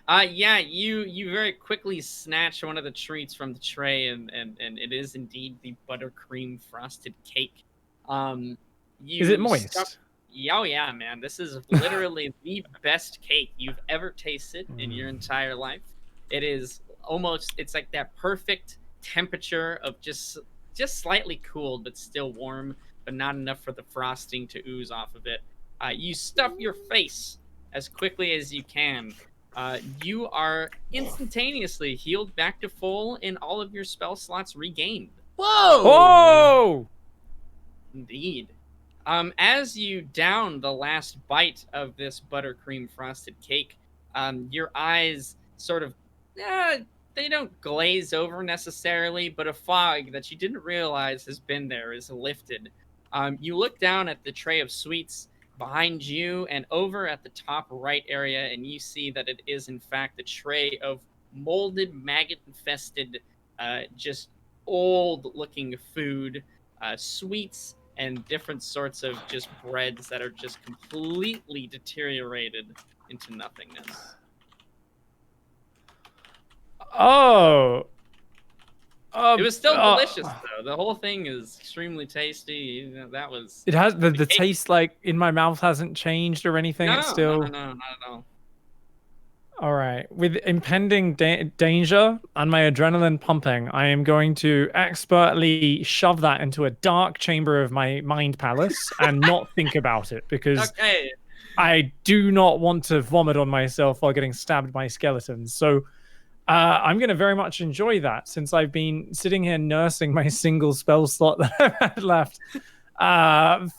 Yeah, you very quickly snatch one of the treats from the tray, and it is indeed the buttercream frosted cake. Is it moist? Oh yeah, man. This is literally the best cake you've ever tasted in your entire life. It is it's like that perfect temperature of just slightly cooled, but still warm, but not enough for the frosting to ooze off of it. You stuff your face as quickly as you can. You are instantaneously healed back to full, and all of your spell slots regained. Whoa! Whoa! Indeed. As you down the last bite of this buttercream frosted cake, your eyes sort of, they don't glaze over necessarily, but a fog that you didn't realize has been there is lifted. You look down at the tray of sweets behind you and over at the top right area, and you see that it is in fact a tray of molded, maggot-infested, just old-looking food, sweets, and different sorts of just breads that are just completely deteriorated into nothingness. Oh. It was still delicious, though. The whole thing is extremely tasty. That was. It has the taste, like in my mouth hasn't changed or anything. No, It's still. no, not at all. All right. With impending danger and my adrenaline pumping, I am going to expertly shove that into a dark chamber of my mind palace and not think about it because Okay. I do not want to vomit on myself while getting stabbed by skeletons. So I'm going to very much enjoy that since I've been sitting here nursing my single spell slot that I've had left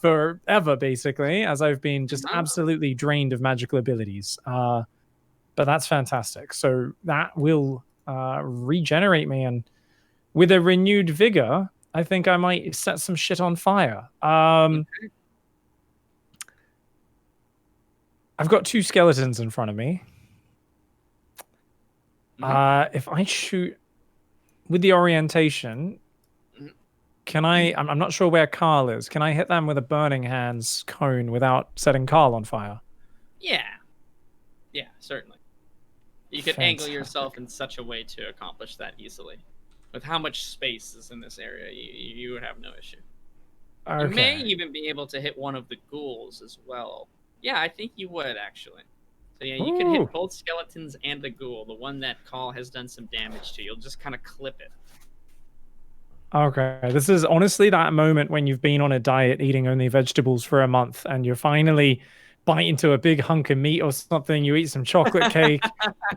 forever, basically, as I've been just absolutely drained of magical abilities. But that's fantastic. So that will regenerate me, and with a renewed vigor, I think I might set some shit on fire. I've got 2 skeletons in front of me. If I shoot with the orientation, can I? I'm not sure where Carl is. Can I hit them with a burning hands cone without setting Carl on fire? Yeah. Yeah, certainly. You could angle yourself in such a way to accomplish that easily. With how much space is in this area, you would have no issue. Okay. You may even be able to hit one of the ghouls as well. Yeah, I think you would, actually. So yeah, you could hit both skeletons and the ghoul, the one that Call has done some damage to. You'll just kind of clip it. Okay, this is honestly that moment when you've been on a diet eating only vegetables for a month and you're finally bite into a big hunk of meat or something, you eat some chocolate cake,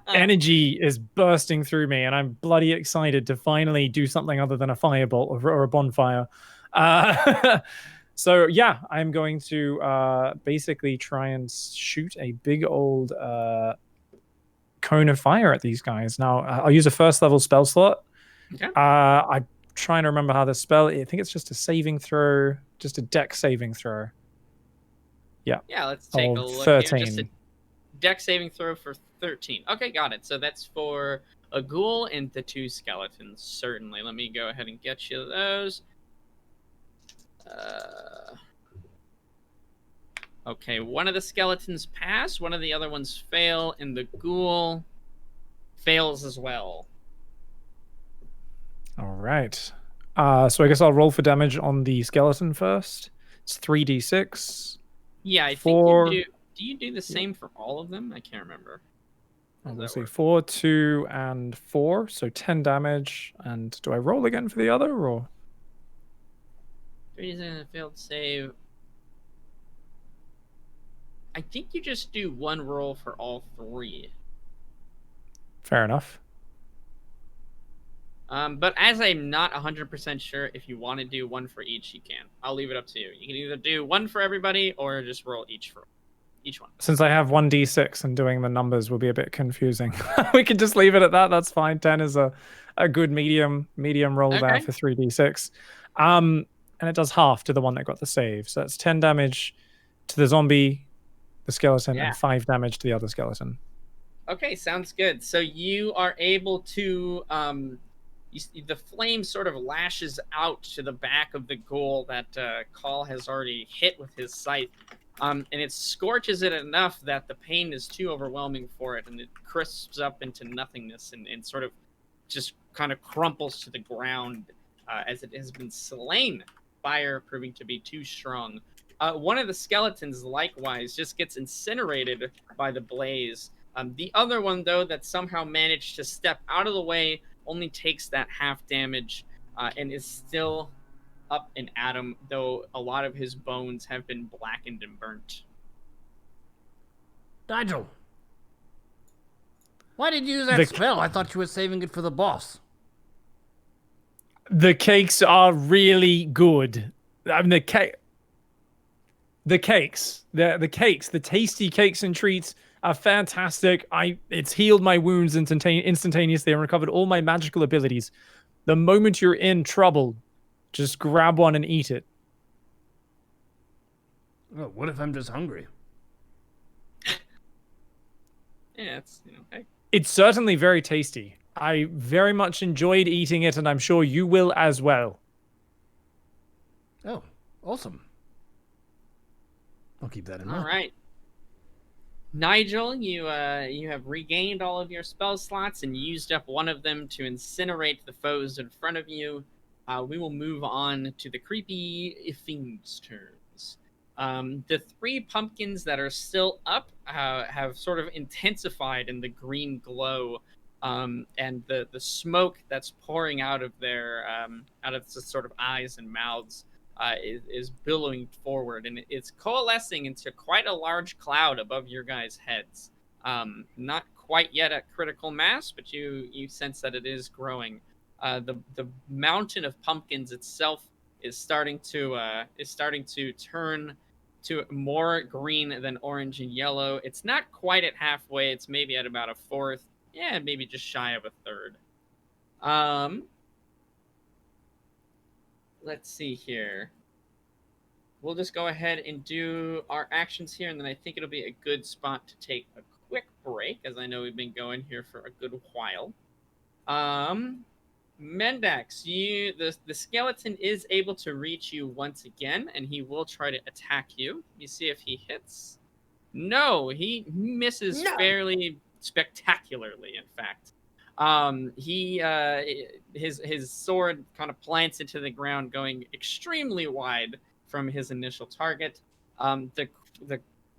energy is bursting through me, and I'm bloody excited to finally do something other than a firebolt or a bonfire. So yeah, I'm going to basically try and shoot a big old cone of fire at these guys. Now, I'll use a first level spell slot. Okay. I'm trying to remember how the spell, I think it's just a saving throw, just a deck saving throw. Yeah. Yeah, let's take a look 13. here. Just a deck saving throw for 13. Okay, got it. So that's for a ghoul and the 2 skeletons, certainly. Let me go ahead and get you those. Okay, one of the skeletons pass, one of the other ones fail, and the ghoul fails as well. All right. So I guess I'll roll for damage on the skeleton first. It's 3d6. Yeah, I 4. think you do. Do you do the same for all of them? I can't remember. We'll see. 4, 2, and 4. So 10 damage. And do I roll again for the other, or? 3 in a failed save. I think you just do 1 roll for all 3. Fair enough. But as I'm not 100% sure, if you want to do 1 for each, you can. I'll leave it up to you. You can either do 1 for everybody or just roll each for each one. Since I have 1d6 and doing the numbers will be a bit confusing. We can just leave it at that. That's fine. 10 is a good medium roll there for 3d6. And it does half to the one that got the save. So that's 10 damage to the zombie, the skeleton, and 5 damage to the other skeleton. Okay, sounds good. So you are able to the flame sort of lashes out to the back of the ghoul that Call has already hit with his scythe. And it scorches it enough that the pain is too overwhelming for it, and it crisps up into nothingness and sort of just kind of crumples to the ground as it has been slain. Fire proving to be too strong. One of the skeletons, likewise, just gets incinerated by the blaze. The other one, though, that somehow managed to step out of the way, only takes that half damage and is still up in atom, though a lot of his bones have been blackened and burnt. Nigel, why did you use that spell? I thought you were saving it for the boss. The cakes are really good. I mean, the cakes, the tasty cakes and treats are fantastic. It's healed my wounds instantaneously and recovered all my magical abilities. The moment you're in trouble, just grab one and eat it. Oh, what if I'm just hungry? Yeah, it's, hey. It's certainly very tasty. I very much enjoyed eating it, and I'm sure you will as well. Oh, awesome. I'll keep that in mind. All right. Nigel, you have regained all of your spell slots and used up one of them to incinerate the foes in front of you. We will move on to the creepy fiend's turns. The 3 pumpkins that are still up have sort of intensified in the green glow, and the smoke that's pouring out of their out of the sort of eyes and mouths is billowing forward, and it's coalescing into quite a large cloud above your guys' heads. Not quite yet at critical mass, but you sense that it is growing. The mountain of pumpkins itself is starting to turn to more green than orange and yellow. It's not quite at halfway. It's maybe at about a fourth. Yeah, maybe just shy of a third. Let's see here. We'll just go ahead and do our actions here, and then I think it'll be a good spot to take a quick break, as I know we've been going here for a good while. Mendax, the skeleton is able to reach you once again, and he will try to attack you. You see if he hits. No, he misses fairly spectacularly, in fact. His sword kind of plants into the ground, going extremely wide from his initial target. The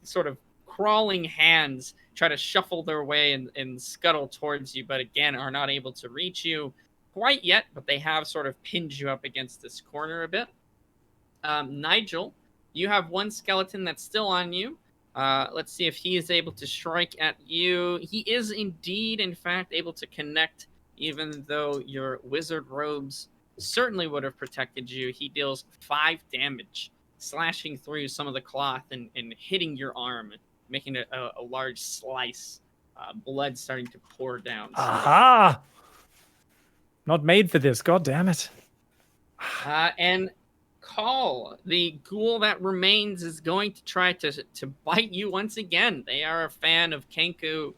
sort of crawling hands try to shuffle their way and scuttle towards you, but again are not able to reach you quite yet, but they have sort of pinned you up against this corner a bit. Nigel, you have one skeleton that's still on you. Let's see if he is able to strike at you. He is indeed, in fact, able to connect, even though your wizard robes certainly would have protected you. He deals 5 damage, slashing through some of the cloth and hitting your arm, making a large slice. Blood starting to pour down. Aha! Not made for this, god damn it. And Call, the ghoul that remains, is going to try to bite you once again. They are a fan of Kenku,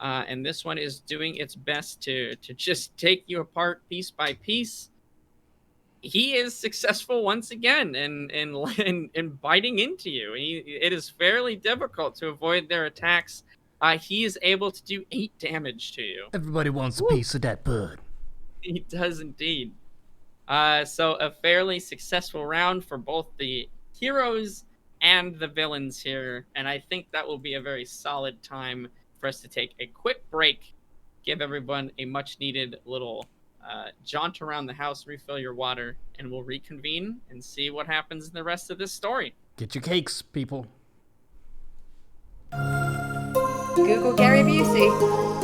and this one is doing its best to just take you apart piece by piece. He is successful once again in biting into you. It is fairly difficult to avoid their attacks. He is able to do 8 damage to you. Everybody wants a piece of that bird. He does indeed. So a fairly successful round for both the heroes and the villains here, and I think that will be a very solid time for us to take a quick break, give everyone a much-needed little jaunt around the house, refill your water, and we'll reconvene and see what happens in the rest of this story. Get your cakes, people. Google Gary Busey. Oh.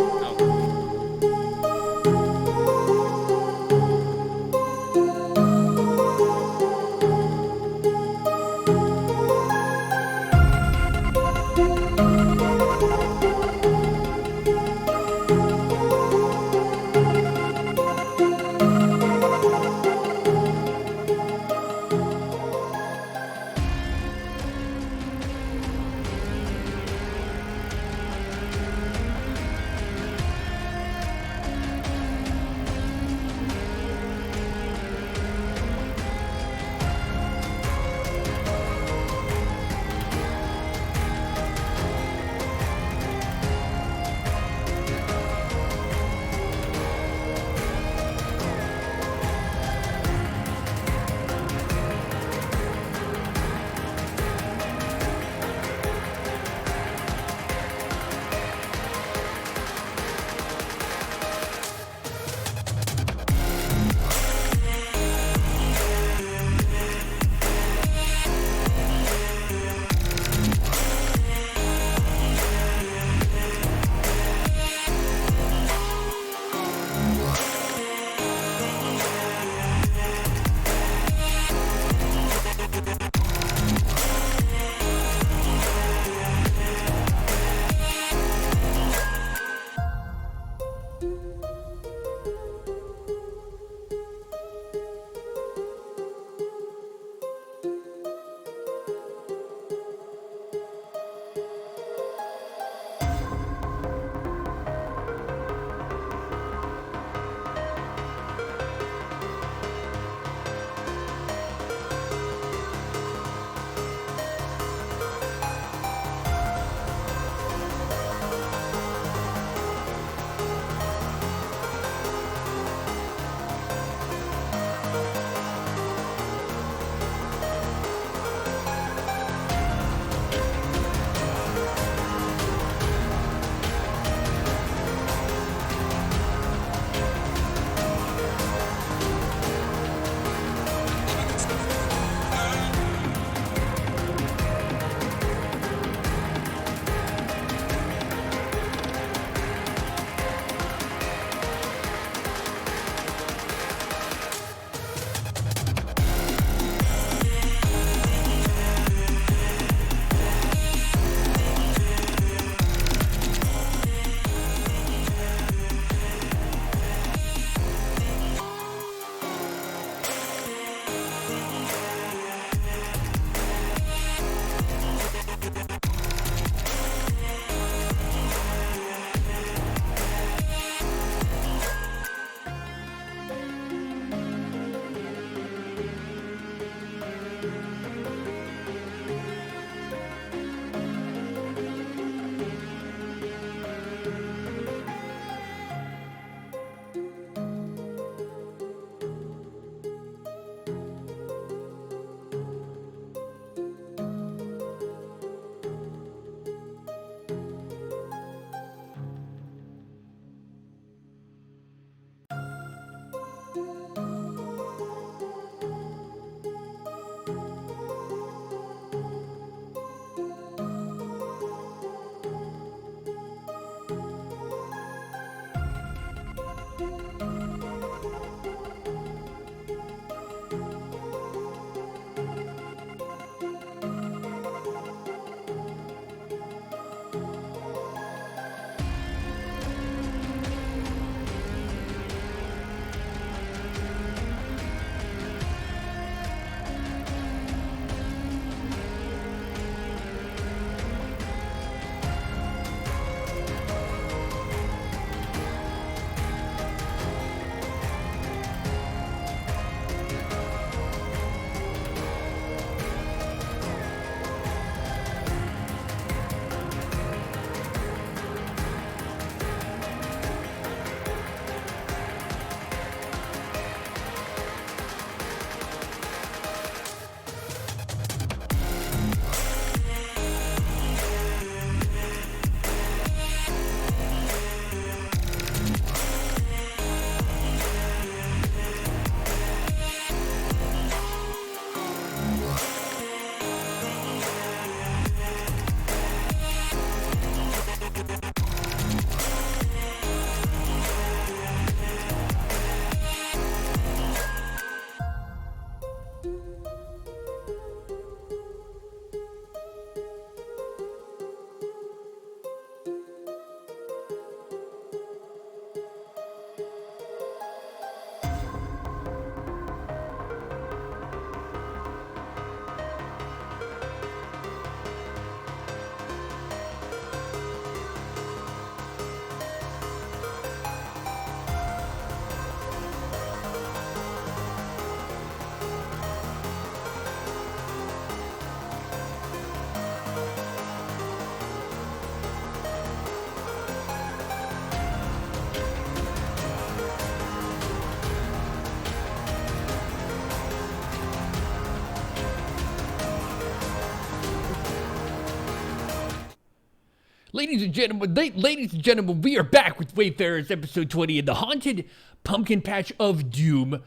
Ladies and gentlemen, we are back with Wayfarers episode 20 in the Haunted Pumpkin Patch of Doom.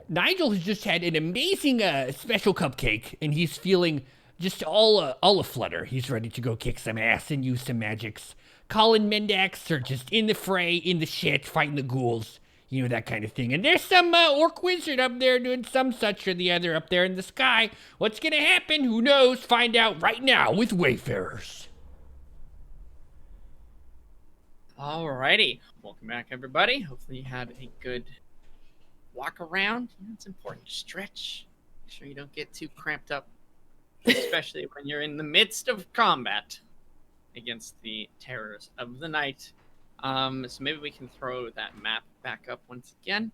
Nigel has just had an amazing special cupcake, and he's feeling just all a flutter. He's ready to go kick some ass and use some magics. Colin Mendax are just in the fray, in the shit, fighting the ghouls. You know, that kind of thing. And there's some orc wizard up there doing some such or the other up there in the sky. What's gonna happen? Who knows? Find out right now with Wayfarers. Alrighty, welcome back, everybody. Hopefully you had a good walk around. It's important to stretch. Make sure you don't get too cramped up, especially when you're in the midst of combat against the terrors of the night. So maybe we can throw that map back up once again,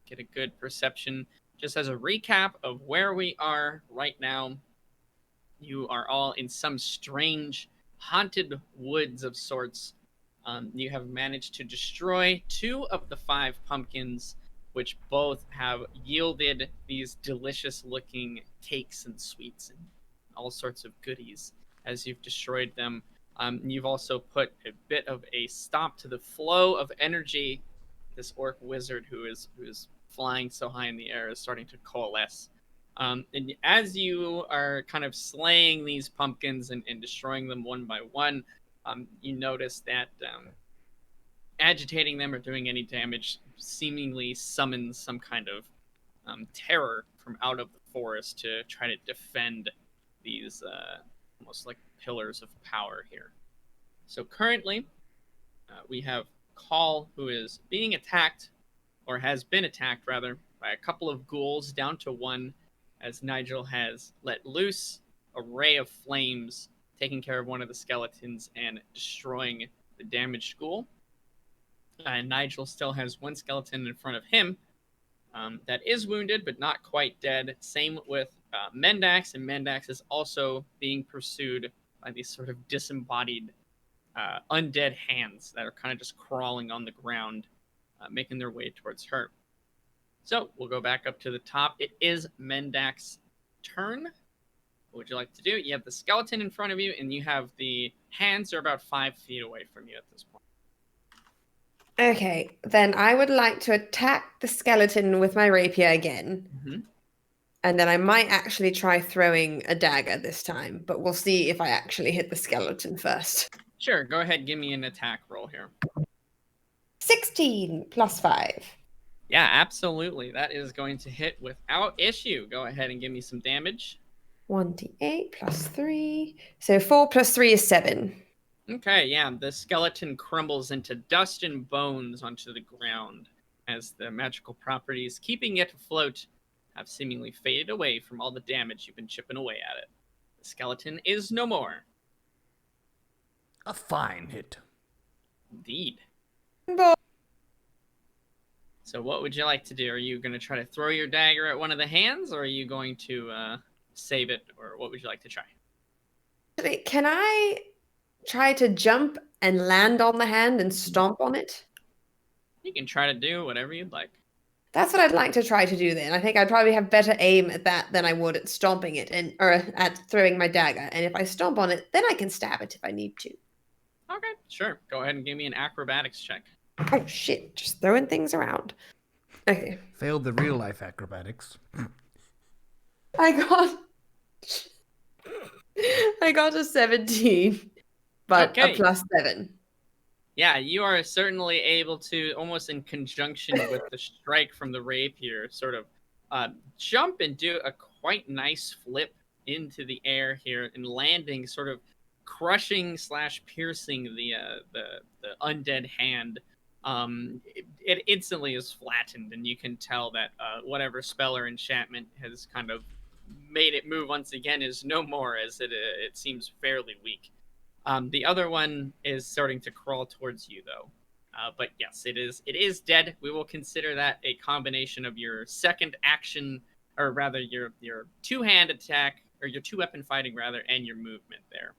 get a good perception. Just as a recap of where we are right now, you are all in some strange haunted woods of sorts. You have managed to destroy 2 of the 5 pumpkins, which both have yielded these delicious-looking cakes and sweets and all sorts of goodies as you've destroyed them. You've also put a bit of a stop to the flow of energy. This orc wizard who is flying so high in the air is starting to coalesce. And as you are kind of slaying these pumpkins and destroying them one by one, you notice that agitating them or doing any damage seemingly summons some kind of terror from out of the forest to try to defend these almost like pillars of power here. So currently, we have Call, who is being attacked, or has been attacked rather, by a couple of ghouls down to 1, as Nigel has let loose a ray of flames, taking care of one of the skeletons and destroying the damaged ghoul. And Nigel still has 1 skeleton in front of him that is wounded but not quite dead. Same with Mendax, and Mendax is also being pursued by these sort of disembodied undead hands that are kind of just crawling on the ground, making their way towards her. So we'll go back up to the top. It is Mendax's turn. What would you like to do? You have the skeleton in front of you, and you have the hands are about 5 feet away from you at this point. Okay, then I would like to attack the skeleton with my rapier again. Mm-hmm. And then I might actually try throwing a dagger this time, but we'll see if I actually hit the skeleton first. Sure, go ahead, give me an attack roll here. 16 plus 5. Yeah, absolutely. That is going to hit without issue. Go ahead and give me some damage. 1d8 plus 3. So 4 plus 3 is 7. Okay, yeah, the skeleton crumbles into dust and bones onto the ground as the magical properties keeping it afloat have seemingly faded away from all the damage you've been chipping away at it. The skeleton is no more. A fine hit. Indeed. Bo- So what would you like to do? Are you going to try to throw your dagger at one of the hands, or are you going to save it, or what would you like to try? Can I try to jump and land on the hand and stomp on it? You can try to do whatever you'd like. That's what I'd like to try to do then. I think I'd probably have better aim at that than I would at stomping it or at throwing my dagger. And if I stomp on it, then I can stab it if I need to. Okay, sure. Go ahead and give me an acrobatics check. Oh shit, just throwing things around. Okay. Failed the real life acrobatics. I got a 17, but Okay. a plus 7. Yeah, you are certainly able to, almost in conjunction with the strike from the rapier, sort of jump and do a quite nice flip into the air here and landing, sort of crushing / piercing the undead hand. It instantly is flattened, and you can tell that whatever spell or enchantment has kind of made it move once again is no more, as it seems fairly weak. The other one is starting to crawl towards you, though. But yes, it is dead. We will consider that a combination of your second action, or rather your two-hand attack, or your two-weapon fighting, rather, and your movement there.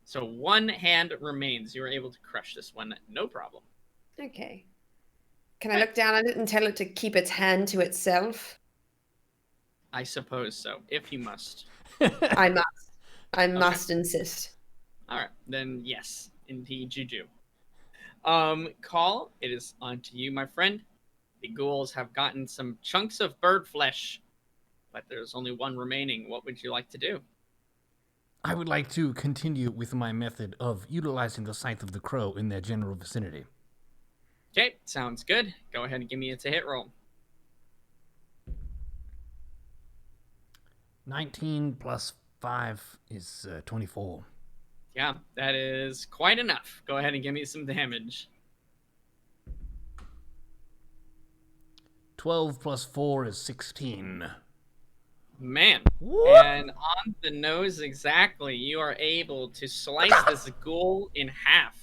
So 1 hand remains. You are able to crush this one, no problem. Okay. Can I look down at it and tell it to keep its hand to itself? I suppose so, if you must. I must. I must insist. All right, then yes, indeed you do. Call, it is on to you, my friend. The ghouls have gotten some chunks of bird flesh, but there's only one remaining. What would you like to do? I would like to continue with my method of utilizing the Scythe of the Crow in their general vicinity. Okay, sounds good. Go ahead and give me a to hit roll. 19 plus 5 is 24. Yeah, that is quite enough. Go ahead and give me some damage. 12 plus 4 is 16. Man. Whoop. And on the nose exactly, you are able to slice this ghoul in half,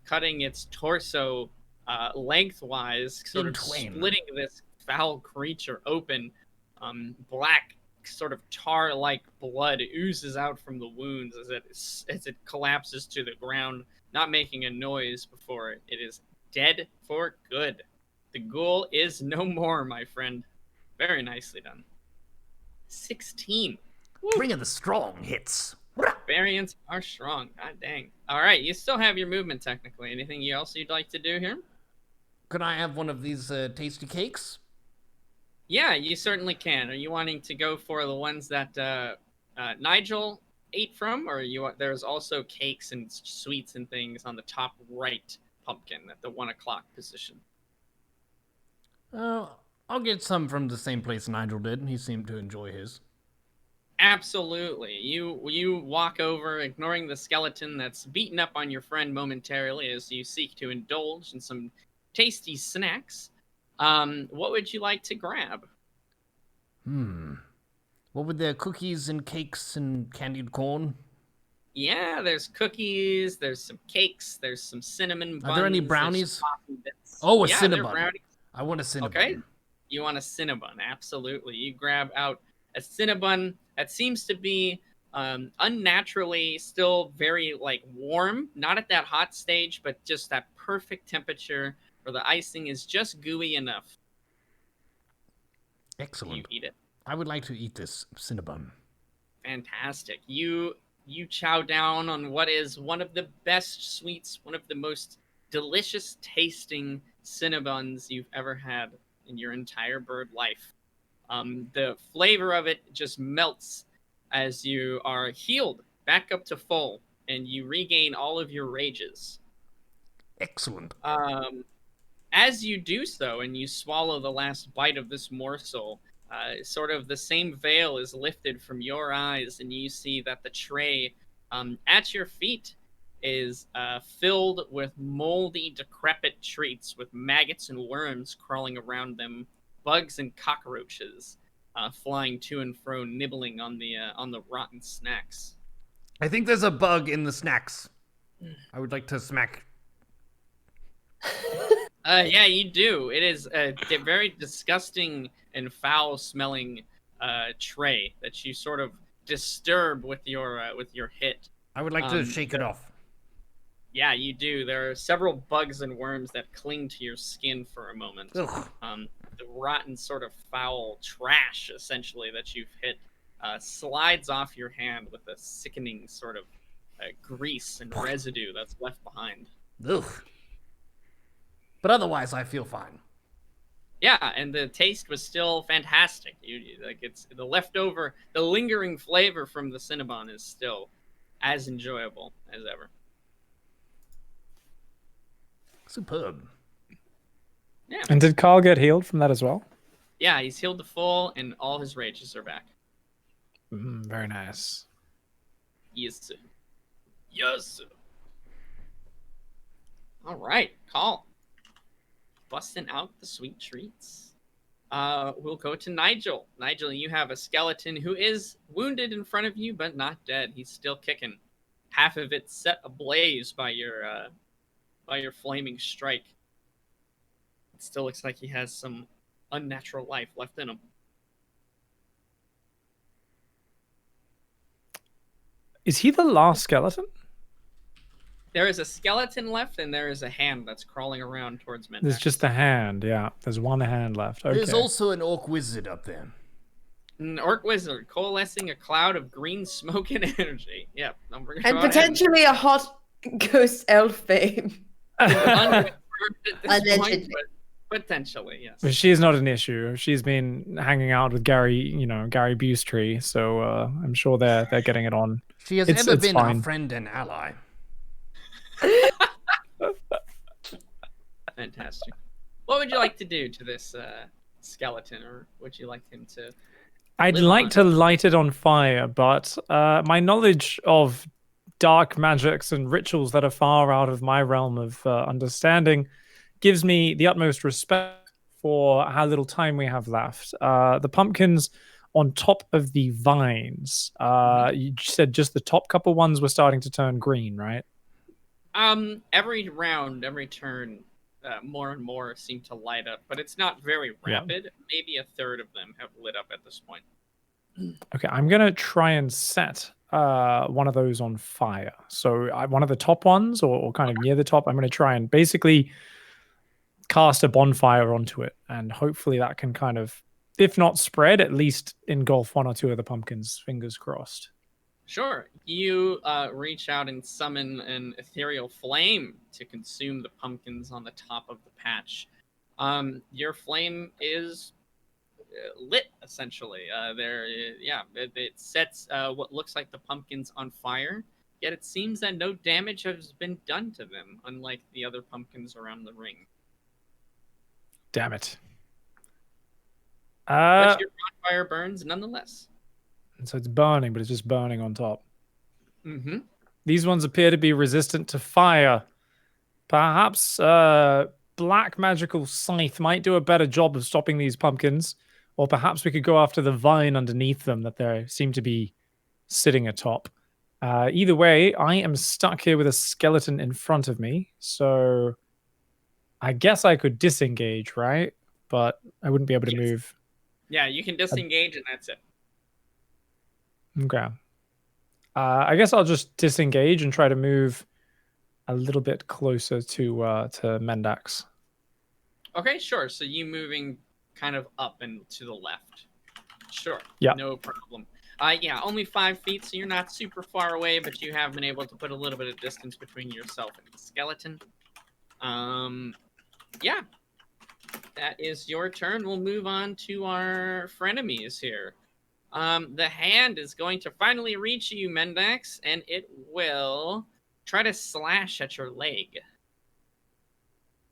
cutting its torso lengthwise, sort In of twain. splitting this foul creature open. Black, sort of tar-like blood oozes out from the wounds as it collapses to the ground, not making a noise before it is dead for good. The ghoul is no more, my friend. Very nicely done. 16. Bring in the strong hits. Variants are strong. God dang. All right, you still have your movement technically. Anything else you'd like to do here? Could I have one of these tasty cakes? Yeah, you certainly can. Are you wanting to go for the ones that Nigel ate from, or there's also cakes and sweets and things on the top right pumpkin at the 1 o'clock position? I'll get some from the same place Nigel did. He seemed to enjoy his. Absolutely. You walk over, ignoring the skeleton that's beaten up on your friend momentarily as you seek to indulge in some tasty snacks. What would you like to grab? What with their cookies and cakes and candied corn? Yeah, there's cookies, there's some cakes, there's some cinnamon buns. Are there any there's brownies? some coffee bits. Oh, a Yeah, they're Cinnabon. brownies. I want a Cinnabon. Okay. You want a Cinnabon, absolutely. You grab out a Cinnabon that seems to be unnaturally still very warm, not at that hot stage, but just that perfect temperature where the icing is just gooey enough. Excellent. You eat it. I would like to eat this Cinnabon. Fantastic. You chow down on what is one of the best sweets, one of the most delicious tasting Cinnabons you've ever had in your entire bird life. The flavor of it just melts as you are healed back up to full and you regain all of your rages. Excellent. As you do so and you swallow the last bite of this morsel, sort of the same veil is lifted from your eyes and you see that the tray at your feet is filled with moldy, decrepit treats with maggots and worms crawling around them, bugs and cockroaches flying to and fro, nibbling on the rotten snacks. I think there's a bug in the snacks. I would like to smack. Yeah, you do. It is a very disgusting and foul-smelling tray that you sort of disturb with your hit. I would like to shake it off. Yeah, you do. There are several bugs and worms that cling to your skin for a moment. Ugh. The rotten sort of foul trash, essentially, that you've hit slides off your hand with a sickening sort of grease and residue that's left behind. Ugh. But otherwise, I feel fine. Yeah, and the taste was still fantastic. It's the leftover, the lingering flavor from the Cinnabon is still as enjoyable as ever. Superb. Yeah. And did Carl get healed from that as well? Yeah, he's healed to full, and all his rages are back. Very nice. Yes, sir. Yes, sir. All right, Call. Busting out the sweet treats. We'll go to Nigel. Nigel, you have a skeleton who is wounded in front of you, but not dead. He's still kicking. Half of it set ablaze by your flaming strike. It still looks like he has some unnatural life left in him. Is he the last skeleton? There is a skeleton left, and there is a hand that's crawling around towards Mendax. There's just a hand, yeah. There's one hand left. Okay. There's also an orc wizard up there. An orc wizard coalescing a cloud of green smoke and energy. Yep, don't forget And about him. potentially a hot ghost elf babe. Unconfirmed at this point, Allegedly. but potentially, yes. But she's not an issue. She's been hanging out with Gary Busey, so I'm sure they're getting it on. She has It's ever been fine. our friend and ally. Fantastic. What would you like to do to this skeleton, or would you like him to? I'd live like on? to light it on fire, but my knowledge of dark magics and rituals that are far out of my realm of understanding gives me the utmost respect for how little time we have left. The pumpkins on top of the vines, you said just the top couple ones were starting to turn green, right? Every round, every turn, more and more seem to light up, but it's not very Yeah. rapid. Maybe a third of them have lit up at this point. Okay, I'm gonna try and set one of those on fire. So one of the top ones, or kind of near the top, I'm gonna try and basically cast a bonfire onto it, and hopefully that can kind of, if not spread, at least engulf one or two of the pumpkins. Fingers crossed. Sure. You reach out and summon an ethereal flame to consume the pumpkins on the top of the patch. Your flame is lit, essentially. It sets what looks like the pumpkins on fire, yet it seems that no damage has been done to them, unlike the other pumpkins around the ring. Damn it. But your bonfire burns nonetheless. So it's burning, but it's just burning on top. Mm-hmm. These ones appear to be resistant to fire. Perhaps black magical scythe might do a better job of stopping these pumpkins, or perhaps we could go after the vine underneath them that they seem to be sitting atop. Either way, I am stuck here with a skeleton in front of me, so I guess I could disengage, right? But I wouldn't be able to Yes. move. Yeah, you can disengage and that's it. Okay. I guess I'll just disengage and try to move a little bit closer to Mendax. Okay, sure. So you moving kind of up and to the left. Sure. Yeah. No problem. Yeah, only 5 feet, so you're not super far away, but you have been able to put a little bit of distance between yourself and the skeleton. Yeah. That is your turn. We'll move on to our frenemies here. The hand is going to finally reach you, Mendax, and it will try to slash at your leg.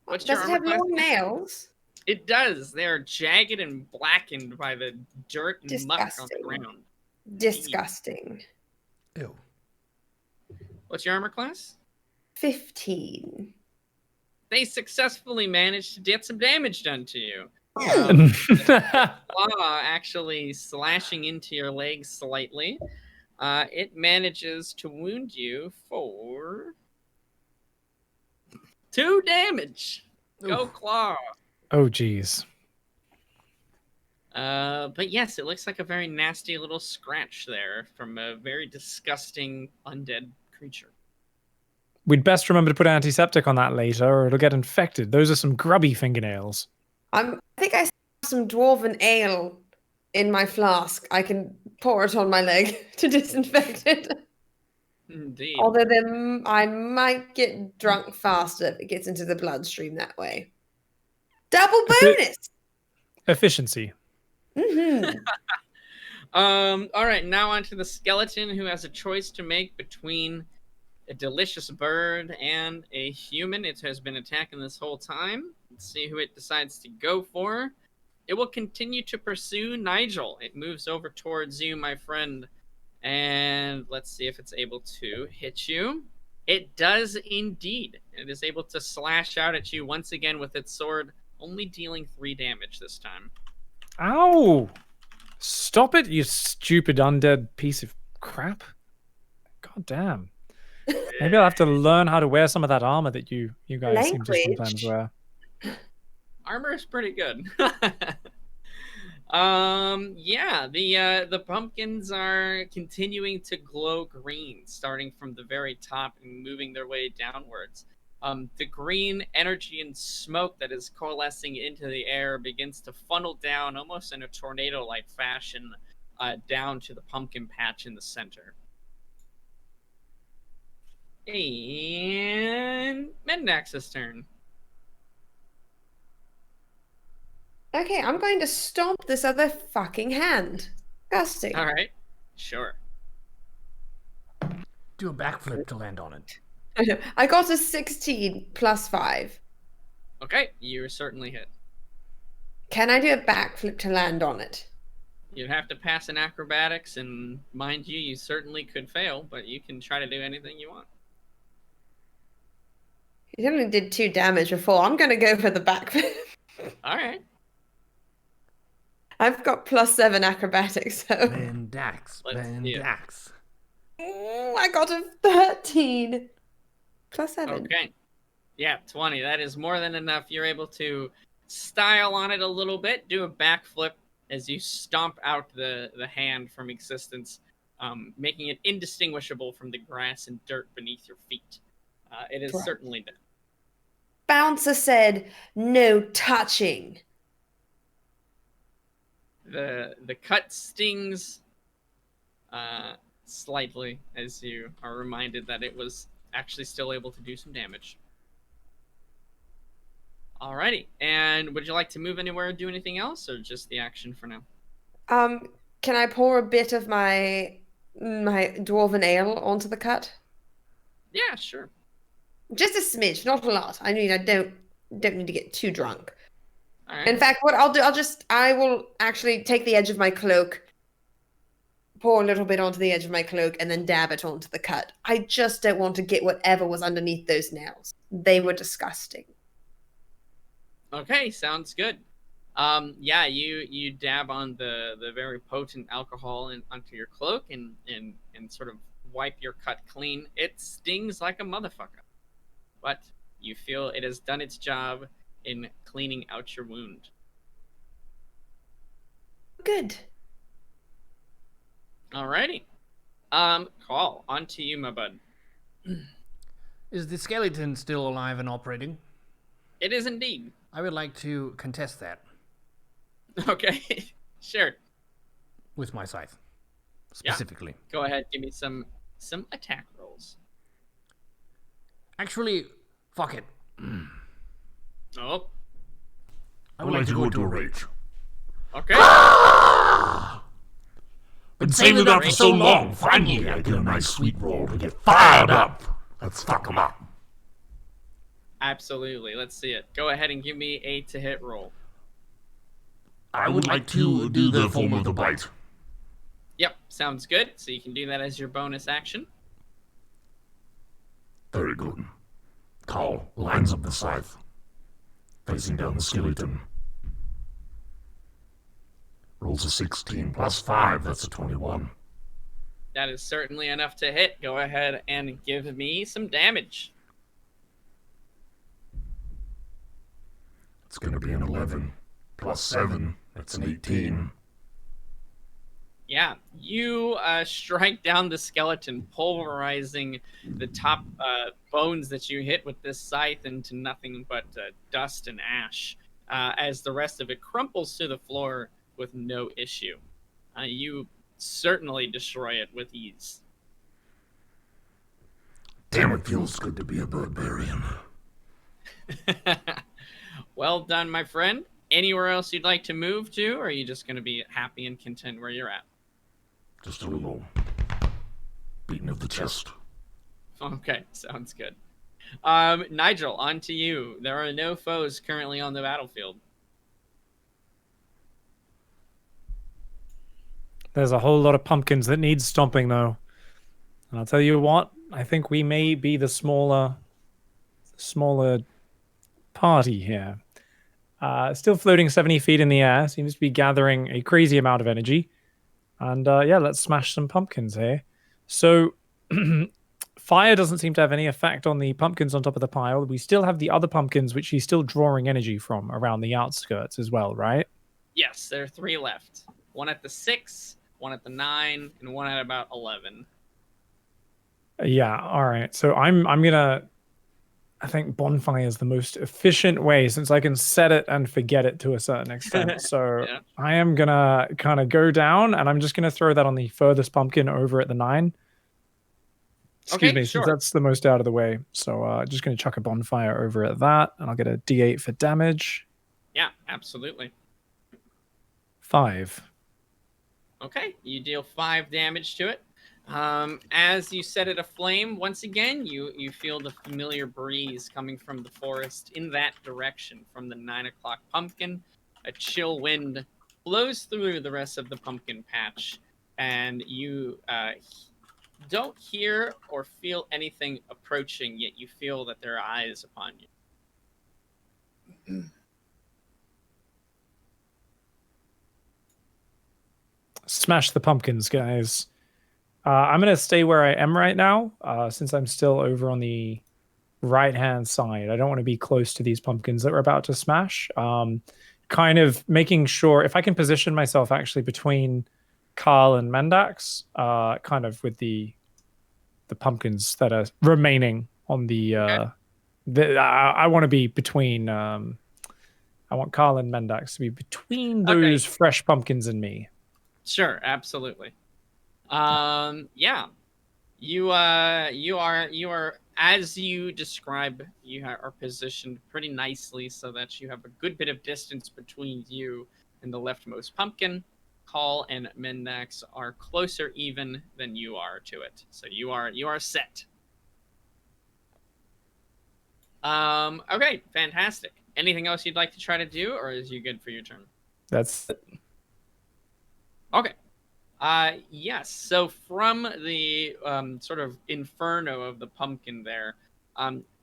What's Does your it have armor class? long nails? It does. They're jagged and blackened by the dirt and muck on the Disgusting. ground. Disgusting. Ew. What's your armor class? 15. They successfully managed to get some damage done to you. Claw actually slashing into your leg slightly. It manages to wound you for 2 damage. Go Oof. claw. Oh, geez. But yes, it looks like a very nasty little scratch there from a very disgusting undead creature. We'd best remember to put antiseptic on that later, or it'll get infected. Those are some grubby fingernails. I think I have some dwarven ale in my flask. I can pour it on my leg to disinfect it. Indeed. Although then I might get drunk faster if it gets into the bloodstream that way. Double bonus! Efficiency. Mm-hmm. All right, now onto the skeleton who has a choice to make between a delicious bird and a human. It has been attacking this whole time. Let's see who it decides to go for. It will continue to pursue Nigel. It moves over towards you, my friend. And let's see if it's able to hit you. It does indeed. It is able to slash out at you once again with its sword, only dealing 3 damage this time. Ow! Stop it, you stupid undead piece of crap. God damn. Maybe I'll have to learn how to wear some of that armor that you guys seem to sometimes wear. Armor is pretty good. Yeah, the pumpkins are continuing to glow green, starting from the very top and moving their way downwards. The green energy and smoke that is coalescing into the air begins to funnel down almost in a tornado-like fashion down to the pumpkin patch in the center. And Mendax's turn. Okay, I'm going to stomp this other fucking hand. Disgusting. All right, sure. Do a backflip to land on it. I got a 16 plus 5. Okay, you certainly hit. Can I do a backflip to land on it? You'd have to pass in acrobatics, and mind you certainly could fail, but you can try to do anything you want. It only did 2 damage before. I'm going to go for the backflip. All right. I've got plus 7 acrobatics, so. Mendax. Let's see it. Mendax. I got a 13. Plus 7. Okay. Yeah, 20. That is more than enough. You're able to style on it a little bit, do a backflip as you stomp out the hand from existence, making it indistinguishable from the grass and dirt beneath your feet. It is Right. certainly dead. Bouncer said, no touching. The cut stings slightly as you are reminded that it was actually still able to do some damage. Alrighty, and would you like to move anywhere or do anything else, or just the action for now? Can I pour a bit of my dwarven ale onto the cut? Yeah, sure. Just a smidge, not a lot. I mean, I don't need to get too drunk. All right. In fact, what I'll do, I will actually take the edge of my cloak, pour a little bit onto the edge of my cloak, and then dab it onto the cut. I just don't want to get whatever was underneath those nails. They were disgusting. Okay, sounds good. Yeah, you dab on the very potent alcohol onto your cloak and sort of wipe your cut clean. It stings like a motherfucker, but you feel it has done its job in cleaning out your wound. Good. Alrighty. Call, on to you, my bud. Is the skeleton still alive and operating? It is indeed. I would like to contest that Okay, sure. with my scythe, Yeah. specifically. Go ahead, give me some attack rolls. Actually, fuck it. Oh, I would like to go into a rage. okay. Been saving it up for so long. Finally, I get a nice sweet roll to get fired up. Let's fuck 'em up. Absolutely. Let's see it. Go ahead and give me a to hit roll. I would like to do the form of the bite. Yep, sounds good. So you can do that as your bonus action. Very good. Carl lines up the scythe, facing down the skeleton. Rolls a 16 plus 5, that's a 21. That is certainly enough to hit. Go ahead and give me some damage. It's gonna be an 11 plus 7, that's an 18. Yeah, you strike down the skeleton, pulverizing the top bones that you hit with this scythe into nothing but dust and ash, as the rest of it crumples to the floor with no issue. You certainly destroy it with ease. Damn, it feels good to be a barbarian. Well done, my friend. Anywhere else you'd like to move to, or are you just going to be happy and content where you're at? Just a little beating of the chest. Okay, sounds good. Nigel, on to you. There are no foes currently on the battlefield. There's a whole lot of pumpkins that need stomping, though. And I'll tell you what, I think we may be the smaller party here. Still floating 70 feet in the air, seems to be gathering a crazy amount of energy. And yeah, let's smash some pumpkins here. So fire doesn't seem to have any effect on the pumpkins on top of the pile. We still have the other pumpkins, which she's still drawing energy from around the outskirts as well, right? Yes, there are 3 left. One at the 6, one at the 9, and one at about 11. Yeah, all right. So I'm gonna I think bonfire is the most efficient way since I can set it and forget it to a certain extent. So Yeah. I am gonna kind of go down, and I'm just gonna throw that on the furthest pumpkin over at the 9. Excuse Okay, me, since sure. that's the most out of the way. So just gonna chuck a bonfire over at that, and I'll get a D8 for damage. Yeah, absolutely. 5. Okay, you deal 5 damage to it. As you set it aflame, once again, you feel the familiar breeze coming from the forest in that direction from the 9 o'clock pumpkin. A chill wind blows through the rest of the pumpkin patch, and you don't hear or feel anything approaching, yet you feel that there are eyes upon you. Smash the pumpkins, guys. I'm gonna stay where I am right now, since I'm still over on the right-hand side. I don't want to be close to these pumpkins that we're about to smash. Kind of making sure if I can position myself actually between Carl and Mendax, kind of with the pumpkins that are remaining on the. I want to be between. I want Carl and Mendax to be between those fresh pumpkins and me. Sure, absolutely. Yeah. You are as you describe, you are positioned pretty nicely so that you have a good bit of distance between you and the leftmost pumpkin. Call and Mendax are closer even than you are to it. So you are set. Okay, fantastic. Anything else you'd like to try to do, or is you good for your turn? That's it. Okay. Yes. So from the sort of inferno of the pumpkin there,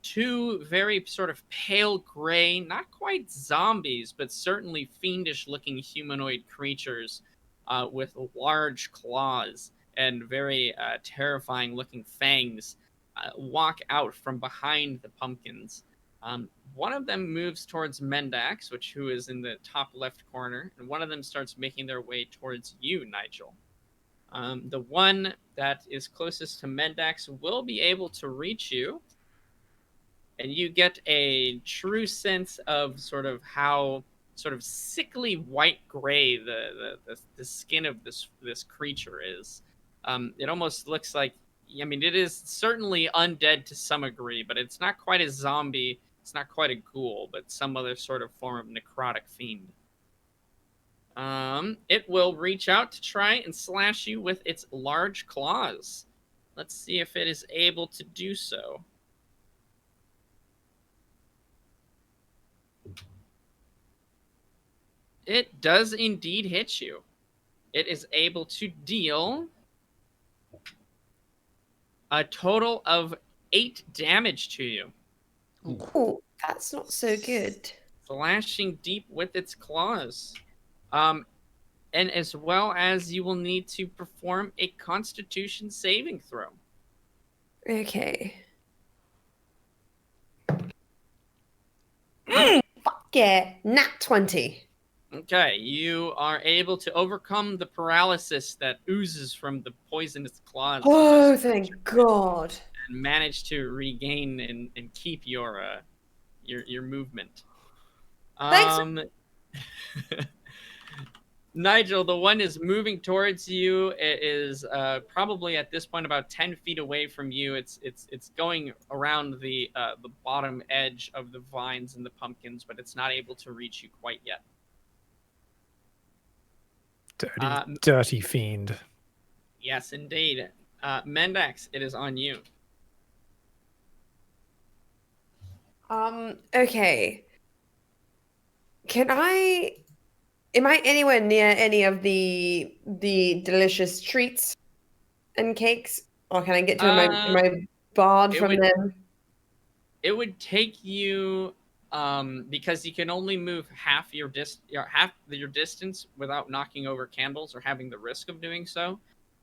2 very sort of pale gray, not quite zombies, but certainly fiendish-looking humanoid creatures with large claws and very terrifying-looking fangs walk out from behind the pumpkins. One of them moves towards Mendax, who is in the top left corner, and one of them starts making their way towards you, Nigel. The one that is closest to Mendax will be able to reach you, and you get a true sense of sort of how sort of sickly white gray the skin of this creature is. It almost looks like, I mean, it is certainly undead to some degree, but it's not quite a zombie. It's not quite a ghoul, but some other sort of form of necrotic fiend. It will reach out to try and slash you with its large claws. Let's see if it is able to do so. It does indeed hit you. It is able to deal a total of 8 damage to you. Oh, that's not so good. Slashing deep with its claws. And as well as you will need to perform a Constitution saving throw. Okay. Fuck yeah, nat 20. Okay, you are able to overcome the paralysis that oozes from the poisonous claws. Oh, thank God. And manage to regain and keep your movement. Thanks. Nigel, the one is moving towards you. It is probably at this point about 10 feet away from you. It's going around the bottom edge of the vines and the pumpkins, but it's not able to reach you quite yet. Dirty fiend. Yes, indeed. Mendax, it is on you. Okay. Am I anywhere near any of the delicious treats and cakes? Or can I get to am I barred from them? It would take you because you can only move half your distance without knocking over candles or having the risk of doing so.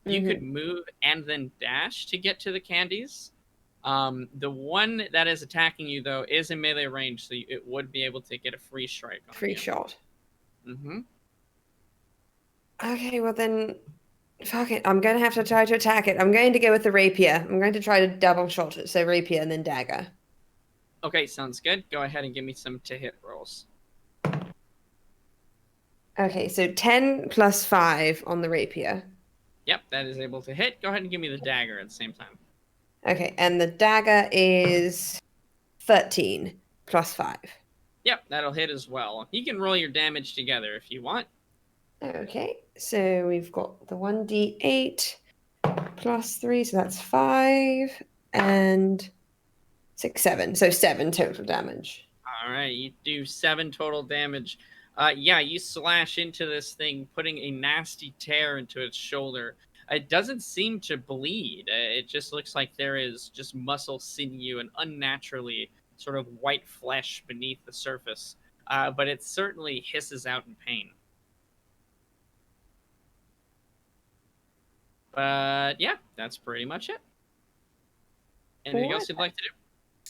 You could move and then dash to get to the candies. The one that is attacking you though is in melee range, so it would be able to get a free strike on Free you. shot. Mm-hmm. Okay, well then, fuck it. I'm going to have to try to attack it. I'm going to go with the rapier. I'm going to try to double shot it, so rapier and then dagger. Okay, sounds good. Go ahead and give me some to hit rolls. Okay, so 10 plus 5 on the rapier. Yep, that is able to hit. Go ahead and give me the dagger at the same time. Okay, and the dagger is 13 plus 5. Yep, that'll hit as well. You can roll your damage together if you want. Okay, so we've got the 1d8 plus 3, so that's 5, and 6, 7. So 7 total damage. All right, you do 7 total damage. Yeah, you slash into this thing, putting a nasty tear into its shoulder. It doesn't seem to bleed. It just looks like there is just muscle, sinew, and unnaturally sort of white flesh beneath the surface. But it certainly hisses out in pain. But yeah, that's pretty much it. Anything else you'd like to do?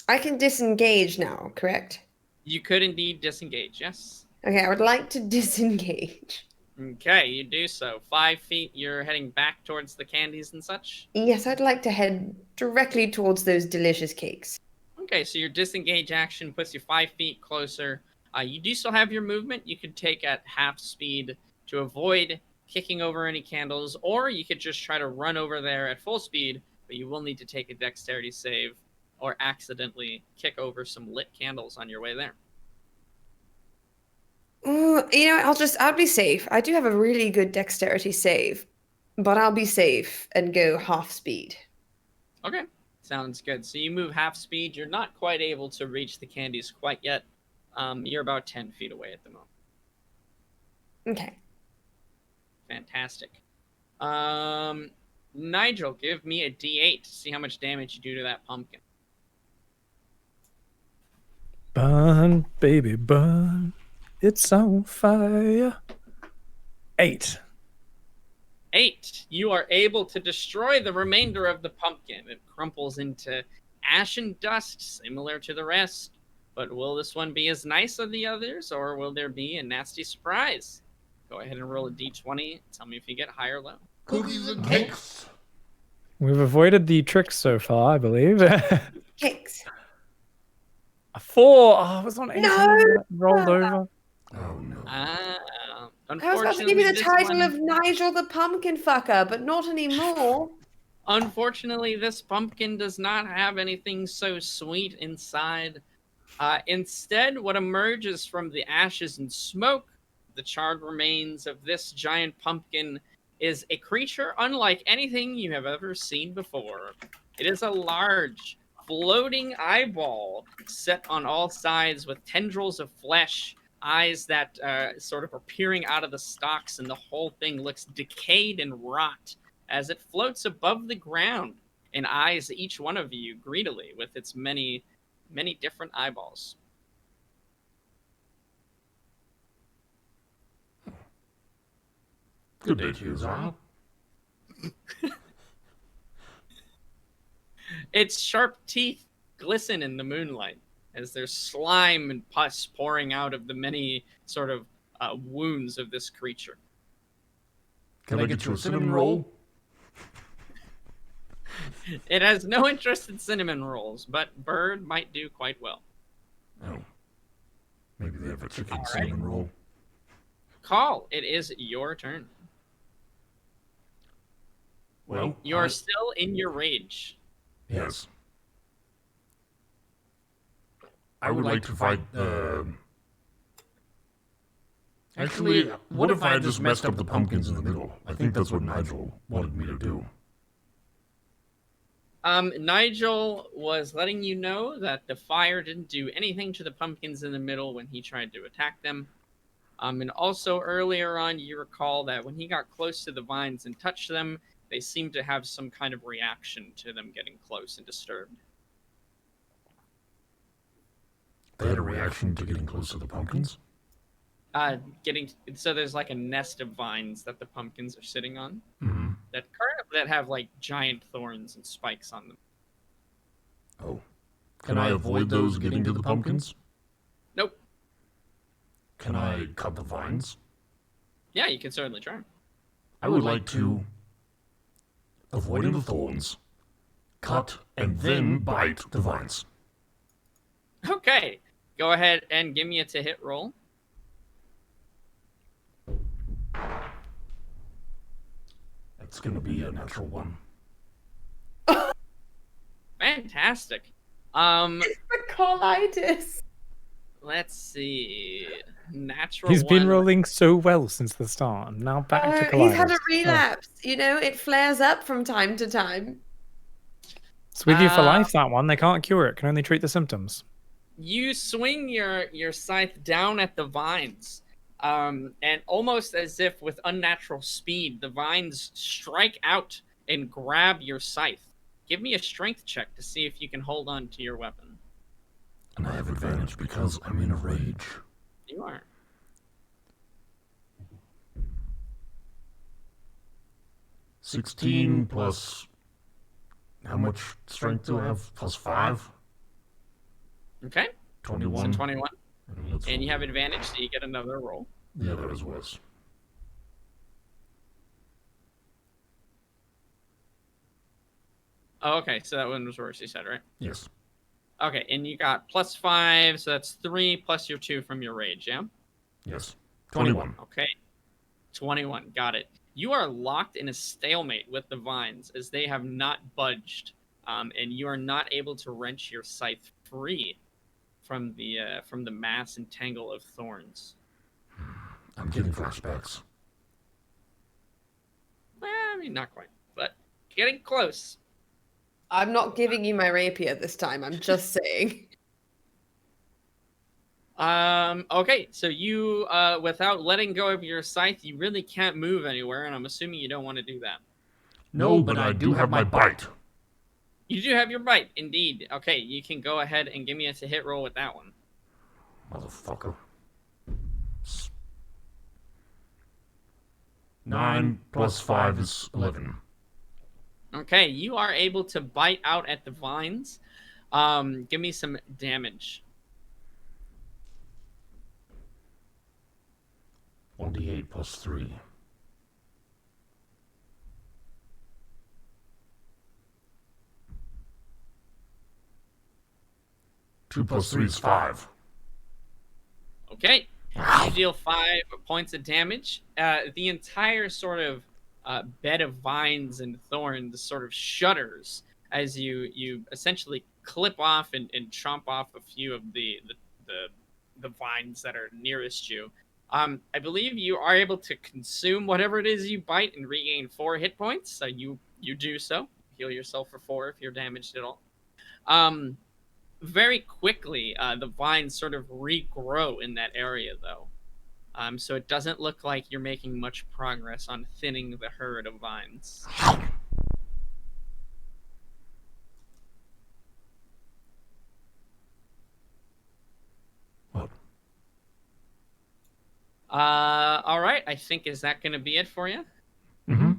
I can disengage now, correct? You could indeed disengage, yes. Okay, I would like to disengage. Okay, you do so. 5 feet, you're heading back towards the candies and such? Yes, I'd like to head directly towards those delicious cakes. Okay, so your disengage action puts you 5 feet closer. You do still have your movement. You could take at half speed to avoid kicking over any candles, or you could just try to run over there at full speed, but you will need to take a dexterity save or accidentally kick over some lit candles on your way there. Ooh, I'll be safe. I do have a really good dexterity save, but I'll be safe and go half speed. Okay, sounds good. So you move half speed. You're not quite able to reach the candies quite yet. You're about 10 feet away at the moment. Okay. Fantastic. Nigel, give me a D8 to see how much damage you do to that pumpkin. Burn, baby, burn. It's on fire. 8. 8. You are able to destroy the remainder of the pumpkin. It crumples into ash and dust, similar to the rest. But will this one be as nice as the others, or will there be a nasty surprise? Go ahead and roll a d20. Tell me if you get high or low. Cookies and cakes. We've avoided the tricks so far, I believe. Cakes. A 4. Oh, I was on 8. No! Rolled over. Oh no. I was about to Unfortunately, give you the this title one- of Nigel the Pumpkin Fucker, but not anymore. Unfortunately, this pumpkin does not have anything so sweet inside. Instead, what emerges from the ashes and smoke, the charred remains of this giant pumpkin, is a creature unlike anything you have ever seen before. It is a large, floating eyeball set on all sides with tendrils of flesh, eyes that sort of are peering out of the stalks, and the whole thing looks decayed and rot as it floats above the ground and eyes each one of you greedily with its many different eyeballs. Good day to you, Zara. Its sharp teeth glisten in the moonlight as there's slime and pus pouring out of the many sort of wounds of this creature. Can I get you a cinnamon roll? It has no interest in cinnamon rolls, but bird might do quite well. Oh. Maybe they have a chicken cinnamon roll. Call, it is your turn. Well, You're still in your rage. Yes. I would like to fight, Actually, what if I just messed up the pumpkins in the middle? I think that's what Nigel wanted me to do. Nigel was letting you know that the fire didn't do anything to the pumpkins in the middle when he tried to attack them. And also earlier on, you recall that when he got close to the vines and touched them, they seemed to have some kind of reaction to them getting close and disturbed. They had a reaction to getting close to the pumpkins? So there's like a nest of vines that the pumpkins are sitting on Mm-hmm. that have like giant thorns and spikes on them. Oh. Can I avoid those getting to the pumpkins? Nope. Can I cut the vines? Yeah, you can certainly try. I would like to, avoiding the thorns, cut and then bite the vines. Okay. Go ahead and give me a to hit roll. It's gonna be a natural one. Fantastic. The colitis. Let's see. Natural He's been one. rolling so well since the start. And now back to colitis. He's had a Oh, relapse. You know, it flares up from time to time. it's with you for life, that one. They can't cure it, can only treat the symptoms. You swing your scythe down at the vines, and almost as if with unnatural speed, the vines strike out and grab your scythe. Give me a strength check to see if you can hold on to your weapon. And I have advantage because I'm in a rage. You are. $16 plus... How much strength do I have? Plus 5? Okay. 21. So 21. That's And you have advantage, so you get another roll. The other is worse. Oh, okay. So that one was worse, you said, right? Yes. Okay, and you got plus 5, so that's 3 plus your 2 from your rage, yeah? Yes. 21. Okay. 21, got it. You are locked in a stalemate with the vines as they have not budged, and you are not able to wrench your scythe free from the mass and tangle of thorns. I'm getting flashbacks. Well, I mean, not quite, but getting close. I'm not giving you my rapier this time. I'm just saying. Okay, so you, without letting go of your scythe, you really can't move anywhere, and I'm assuming you don't want to do that. No, but I do have my bite. You do have your bite, indeed. Okay, you can go ahead and give me a to hit roll with that one. Motherfucker. 9 plus 5 is 11. Okay, you are able to bite out at the vines. Give me some damage. 1d8 plus 3. Two plus 3 is 5. Okay, you deal 5 points of damage. The entire sort of bed of vines and thorns sort of shudders as you essentially clip off and chomp off a few of the vines that are nearest you. I believe you are able to consume whatever it is you bite and regain 4 hit points. So you do so. Heal yourself for 4 if you're damaged at all. Very quickly, the vines sort of regrow in that area, though. So it doesn't look like you're making much progress on thinning the herd of vines. What? All right. I think, is that going to be it for you? Mm-hmm.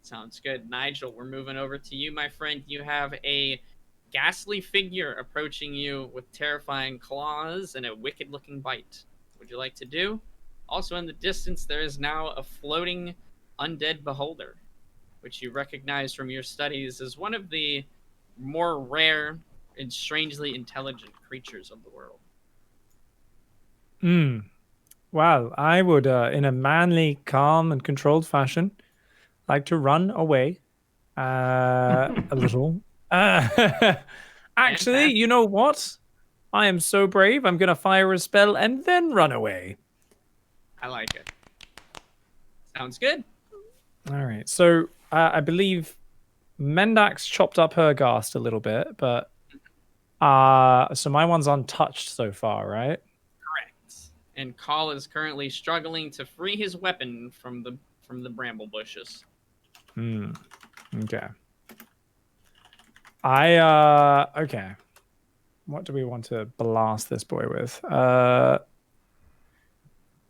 Sounds good. Nigel, we're moving over to you, my friend. You have a ghastly figure approaching you with terrifying claws and a wicked-looking bite. What would you like to do? Also in the distance, there is now a floating undead beholder, which you recognize from your studies as one of the more rare and strangely intelligent creatures of the world. Well, I would, in a manly, calm, and controlled fashion, like to run away a little. Actually, you know what? I am so brave, I'm going to fire a spell and then run away. I like it. Sounds good. All right. So I believe Mendax chopped up her ghast a little bit, but so my one's untouched so far, right? Correct. And Call is currently struggling to free his weapon from the bramble bushes. Okay. Okay. What do we want to blast this boy with?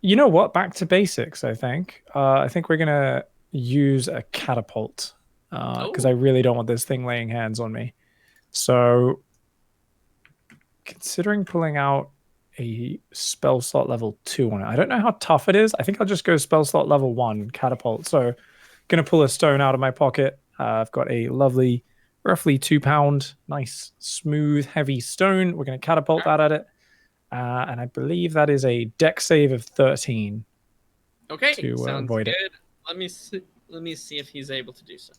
You know what? Back to basics, I think. I think we're gonna use a catapult. Because I really don't want this thing laying hands on me. So considering pulling out a spell slot level 2 on it. I don't know how tough it is. I think I'll just go spell slot level 1 catapult. So gonna pull a stone out of my pocket. I've got a lovely roughly 2 pound, nice, smooth, heavy stone. We're going to catapult that at it. And I believe that is a deck save of 13 Okay, to sounds avoid good. it. Let me see if he's able to do so.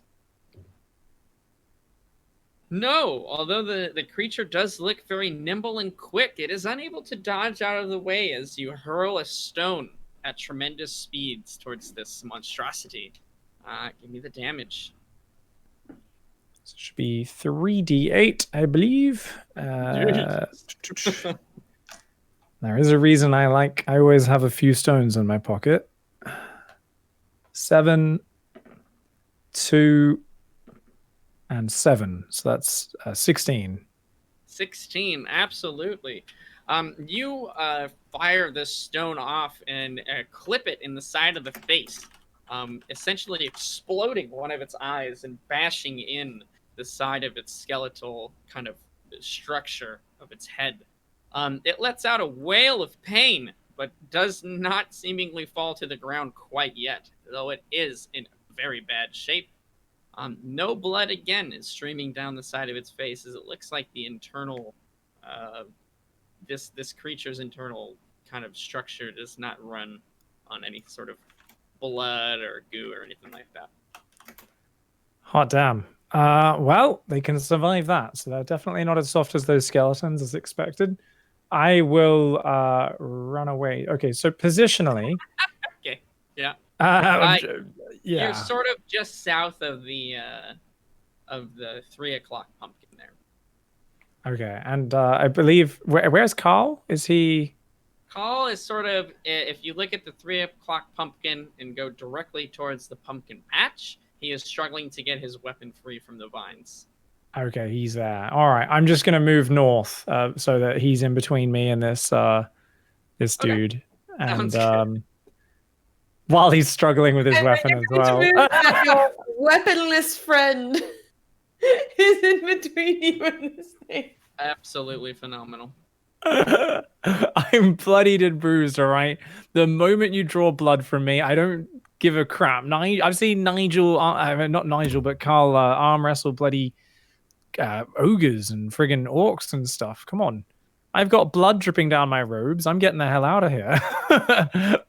No, although the creature does look very nimble and quick, it is unable to dodge out of the way as you hurl a stone at tremendous speeds towards this monstrosity. Give me the damage. So it should be 3d8, I believe. There is a reason I always have a few stones in my pocket. 7, 2, and 7. So that's 16. 16, absolutely. You fire this stone off and clip it in the side of the face, essentially exploding one of its eyes and bashing in the side of its skeletal kind of structure of its head. It lets out a wail of pain, but does not seemingly fall to the ground quite yet, though it is in very bad shape. No blood again is streaming down the side of its face, as it looks like the internal, this creature's internal kind of structure does not run on any sort of blood or goo or anything like that. Hot damn. Well, they can survive that, so they're definitely not as soft as those skeletons as expected. I will run away. Okay, so positionally. Okay, yeah. Yeah. You're sort of just south of the 3 o'clock pumpkin there. Okay, and I believe where's Carl? Is he? Carl is sort of, if you look at the 3 o'clock pumpkin and go directly towards the pumpkin patch, he is struggling to get his weapon free from the vines. Okay, he's there. All right, I'm just gonna move north so that he's in between me and this dude, and while he's struggling with his weapon as well. Your weaponless friend is in between you and this thing. Absolutely phenomenal. I'm bloodied and bruised, all right? The moment you draw blood from me, I don't give a crap. I've seen Nigel, not Nigel, but Carl arm wrestle bloody ogres and friggin' orcs and stuff. Come on. I've got blood dripping down my robes. I'm getting the hell out of here.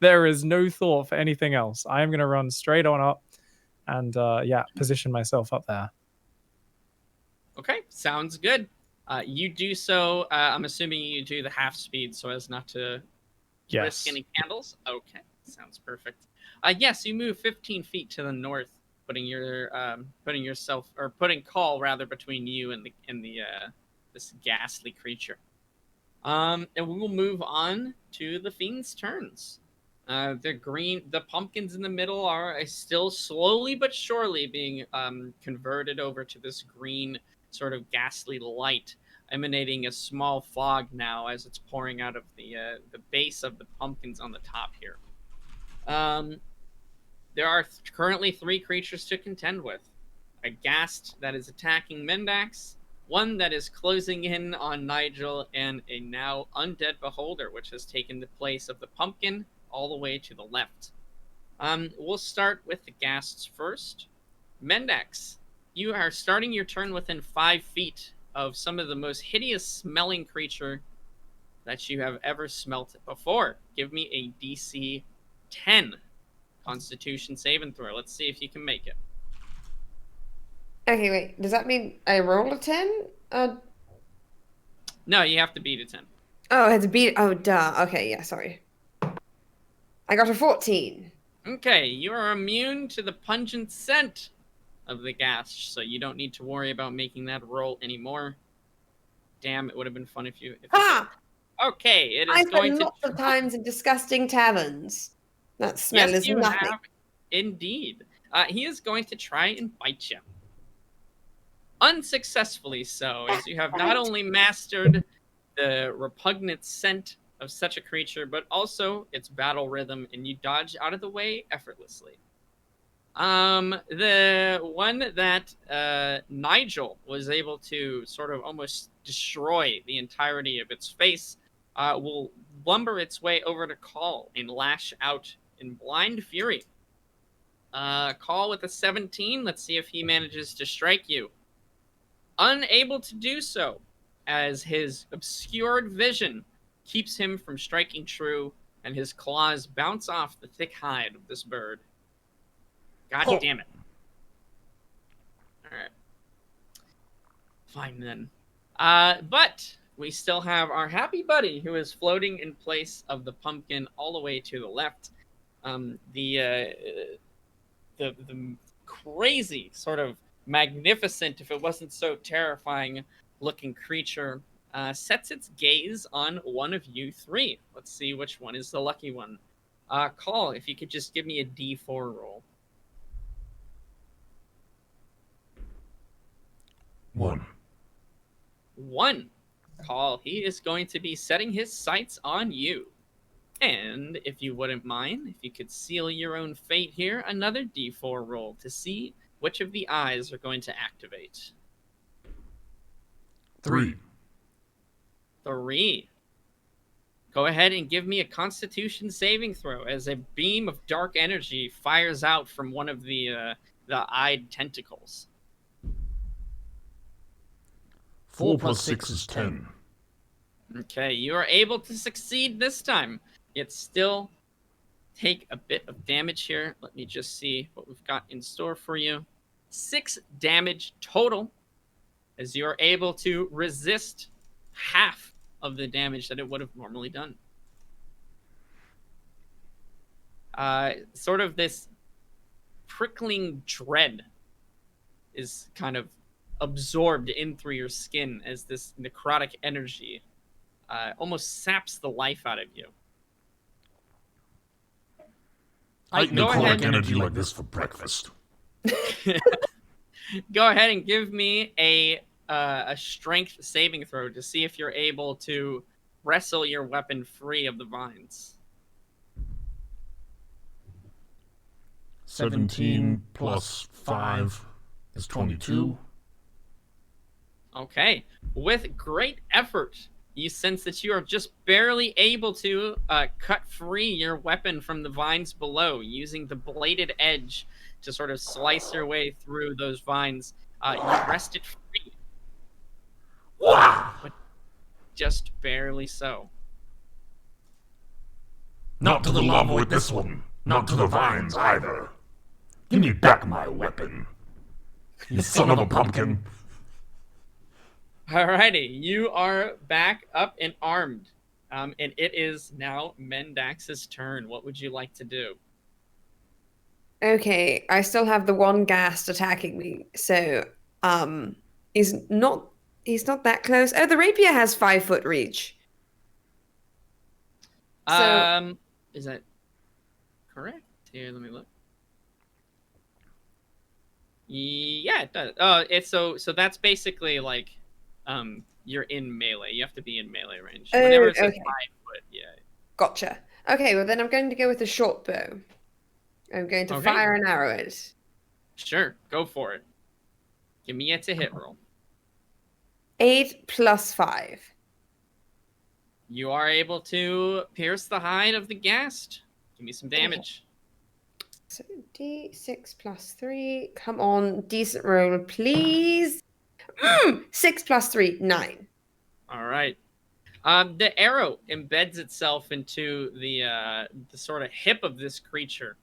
There is no thought for anything else. I am going to run straight on up and, position myself up there. Okay, sounds good. You do so. I'm assuming you do the half speed so as not to risk any candles. Okay, sounds perfect. Yes, you move 15 feet to the north, putting Call rather between you and this ghastly creature. And we will move on to the fiend's turns. The pumpkins in the middle are still slowly but surely being converted over to this green sort of ghastly light, emanating a small fog now as it's pouring out of the base of the pumpkins on the top here. There are currently 3 creatures to contend with. A ghast that is attacking Mendax, one that is closing in on Nigel, and a now undead beholder, which has taken the place of the pumpkin all the way to the left. We'll start with the ghasts first. Mendax, you are starting your turn within 5 feet of some of the most hideous smelling creature that you have ever smelt before. Give me a DC 10 Constitution saving throw. Let's see if you can make it. Okay, wait. Does that mean I roll a 10? No, you have to beat a 10. Oh, I had to beat it. Oh, duh. Okay, yeah, sorry. I got a 14. Okay, you are immune to the pungent scent of the ghast, so you don't need to worry about making that roll anymore. Damn, it would have been fun if you... Okay, it is I've going been to... lots of times in disgusting taverns. That smell Yes, is you nothing. have. Indeed. He is going to try and bite you. Unsuccessfully so, as you have not only mastered the repugnant scent of such a creature, but also its battle rhythm, and you dodge out of the way effortlessly. The one that Nigel was able to sort of almost destroy the entirety of its face will lumber its way over to Call and lash out in blind fury. Call with a 17. Let's see if he manages to strike you. unable to do so, as his obscured vision keeps him from striking true, and his claws bounce off the thick hide of this bird. God damn it. Alright. Fine then. But we still have our happy buddy who is floating in place of the pumpkin all the way to the left. The crazy, sort of magnificent, if it wasn't so terrifying looking creature sets its gaze on one of you three. Let's see which one is the lucky one. Call, if you could just give me a D4 roll. 1. 1. Call, he is going to be setting his sights on you. And if you wouldn't mind, if you could seal your own fate here, another D4 roll to see which of the eyes are going to activate. 3. 3. Go ahead and give me a Constitution saving throw as a beam of dark energy fires out from one of the eyed tentacles. 4 plus 6 is 10. Okay, you are able to succeed this time, yet still take a bit of damage here. Let me just see what we've got in store for you. 6 damage total, as you are able to resist half of the damage that it would have normally done. Sort of this prickling dread is kind of absorbed in through your skin as this necrotic energy almost saps the life out of you. I eat Go ahead. necrotic energy like this for breakfast. Go ahead and give me a strength saving throw to see if you're able to wrestle your weapon free of the vines. 17 plus 5 is 22. Okay. With great effort, you sense that you are just barely able to cut free your weapon from the vines below, using the bladed edge to sort of slice your way through those vines. You wrest it free. Wow! But just barely so. Not to the lava with this one. Not to the vines either. Give me back my weapon. You son of a pumpkin. Alrighty, you are back up and armed. And it is now Mendax's turn. What would you like to do? Okay, I still have the one ghast attacking me, so he's not that close. Oh, the rapier has 5-foot reach. So, Is that correct? Here, let me look. Yeah, it does. Oh, it's so that's basically like you're in melee. You have to be in melee range. Oh, Whenever it says okay. 5 foot, yeah. Gotcha. Okay, well then I'm going to go with the short bow. I'm going to Okay. fire an arrow at it. Sure, go for it. Give me a to hit roll. 8 plus 5. You are able to pierce the hide of the ghast. Give me some damage. So D6 plus 3. Come on, decent roll, please. 6 plus 3, 9. All right. The arrow embeds itself into the sort of hip of this creature,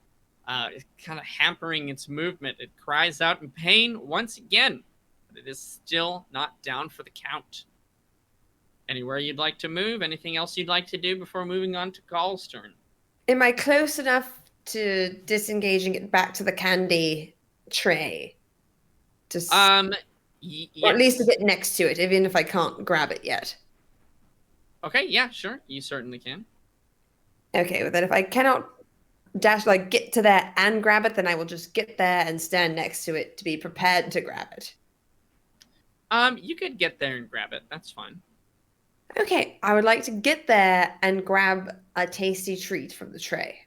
kind of hampering its movement. It cries out in pain once again, but it is still not down for the count. Anywhere you'd like to move? Anything else you'd like to do before moving on to Gall's turn? Am I close enough to disengaging it back to the candy tray? Or at least to get next to it, even if I can't grab it yet. Okay, yeah, sure. You certainly can. Okay, well then if I cannot get to there and grab it, then I will just get there and stand next to it to be prepared to grab it. You could get there and grab it. That's fine. Okay, I would like to get there and grab a tasty treat from the tray.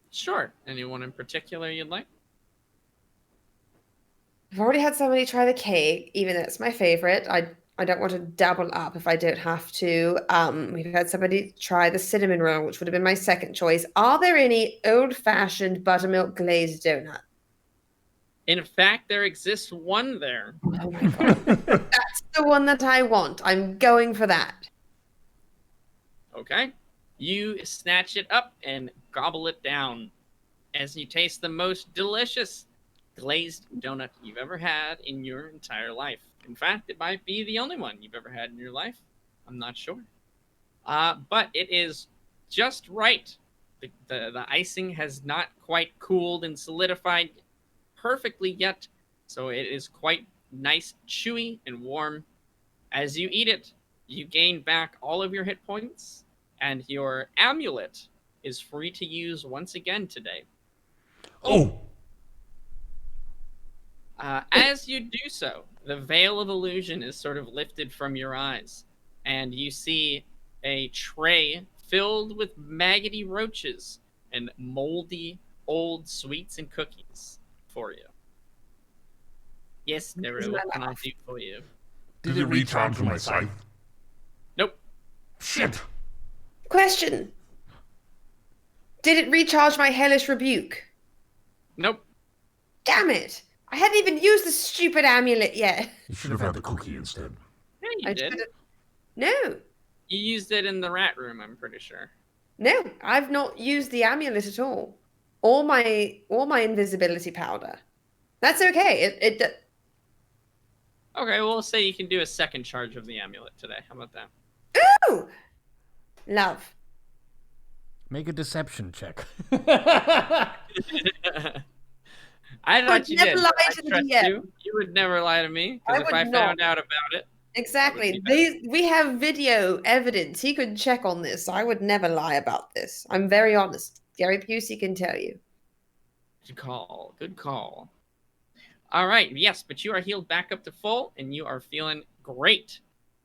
Sure. Anyone in particular you'd like? I've already had somebody try the cake, even though it's my favorite. I don't want to double up if I don't have to. We've had somebody try the cinnamon roll, which would have been my second choice. Are there any old-fashioned buttermilk glazed donut? In fact, there exists one there. Oh my god. That's the one that I want. I'm going for that. Okay. You snatch it up and gobble it down as you taste the most delicious glazed donut you've ever had in your entire life. In fact, it might be the only one you've ever had in your life. I'm not sure. But it is just right. The icing has not quite cooled and solidified perfectly yet, so it is quite nice, chewy, and warm. As you eat it, you gain back all of your hit points, and your amulet is free to use once again today. Oh, As you do so, the veil of illusion is sort of lifted from your eyes, and you see a tray filled with maggoty roaches and moldy old sweets and cookies for you. Yes, Nero, what can I do for you? did it reach onto my scythe? Nope. Shit! Question. Did it recharge my hellish rebuke? Nope. Damn it! I hadn't even used the stupid amulet yet. You should have had the cookie instead. Yeah, you I did. should've- No. You used it in the rat room, I'm pretty sure. No, I've not used the amulet at all. Or my invisibility powder. That's okay. Okay, well, let's say you can do a second charge of the amulet today. How about that? Ooh! Love. Make a deception check. I thought you never did. lie I to the trust DM. you. You would never lie to me, I because if would I not. found out about it, Exactly. That would be We have video evidence. He could check on this. I would never lie about this. I'm very honest. Gary Busey can tell you. good call. Good call. All right, yes, but you are healed back up to full, and you are feeling great.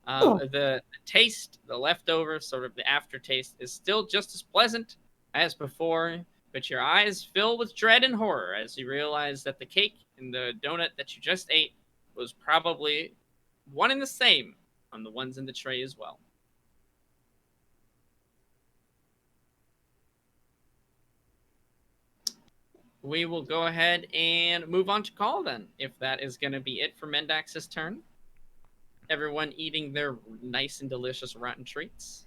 Oh. The taste, the leftover, sort of the aftertaste, is still just as pleasant as before, but your eyes fill with dread and horror as you realize that the cake and the donut that you just ate was probably one and the same on the ones in the tray as well. We will go ahead and move on to call then, if that is going to be it for Mendax's turn. Everyone eating their nice and delicious rotten treats.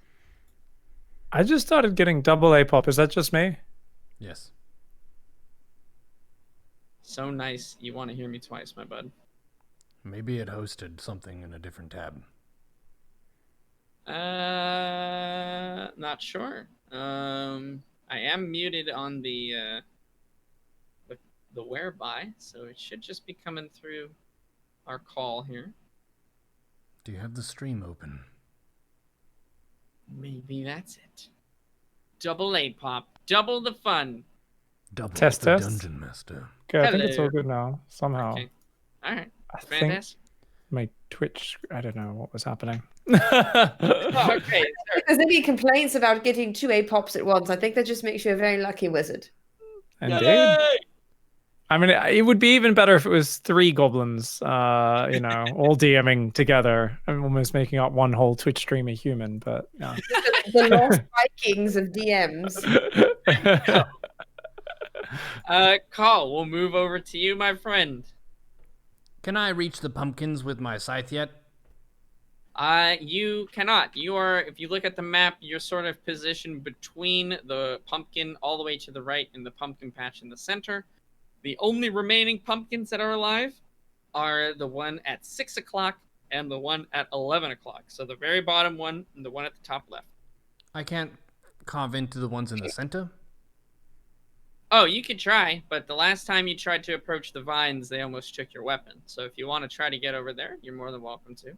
I just started getting double A pop. Is that just me? Yes. So nice. You want to hear me twice, my bud. Maybe it hosted something in a different tab. Not sure. I am muted on the whereby, so it should just be coming through our call here. Do you have the stream open? Maybe that's it. Double A pop, double the fun. Double Test, the test. dungeon master. Okay, I think it's all Hello. good now. Somehow. Okay. All right. I think Fantastic. my Twitch, I don't know what was happening. Oh, okay. Sure. If there's any complaints about getting 2 A-pops at once, I think that just makes you a very lucky wizard. Indeed. Yay! I mean, it would be even better if it was 3 goblins, all DMing together. I'm almost making up one whole Twitch streamer human, but yeah. The lost Vikings of DMs. Call, we'll move over to you, my friend. Can I reach the pumpkins with my scythe yet? You cannot. You are, if you look at the map, you're sort of positioned between the pumpkin all the way to the right and the pumpkin patch in the center. The only remaining pumpkins that are alive are the one at 6 o'clock and the one at 11 o'clock. So the very bottom one and the one at the top left. I can't carve into the ones in the center? Oh, you could try, but the last time you tried to approach the vines, they almost took your weapon. So if you want to try to get over there, you're more than welcome to.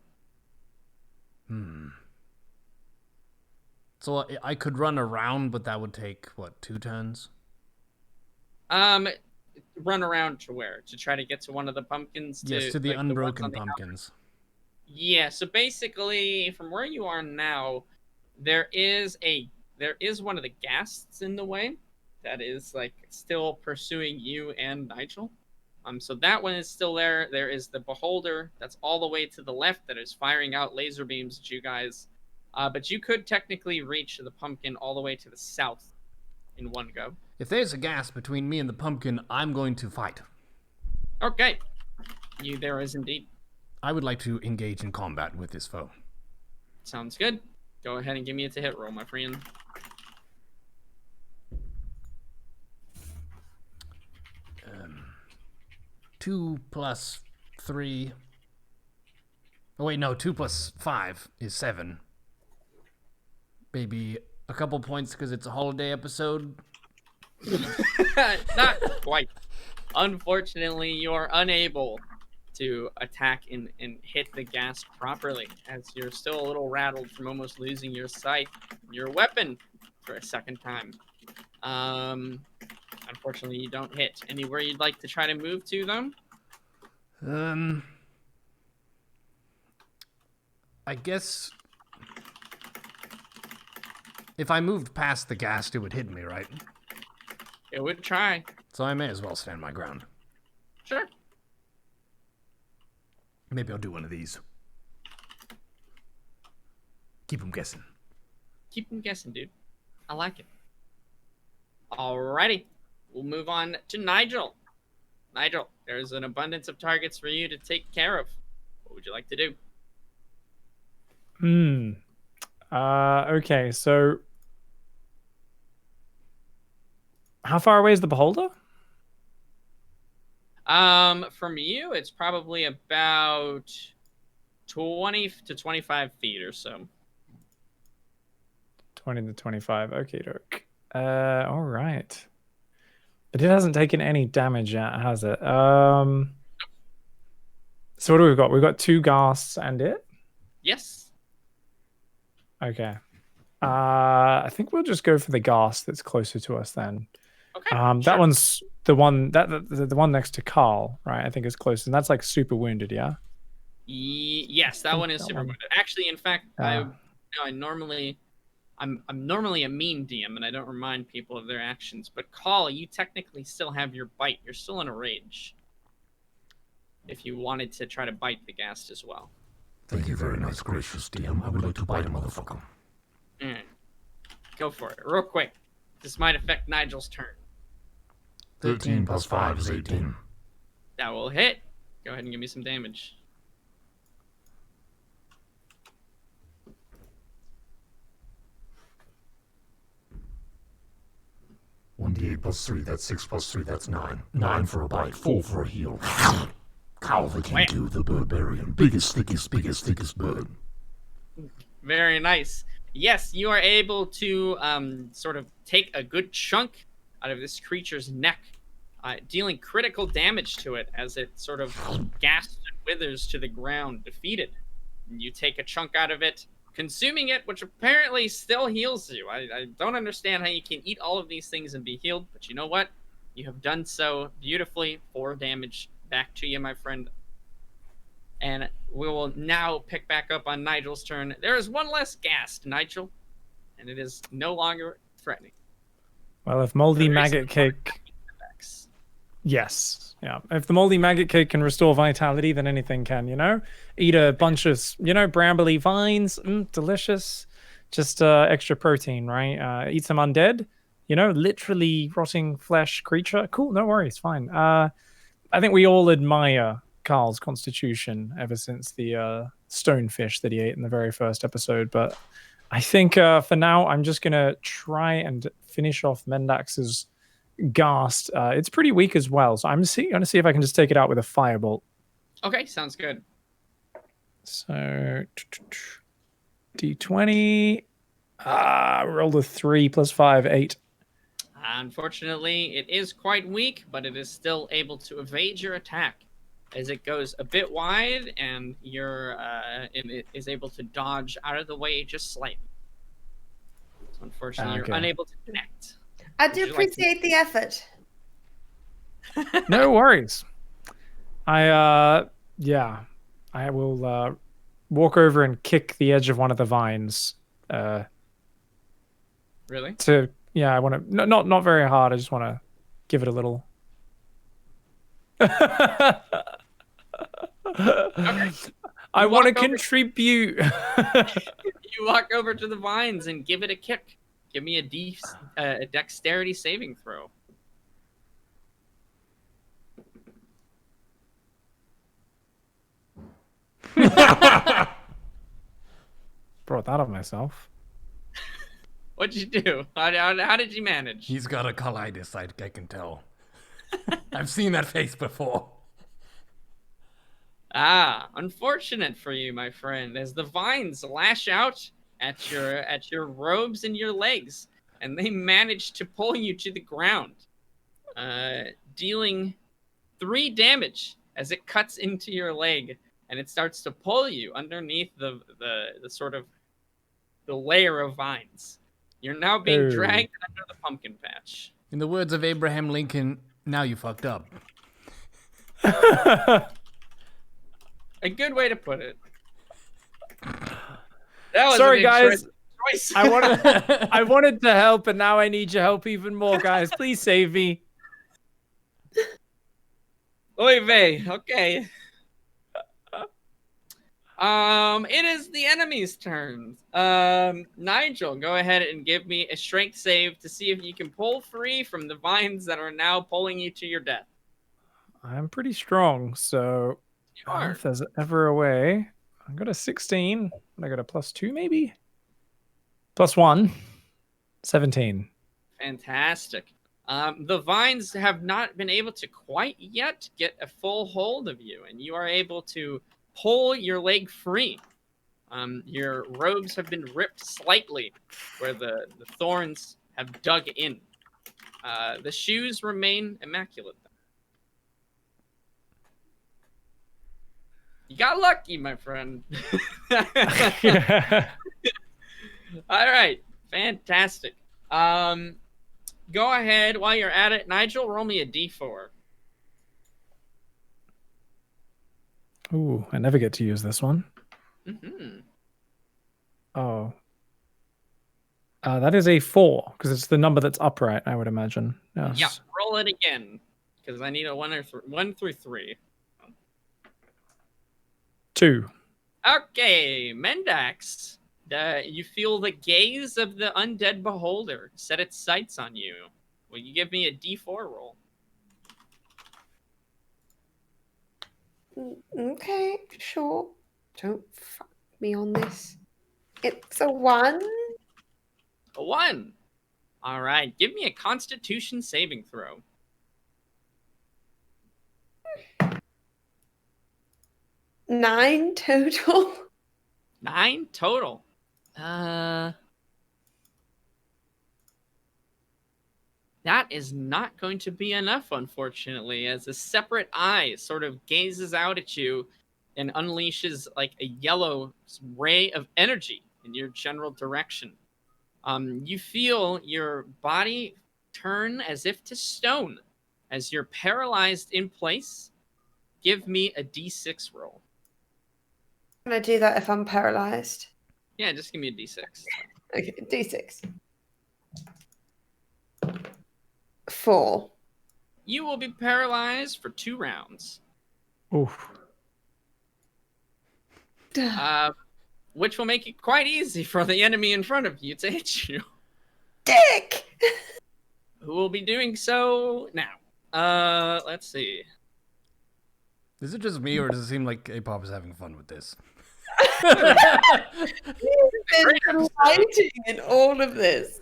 So I could run around, but that would take, what, 2 turns? Run around to where? To try to get to one of the pumpkins? Yes, to the like, ones unbroken on the outer- pumpkins. Yeah, so basically, from where you are now, there is one of the ghasts in the way that is like still pursuing you and Nigel. So that one is still there. There is the beholder that's all the way to the left that is firing out laser beams at you guys. But you could technically reach the pumpkin all the way to the south in one go. If there's a gas between me and the pumpkin, I'm going to fight. Okay. There is indeed. I would like to engage in combat with this foe. Sounds good. Go ahead and give me a hit roll, my friend. Um, 2 plus 3. Oh wait, no. 2 plus 5 is 7. Maybe a couple points because it's a holiday episode. Not quite. Unfortunately, you're unable to attack and hit the ghast properly, as you're still a little rattled from almost losing your sight, your weapon, for a second time. Unfortunately, you don't hit. Anywhere you'd like to try to move to, though? I guess if I moved past the ghast, it would hit me, right? It would try. So I may as well stand my ground. Sure. Maybe I'll do one of these. Keep them guessing. Keep them guessing, dude. I like it. Alrighty. We'll move on to Nigel. Nigel, there's an abundance of targets for you to take care of. What would you like to do? Okay, so how far away is the beholder? From you, it's probably about 20 to 25 feet or so. 20 to 25. Okay, doke. All right. But it hasn't taken any damage yet, has it? So what do we got? We've got 2 ghasts and it? Yes. Okay. I think we'll just go for the ghast that's closer to us then. Okay. That sure. one's the one the one next to Carl, right? I think it's close, and that's like super wounded, yeah. Yes, that one is super wounded. Actually, in fact, I'm normally a mean DM, and I don't remind people of their actions. But Carl, you technically still have your bite. You're still in a rage. If you wanted to try to bite the ghast as well. Thank you very nice, gracious DM. I would like to bite a motherfucker. Go for it, real quick. This might affect Nigel's turn. 13 plus 5 is 18. That will hit. Go ahead and give me some damage. One d8 plus 3, that's 6 plus 3, that's 9. 9 for a bite, 4 for a heal. Cow the Kintu, the barbarian. Biggest, thickest bird. Very nice. Yes, you are able to sort of take a good chunk out of this creature's neck, dealing critical damage to it as it sort of gasps and withers to the ground, defeated. And you take a chunk out of it, consuming it, which apparently still heals you. I don't understand how you can eat all of these things and be healed, but you know what? You have done so beautifully. 4 damage back to you, my friend. And we will now pick back up on Nigel's turn. There is one less ghast, Nigel, and it is no longer threatening. Well, if moldy maggot cake... Yes. Yeah. If the moldy maggot cake can restore vitality, then anything can, you know? Eat a bunch of, brambly vines. Delicious. Just extra protein, right? Eat some undead, literally rotting flesh creature. Cool. No worries. Fine. I think we all admire Carl's constitution ever since the stonefish that he ate in the very first episode. But I think for now, I'm just going to try and finish off Mendax's ghast. It's pretty weak as well, so I'm going to see if I can just take it out with a firebolt. Okay, sounds good. So d20, rolled a 3 plus 5, 8. Unfortunately, it is quite weak, but it is still able to evade your attack as it goes a bit wide, and it is able to dodge out of the way just slightly. So unfortunately, you're unable to connect. I do appreciate the effort. No worries. I will walk over and kick the edge of one of the vines. Really? I want to not very hard. I just want to give it a little. Okay. I want to contribute. You walk over to the vines and give it a kick. Give me a dexterity saving throw. Brought that on myself. What'd you do? How did you manage? He's got a colitis, I can tell. I've seen that face before. Ah, unfortunate for you, my friend, as the vines lash out at your robes and your legs, and they manage to pull you to the ground, dealing 3 damage as it cuts into your leg, and it starts to pull you underneath the sort of the layer of vines. You're now being dragged under the pumpkin patch. In the words of Abraham Lincoln, now you fucked up. A good way to put it. That was Sorry, an guys. interesting choice. I wanted to help, and now I need your help even more, guys. Please save me. Oy vey. Okay. It is the enemy's turn. Nigel, go ahead and give me a strength save to see if you can pull free from the vines that are now pulling you to your death. I'm pretty strong, so if there's ever a way. I got a 16. I got a +2, maybe? +1. 17. Fantastic. The vines have not been able to quite yet get a full hold of you, and you are able to pull your leg free. Your robes have been ripped slightly where the thorns have dug in. The shoes remain immaculate. You got lucky, my friend. All right. Fantastic. Go ahead while you're at it. Nigel, roll me a d4. Ooh, I never get to use this one. Mm-hmm. Oh. That is a 4, because it's the number that's upright, I would imagine. Yes. Yeah, roll it again, because I need a 1 through 3. 2. Okay, Mendax. You feel the gaze of the undead beholder set its sights on you. Will you give me a d4 roll? Okay, sure. Don't fuck me on this. It's a 1. A 1. All right, give me a Constitution saving throw. 9 total. 9 total. That is not going to be enough, unfortunately, as a separate eye sort of gazes out at you and unleashes like a yellow ray of energy in your general direction. You feel your body turn as if to stone as you're paralyzed in place. Give me a d6 roll. Can I do that if I'm paralyzed? Yeah, just give me a d6. Okay, D6. 4. You will be paralyzed for 2 rounds. Oof. Which will make it quite easy for the enemy in front of you to hit you. Dick! Who will be doing so now? Let's see. Is it just me, or does it seem like A-Pop is having fun with this? You've been delighting in all of this.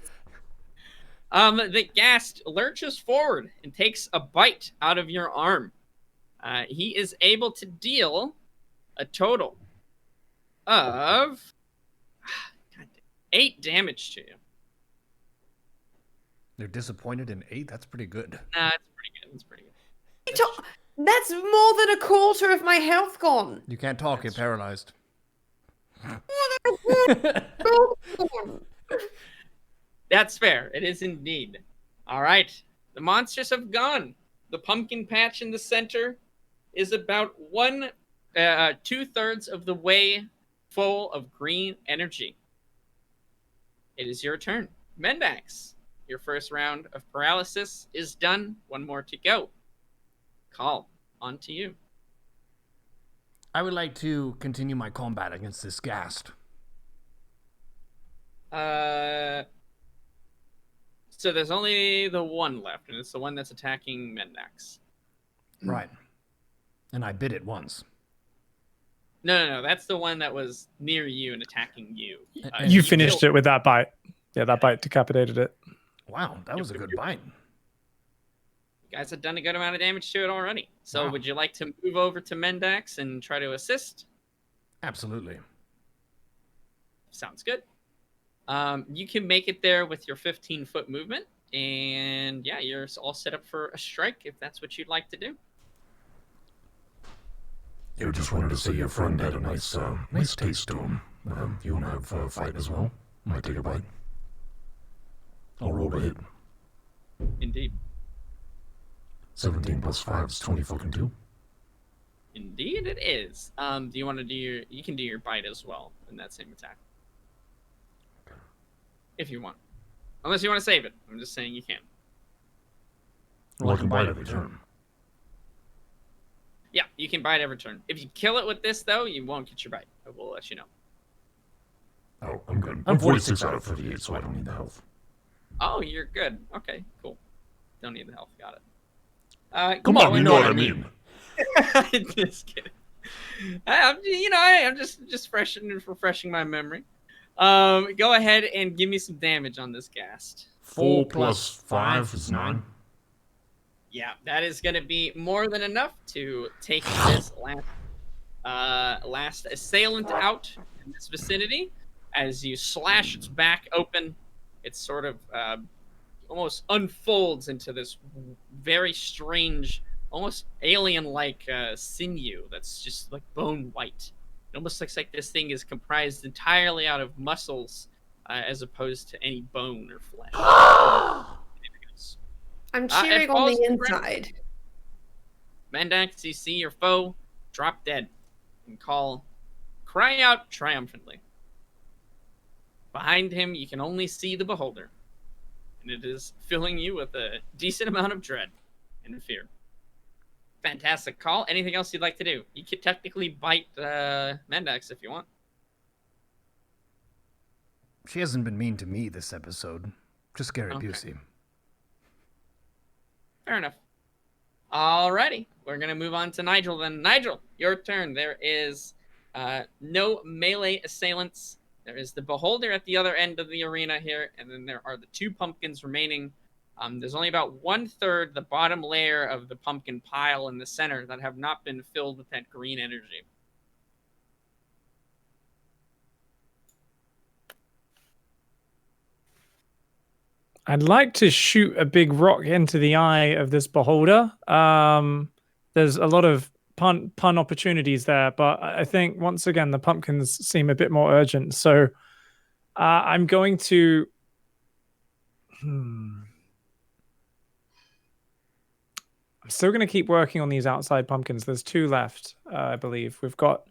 The ghast lurches forward and takes a bite out of your arm. He is able to deal a total of 8 damage to you. They're disappointed in 8? That's pretty good. Nah, it's pretty good. It's pretty good. That's more than a quarter of my health gone. You can't talk, you're paralyzed. That's fair. It is indeed. All right. The monsters have gone. The pumpkin patch in the center is about 2/3 of the way full of green energy. It is your turn. Mendax, your first round of paralysis is done. 1 more to go. Call, on to you. I would like to continue my combat against this ghast. So there's only the one left, and it's the one that's attacking Mendax. Right. And I bit it once. No. That's the one that was near you and attacking you. You finished it with that bite. Yeah, that bite decapitated it. Wow, that was a good bite. You guys have done a good amount of damage to it already. So would you like to move over to Mendax and try to assist? Absolutely. Sounds good. You can make it there with your 15-foot movement. And yeah, you're all set up for a strike if that's what you'd like to do. You just wanted to say your friend had a nice taste to him. You want to have a fight as well? Might take a bite. I'll roll to hit. Indeed. 17 plus 5 is 20 fucking 2. Indeed it is. Do you want to do you can do your bite as well in that same attack. If you want. Unless you want to save it. I'm just saying you can. Well, I can bite every turn. Yeah, you can bite every turn. If you kill it with this, though, you won't get your bite. I will let you know. Oh, I'm good. I'm 46 out of 38, so I don't need the health. Oh, you're good. Okay, cool. Don't need the health. Got it. Come on, you know what I mean. Just kidding. I'm just refreshing my memory. Go ahead and give me some damage on this ghast. 4 plus 5 is 9. Yeah, that is going to be more than enough to take this last assailant out in this vicinity. As you slash its back open, it sort of almost unfolds into this very strange, almost alien-like sinew that's just like bone white. It almost looks like this thing is comprised entirely out of muscles as opposed to any bone or flesh. I'm cheering on the inside. Mendax, you see your foe drop dead and cry out triumphantly. Behind him, you can only see the beholder, and it is filling you with a decent amount of dread and fear. Fantastic call. Anything else you'd like to do? You could technically bite Mendax if you want. She hasn't been mean to me this episode. Just Gary Busey. Fair enough. Alrighty. We're going to move on to Nigel then. Nigel, your turn. There is no melee assailants. There is the beholder at the other end of the arena here, and then there are the 2 pumpkins remaining. There's only about 1/3 the bottom layer of the pumpkin pile in the center that have not been filled with that green energy. I'd like to shoot a big rock into the eye of this beholder. There's a lot of pun opportunities there, but I think once again the pumpkins seem a bit more urgent. So I'm going to. I'm still going to keep working on these outside pumpkins. There's 2 left, I believe. We've got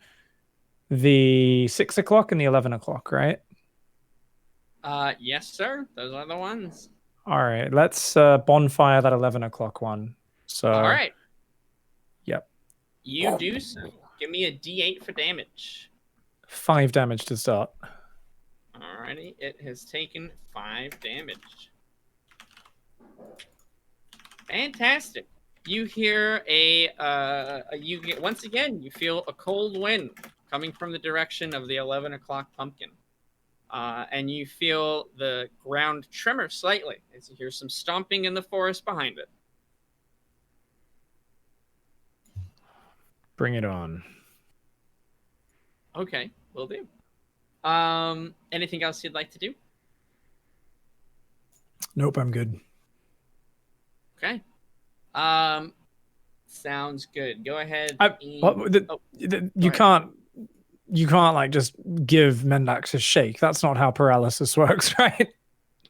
the 6 o'clock and the 11 o'clock, right? Yes, sir. Those are the ones. All right. Let's bonfire that 11 o'clock one. So. All right. Yep. You do so. Give me a D8 for damage. 5 damage to start. Alrighty. It has taken 5 damage. Fantastic. You hear once again, you feel a cold wind coming from the direction of the 11 o'clock pumpkin. And you feel the ground tremor slightly as you hear some stomping in the forest behind it. Bring it on. Okay, will do. Anything else you'd like to do? Nope, I'm good. Okay. Sounds good. Go ahead. You can't like just give Mendax a shake. That's not how paralysis works, right?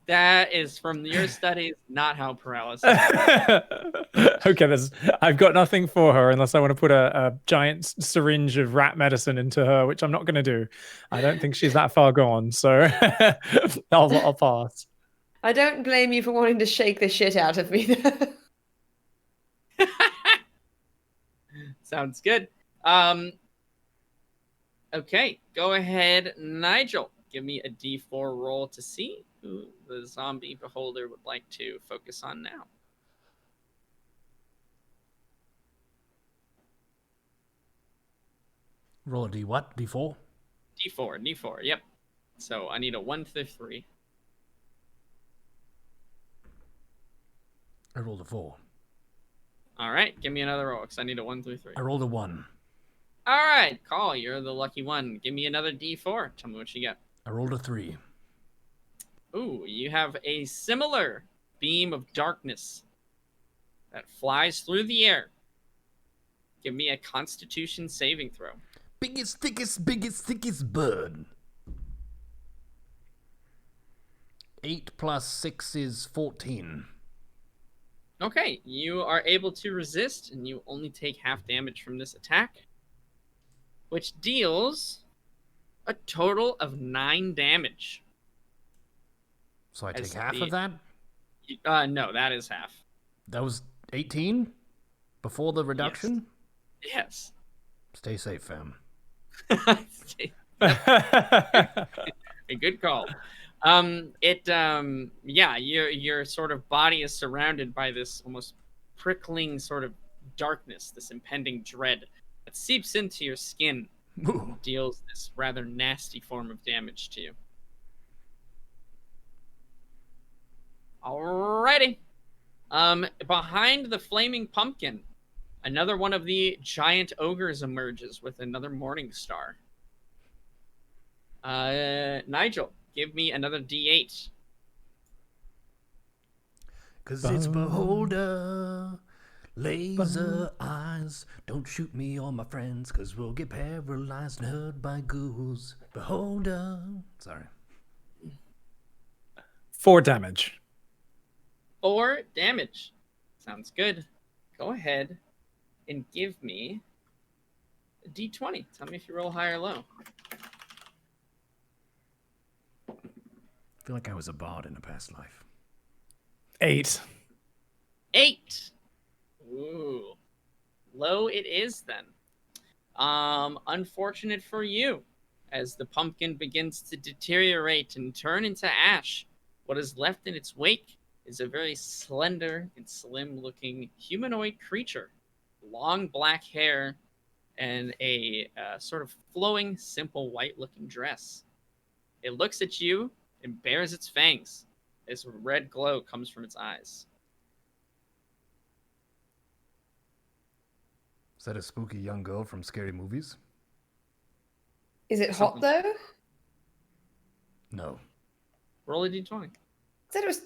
That is from your studies, not how paralysis works. Okay, I've got nothing for her unless I want to put a giant syringe of rat medicine into her, which I'm not going to do. I don't think she's that far gone, so I'll pass. I don't blame you for wanting to shake the shit out of me. Sounds good. Okay, go ahead, Nigel. Give me a D4 roll to see who the zombie beholder would like to focus on now. Roll a D what? D4? D4. Yep. So I need a 1 through 3. I rolled a 4. All right, give me another roll because I need a 1 through 3. I rolled a 1. All right, Call, you're the lucky one. Give me another D4. Tell me what you get. I rolled a 3. Ooh, you have a similar beam of darkness that flies through the air. Give me a Constitution saving throw. Biggest, thickest bird. 8 plus 6 is 14. Okay, you are able to resist, and you only take half damage from this attack, which deals a total of 9 damage. So I take As half the- of that? No, that is half. That was 18? Before the reduction? Yes. Stay safe, fam. A good call. Your sort of body is surrounded by this almost prickling sort of darkness, this impending dread that seeps into your skin, Ooh. deals this rather nasty form of damage to you. Alrighty. Behind the flaming pumpkin, another one of the giant ogres emerges with another morning star. Nigel, give me another D8. 'Cause it's beholder, laser eyes. Don't shoot me or my friends, 'cause we'll get paralyzed and hurt by ghouls. Beholder. Sorry. 4 damage. 4 damage. Sounds good. Go ahead and give me a D20. Tell me if you roll high or low. I feel like I was a bard in a past life. 8. 8. Ooh. Low it is then. Unfortunate for you, as the pumpkin begins to deteriorate and turn into ash, what is left in its wake is a very slender and slim-looking humanoid creature. Long black hair and a sort of flowing, simple, white-looking dress. It looks at you and bares its fangs as a red glow comes from its eyes. Is that a spooky young girl from scary movies? Is it hot though? No. Roll a d20. Said it was.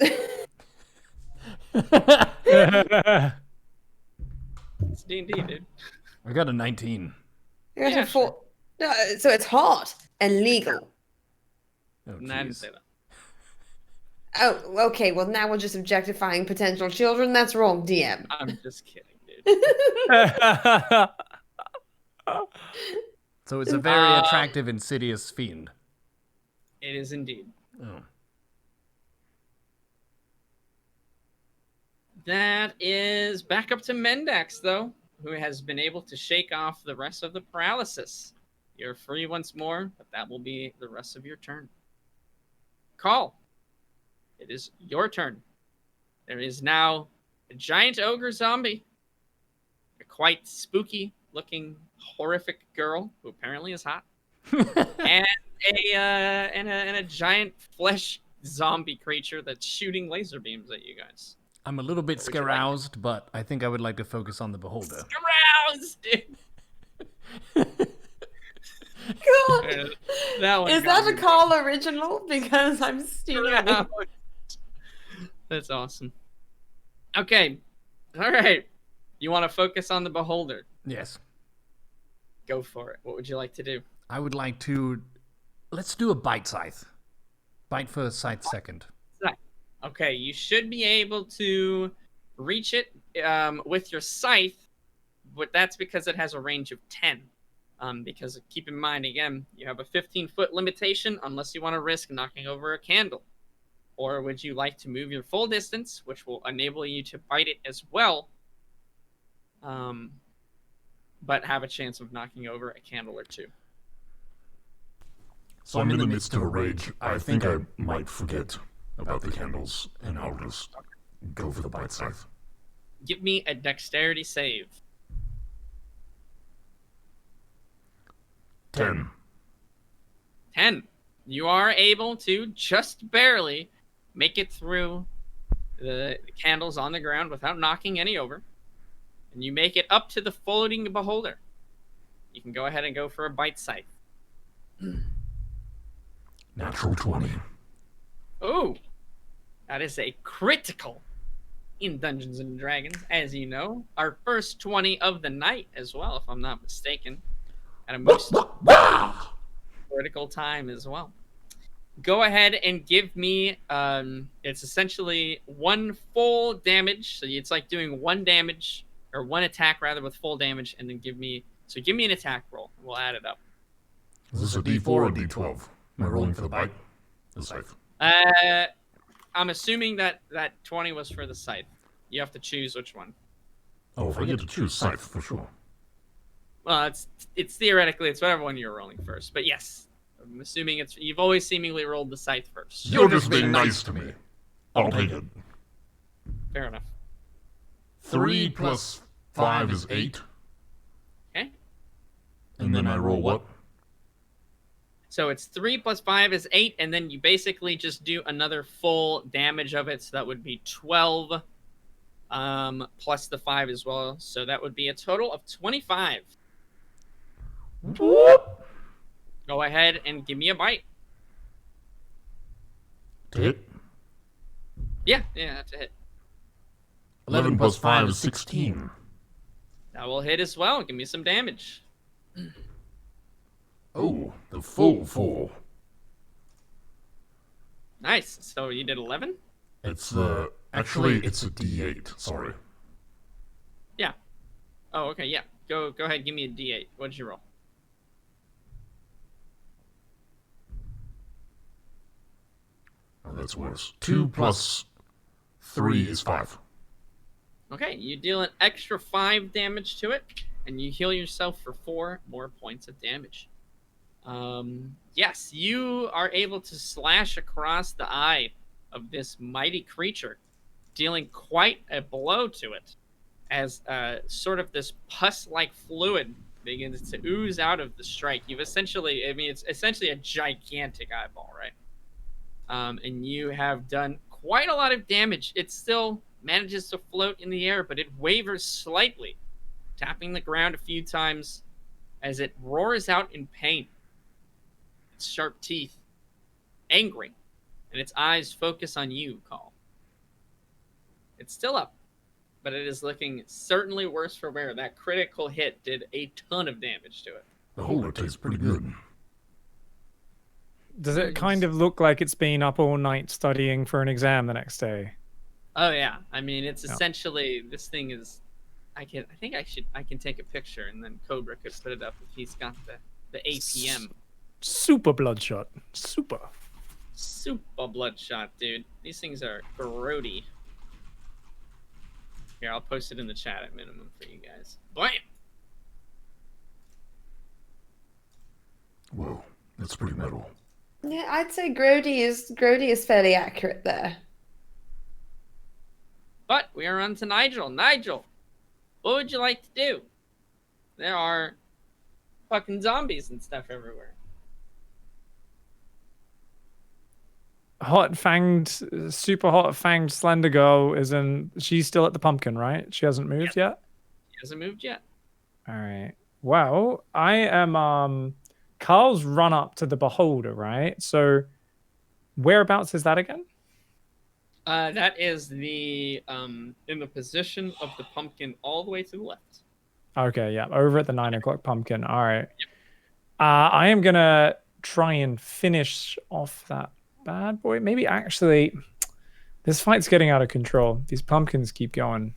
It's D&D, dude. I got a 19. Yeah, No, so it's hot and legal. Oh, No, I didn't jeez. say that. Oh, okay. Well, now we're just objectifying potential children. That's wrong, DM. I'm just kidding, dude. So it's a very attractive, insidious fiend. It is indeed. Oh. That is back up to Mendax, though, who has been able to shake off the rest of the paralysis. You're free once more, but that will be the rest of your turn. Call. It is your turn. There is now a giant ogre zombie, a quite spooky-looking, horrific girl who apparently is hot, and a giant flesh zombie creature that's shooting laser beams at you guys. I'm a little bit What would you like? scaroused, but I think I would like to focus on the beholder. Aroused, dude. God, That one is got that a me. Carl original? Because I'm stealing it. Aroused. That's awesome. Okay. All right. You want to focus on the beholder? Yes. Go for it. What would you like to do? I would like to... Let's do a bite scythe. Bite first, scythe second. Okay, you should be able to reach it with your scythe, but that's because it has a range of 10. Because keep in mind, again, you have a 15-foot limitation unless you want to risk knocking over a candle. Or would you like to move your full distance, which will enable you to bite it as well, but have a chance of knocking over a candle or two? So I'm in the midst of a rage. I think I might forget about the candles, and I'll just go for the bite scythe. Give me a dexterity save. 10. 10. You are able to just barely make it through the candles on the ground without knocking any over. And you make it up to the floating beholder. You can go ahead and go for a bite scythe. Natural 20. Oh, that is a critical in Dungeons and Dragons, as you know. Our first 20 of the night as well, if I'm not mistaken. At a most critical time as well. Go ahead and give me, it's essentially 1 full damage. So it's like doing 1 damage, or 1 attack rather with full damage, and then give me an attack roll. We'll add it up. Is this a D4 or a D12? Am I rolling for the bite? The scythe. I'm assuming that 20 was for the scythe. You have to choose which one. Oh, if I get to choose scythe, for sure. Well, it's theoretically, it's whatever one you're rolling first. But yes, I'm assuming you've always seemingly rolled the scythe first. You're just being nice to me. I'll take it. Fair enough. 3 plus 5 is 8. Okay. And then I roll what? So it's 3 plus 5 is 8, and then you basically just do another full damage of it. So that would be 12 plus the 5 as well. So that would be a total of 25. Whoop. Go ahead and give me a bite. To hit. Yeah, that's a hit. 11 plus 5 is 16. That will hit as well. Give me some damage. Oh, the full 4. Nice. So you did 11? It's, actually, it's a D8. Sorry. Yeah. Oh, okay, yeah. Go ahead, give me a D8. What did you roll? Oh, that's worse. 2 plus 3 is 5. Okay, you deal an extra 5 damage to it, and you heal yourself for 4 more points of damage. Yes, you are able to slash across the eye of this mighty creature, dealing quite a blow to it, as sort of this pus-like fluid begins to ooze out of the strike. It's essentially a gigantic eyeball, right? And you have done quite a lot of damage. It still manages to float in the air, but it wavers slightly, tapping the ground a few times as it roars out in pain. Its sharp teeth, angry, and its eyes focus on you, Call. It's still up, but it is looking certainly worse for wear. That critical hit did a ton of damage to it. The holder tastes pretty good. Does it kind of look like it's been up all night studying for an exam the next day? Oh yeah, I mean it's essentially this thing is. I can take a picture and then Cobra could put it up if he's got the APM. Super bloodshot. Super bloodshot, dude. These things are grody. Here, I'll post it in the chat at minimum for you guys. Bam! Whoa, that's pretty metal. Yeah, I'd say Grody is fairly accurate there. But we are on to Nigel. Nigel, what would you like to do? There are fucking zombies and stuff everywhere. Super hot fanged slender girl she's still at the pumpkin, right? She hasn't moved yet? She hasn't moved yet. All right. Well, I am, Carl's run up to the beholder, right? So whereabouts is that again? That is in the position of the pumpkin all the way to the left. Okay, yeah. Over at the 9 o'clock pumpkin. All right. Yep. I am going to try and finish off that bad boy. Maybe actually, this fight's getting out of control. These pumpkins keep going.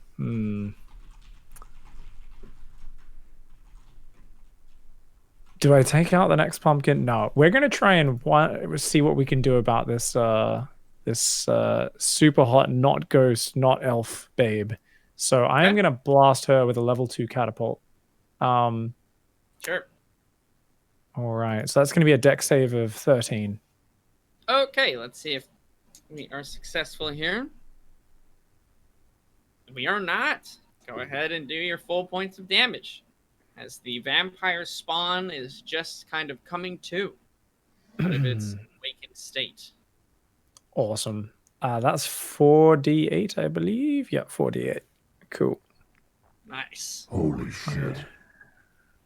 Do I take out the next pumpkin? No. We're going to try and see what we can do about this super hot, not ghost, not elf babe. So I am going to blast her with a level 2 catapult. Sure. All right. So that's going to be a dex save of 13. Okay, let's see if we are successful here. We are not. Go ahead and do your full points of damage. as the vampire spawn is just kind of coming to out of its awakened state. Awesome. That's 4d8, I believe. Yeah, 4d8. Cool. Nice. Holy shit.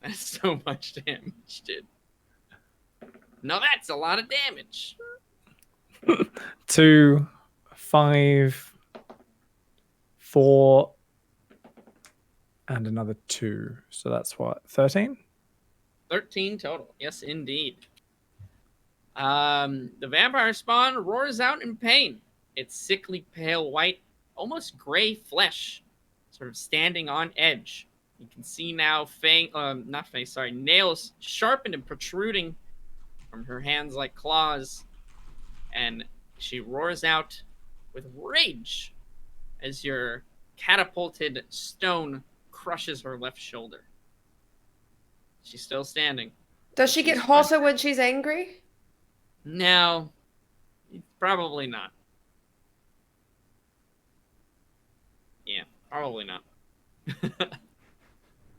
That's so much damage, dude. No, that's a lot of damage. 2, 5, 4, and another 2. So that's what? 13? 13 total. Yes, indeed. The vampire spawn roars out in pain. Its sickly pale white, almost gray flesh sort of standing on edge. You can see now nails sharpened and protruding from her hands like claws. And she roars out with rage as your catapulted stone crushes her left shoulder. She's still standing. Does she get hotter when she's angry? No, probably not. Yeah, probably not.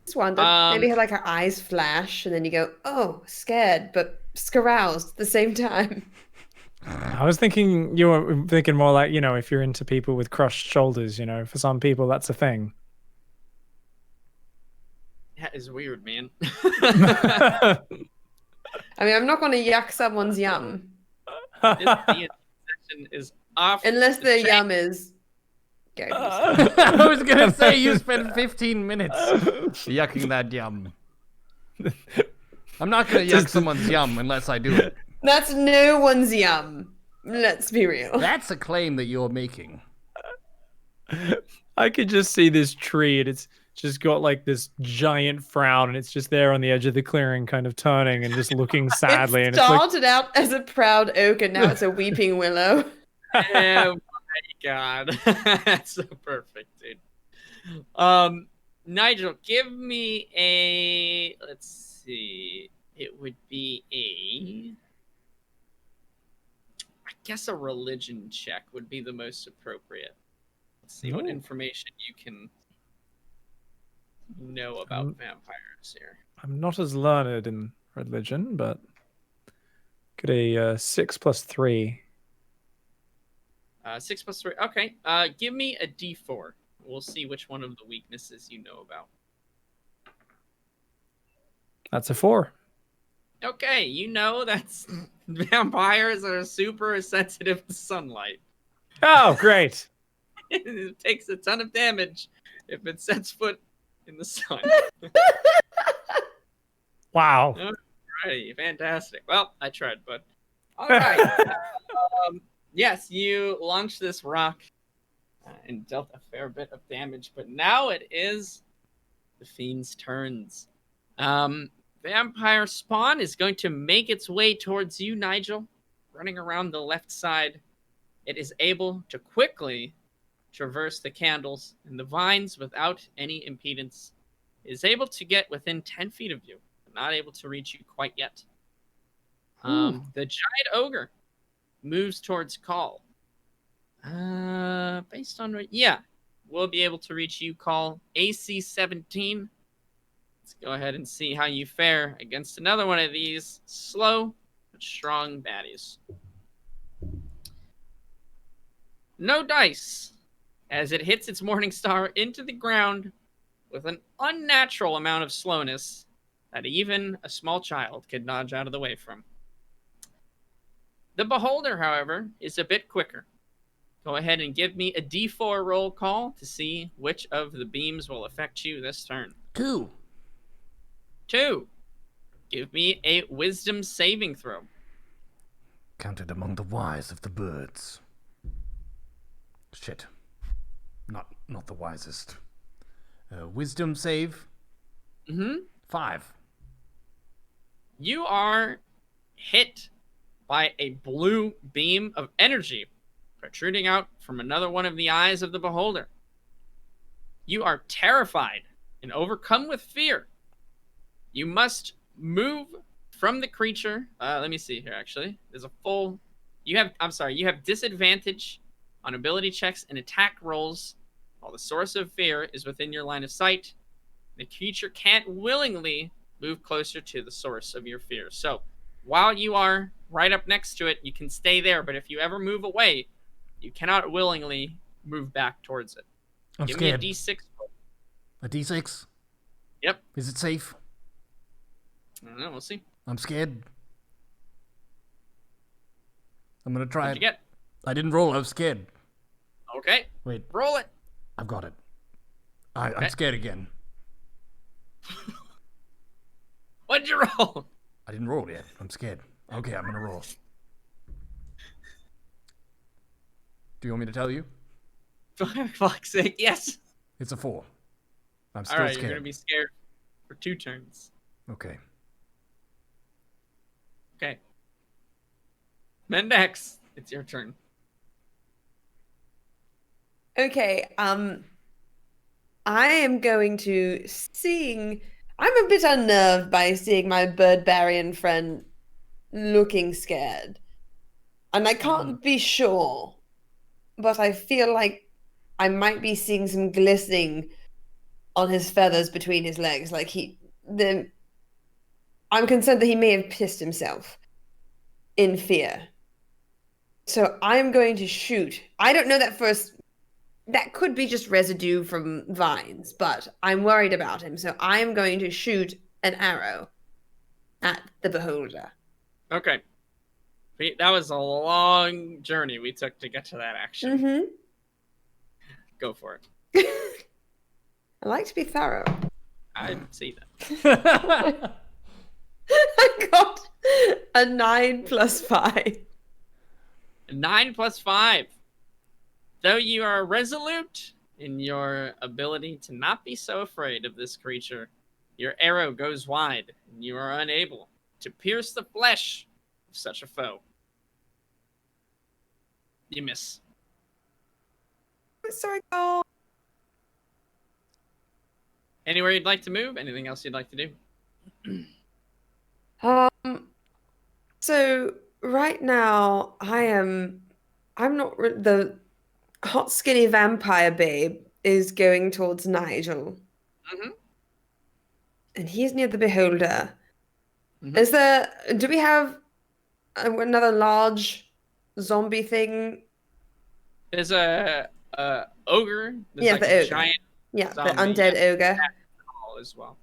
Just wondered. Maybe like her eyes flash and then you go, oh, scared, but scaroused at the same time. I was thinking you were thinking more like, if you're into people with crushed shoulders, for some people that's a thing. That is weird, man. I mean, I'm not going to yuck someone's yum. This session is off. Unless the chain. yum is... I was going to say you spent 15 minutes yucking that yum. I'm not going to yuck someone's yum unless I do it. That's no one's yum. Let's be real. That's a claim that you're making. I could just see this tree and it's just got like this giant frown and it's just there on the edge of the clearing kind of turning and just looking sadly. It and it's like, started out as a proud oak and now it's a weeping willow. Oh my god. That's so perfect, dude. Nigel, give me a... Let's see. It would be I guess a religion check would be the most appropriate. Let's see what information you can know about vampires here. I'm not as learned in religion, but got a 6 + 3. 6 + 3. Okay. Give me a D4. We'll see which one of the weaknesses you know about. That's a 4. Okay, you know that's vampires are super sensitive to sunlight. Oh, great. It takes a ton of damage if it sets foot in the sun. Wow. Alrighty, fantastic. Well, I tried, but all right. Yes, you launched this rock and dealt a fair bit of damage, but now it is the fiend's turns. Vampire spawn is going to make its way towards you, Nigel, running around the left side. It is able to quickly traverse the candles and the vines without any impedance. It is able to get within 10 feet of you, but not able to reach you quite yet. The giant ogre moves towards Call. Based on we'll be able to reach you, Call. AC 17. Let's go ahead and see how you fare against another one of these slow but strong baddies. No dice, as it hits its morning star into the ground with an unnatural amount of slowness that even a small child could nudge out of the way from. The beholder, however, is a bit quicker. Go ahead and give me a D4 roll call to see which of the beams will affect you this turn. 2. 2. Give me a wisdom saving throw. Counted among the wise of the birds. Shit. Not the wisest. Wisdom save. 5. You are hit by a blue beam of energy protruding out from another one of the eyes of the beholder. You are terrified and overcome with fear. You must move from the creature. Let me see here, actually. There's a full... You have disadvantage on ability checks and attack rolls while the source of fear is within your line of sight. The creature can't willingly move closer to the source of your fear. So, while you are right up next to it, you can stay there. But if you ever move away, you cannot willingly move back towards it. I'm Give scared. me a D6 roll. A D6? Yep. Is it safe? I don't know. We'll see. I'm scared. I'm gonna try What'd it. you get? I didn't roll. I was scared. Okay. Wait, Roll it. I've got it. I'm Okay. scared again. What'd you roll? I didn't roll yet. I'm scared. Okay, I'm gonna roll. Do you want me to tell you? For fuck's sake, yes. It's a 4. I'm still All right, scared. you're gonna be scared for 2 turns. Okay. Okay. Mendex, it's your turn. Okay, I am going to I'm a bit unnerved by seeing my Birdbarian friend looking scared. And I can't be sure, but I feel like I might be seeing some glistening on his feathers between his legs. I'm concerned that he may have pissed himself in fear. So I'm going to shoot. I don't know that could be just residue from vines, but I'm worried about him. So I am going to shoot an arrow at the beholder. Okay. That was a long journey we took to get to that action. Mm-hmm. Go for it. I like to be thorough. I see that. I got a 9 plus 5. 9 plus 5. Though you are resolute in your ability to not be so afraid of this creature, your arrow goes wide, and you are unable to pierce the flesh of such a foe. You miss. Sorry, Cole. Anywhere you'd like to move? Anything else you'd like to do? So right now I'm not the hot skinny vampire babe is going towards Nigel. Mm-hmm. And he's near the beholder. Mhm. Do we have another large zombie thing? There's a ogre. There's Yeah, like the a ogre. giant Yeah, zombie, the undead ogre. ball as well.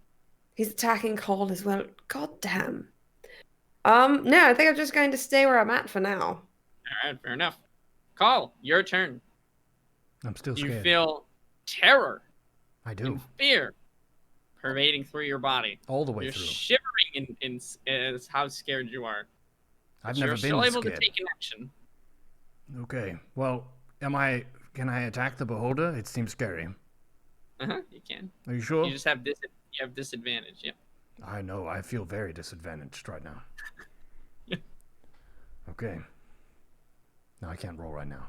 He's attacking Cole as well. God damn. No, I think I'm just going to stay where I'm at for now. All right, fair enough. Call, your turn. I'm still You scared. feel terror I do. and fear pervading through your body. All the way You're through. shivering in as how scared you are. I've But never you're been still able scared. to take an action. Okay. Well, can I attack the beholder? It seems scary. You can. Are you sure? You just have disadvantage. Yep. I know. I feel very disadvantaged right now. Yeah. Okay. No, I can't roll right now.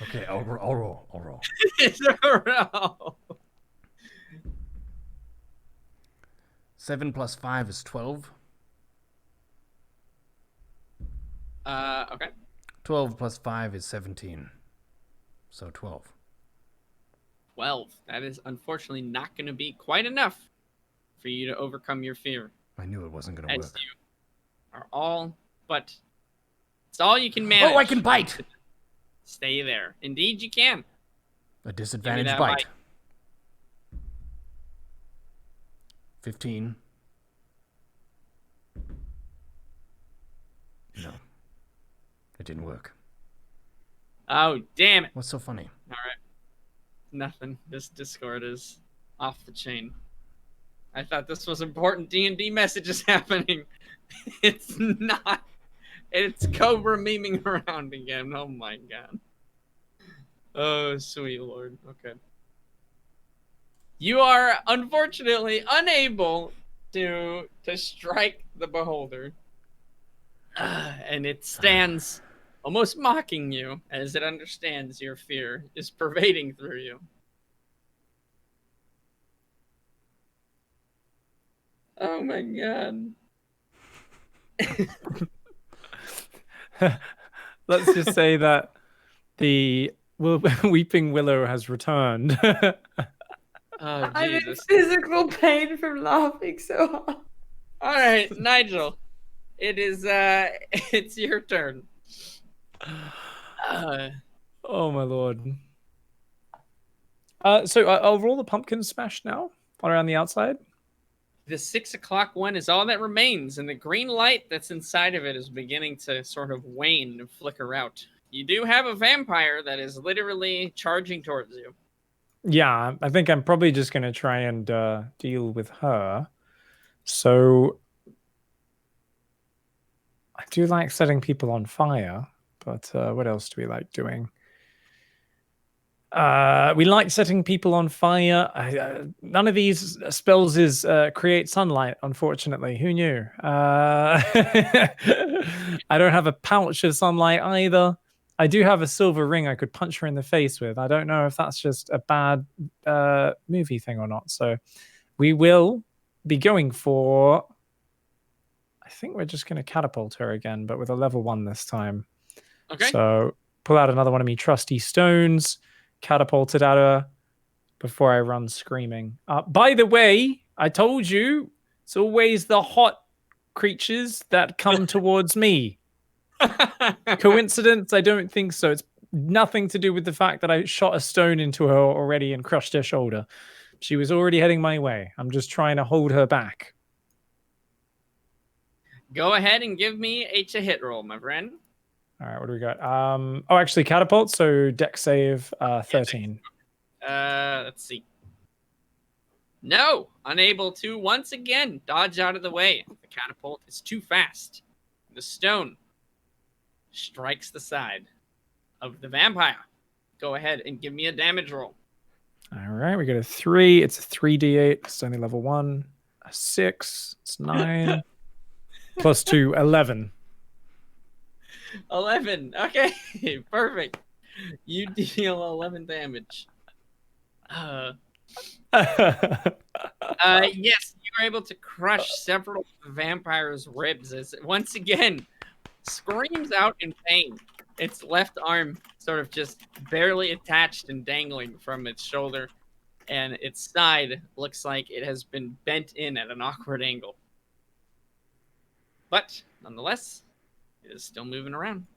Okay, I'll roll. It's a roll. 7 plus 5 is 12. Okay. 12 plus 5 is 17. So 12. 12. That is unfortunately not going to be quite enough for you to overcome your fear. I knew it wasn't going to As work. you are all but it's all you can manage. Oh, I can bite! Stay there. Indeed, you can. A disadvantage that bite. bite. 15. No. It didn't work. Oh, damn it. What's so funny? All right. Nothing. This Discord is off the chain. I thought this was important D&D messages happening. It's not. It's Cobra memeing around again. Oh my god. Oh, sweet lord. Okay. You are unfortunately unable to strike the beholder. And it stands almost mocking you as it understands your fear is pervading through you. Oh my god. Let's just say that the Weeping Willow has returned. Oh, I'm in Jesus. physical pain from laughing so hard. All right, Nigel. It is, it's your turn. Oh my lord. So I'll roll the pumpkin smash now around the outside. The 6 o'clock one is all that remains, and the green light that's inside of it is beginning to sort of wane and flicker out. You do have a vampire that is literally charging towards you. Yeah, I think I'm probably just going to try and deal with her. So I do like setting people on fire, but what else do we like doing? We like setting people on fire. None of these spells is create sunlight, unfortunately. Who knew? I don't have a pouch of sunlight either. I do have a silver ring I could punch her in the face with. I don't know if that's just a bad movie thing or not. So we will be going for... I think we're just going to catapult her again, but with a level 1 this time. Okay. So pull out another one of me trusty stones, catapult it at her before I run screaming. By the way, I told you, it's always the hot creatures that come towards me. Coincidence? I don't think so. It's nothing to do with the fact that I shot a stone into her already and crushed her shoulder. She was already heading my way. I'm just trying to hold her back. Go ahead and give me a to-hit roll, my friend. All right, what do we got? Oh, actually, catapult. So dex save 13. Let's see. No, unable to once again dodge out of the way. The catapult is too fast. The stone strikes the side of the vampire. Go ahead and give me a damage roll. All right, we got a 3. It's a 3d8. It's only level 1. A 6. It's 9. Plus 2, 11. 11. Okay, perfect. You deal 11 damage. Yes, you are able to crush several vampire's ribs as it once again screams out in pain. Its left arm sort of just barely attached and dangling from its shoulder, and its side looks like it has been bent in at an awkward angle. But nonetheless, it is still moving around.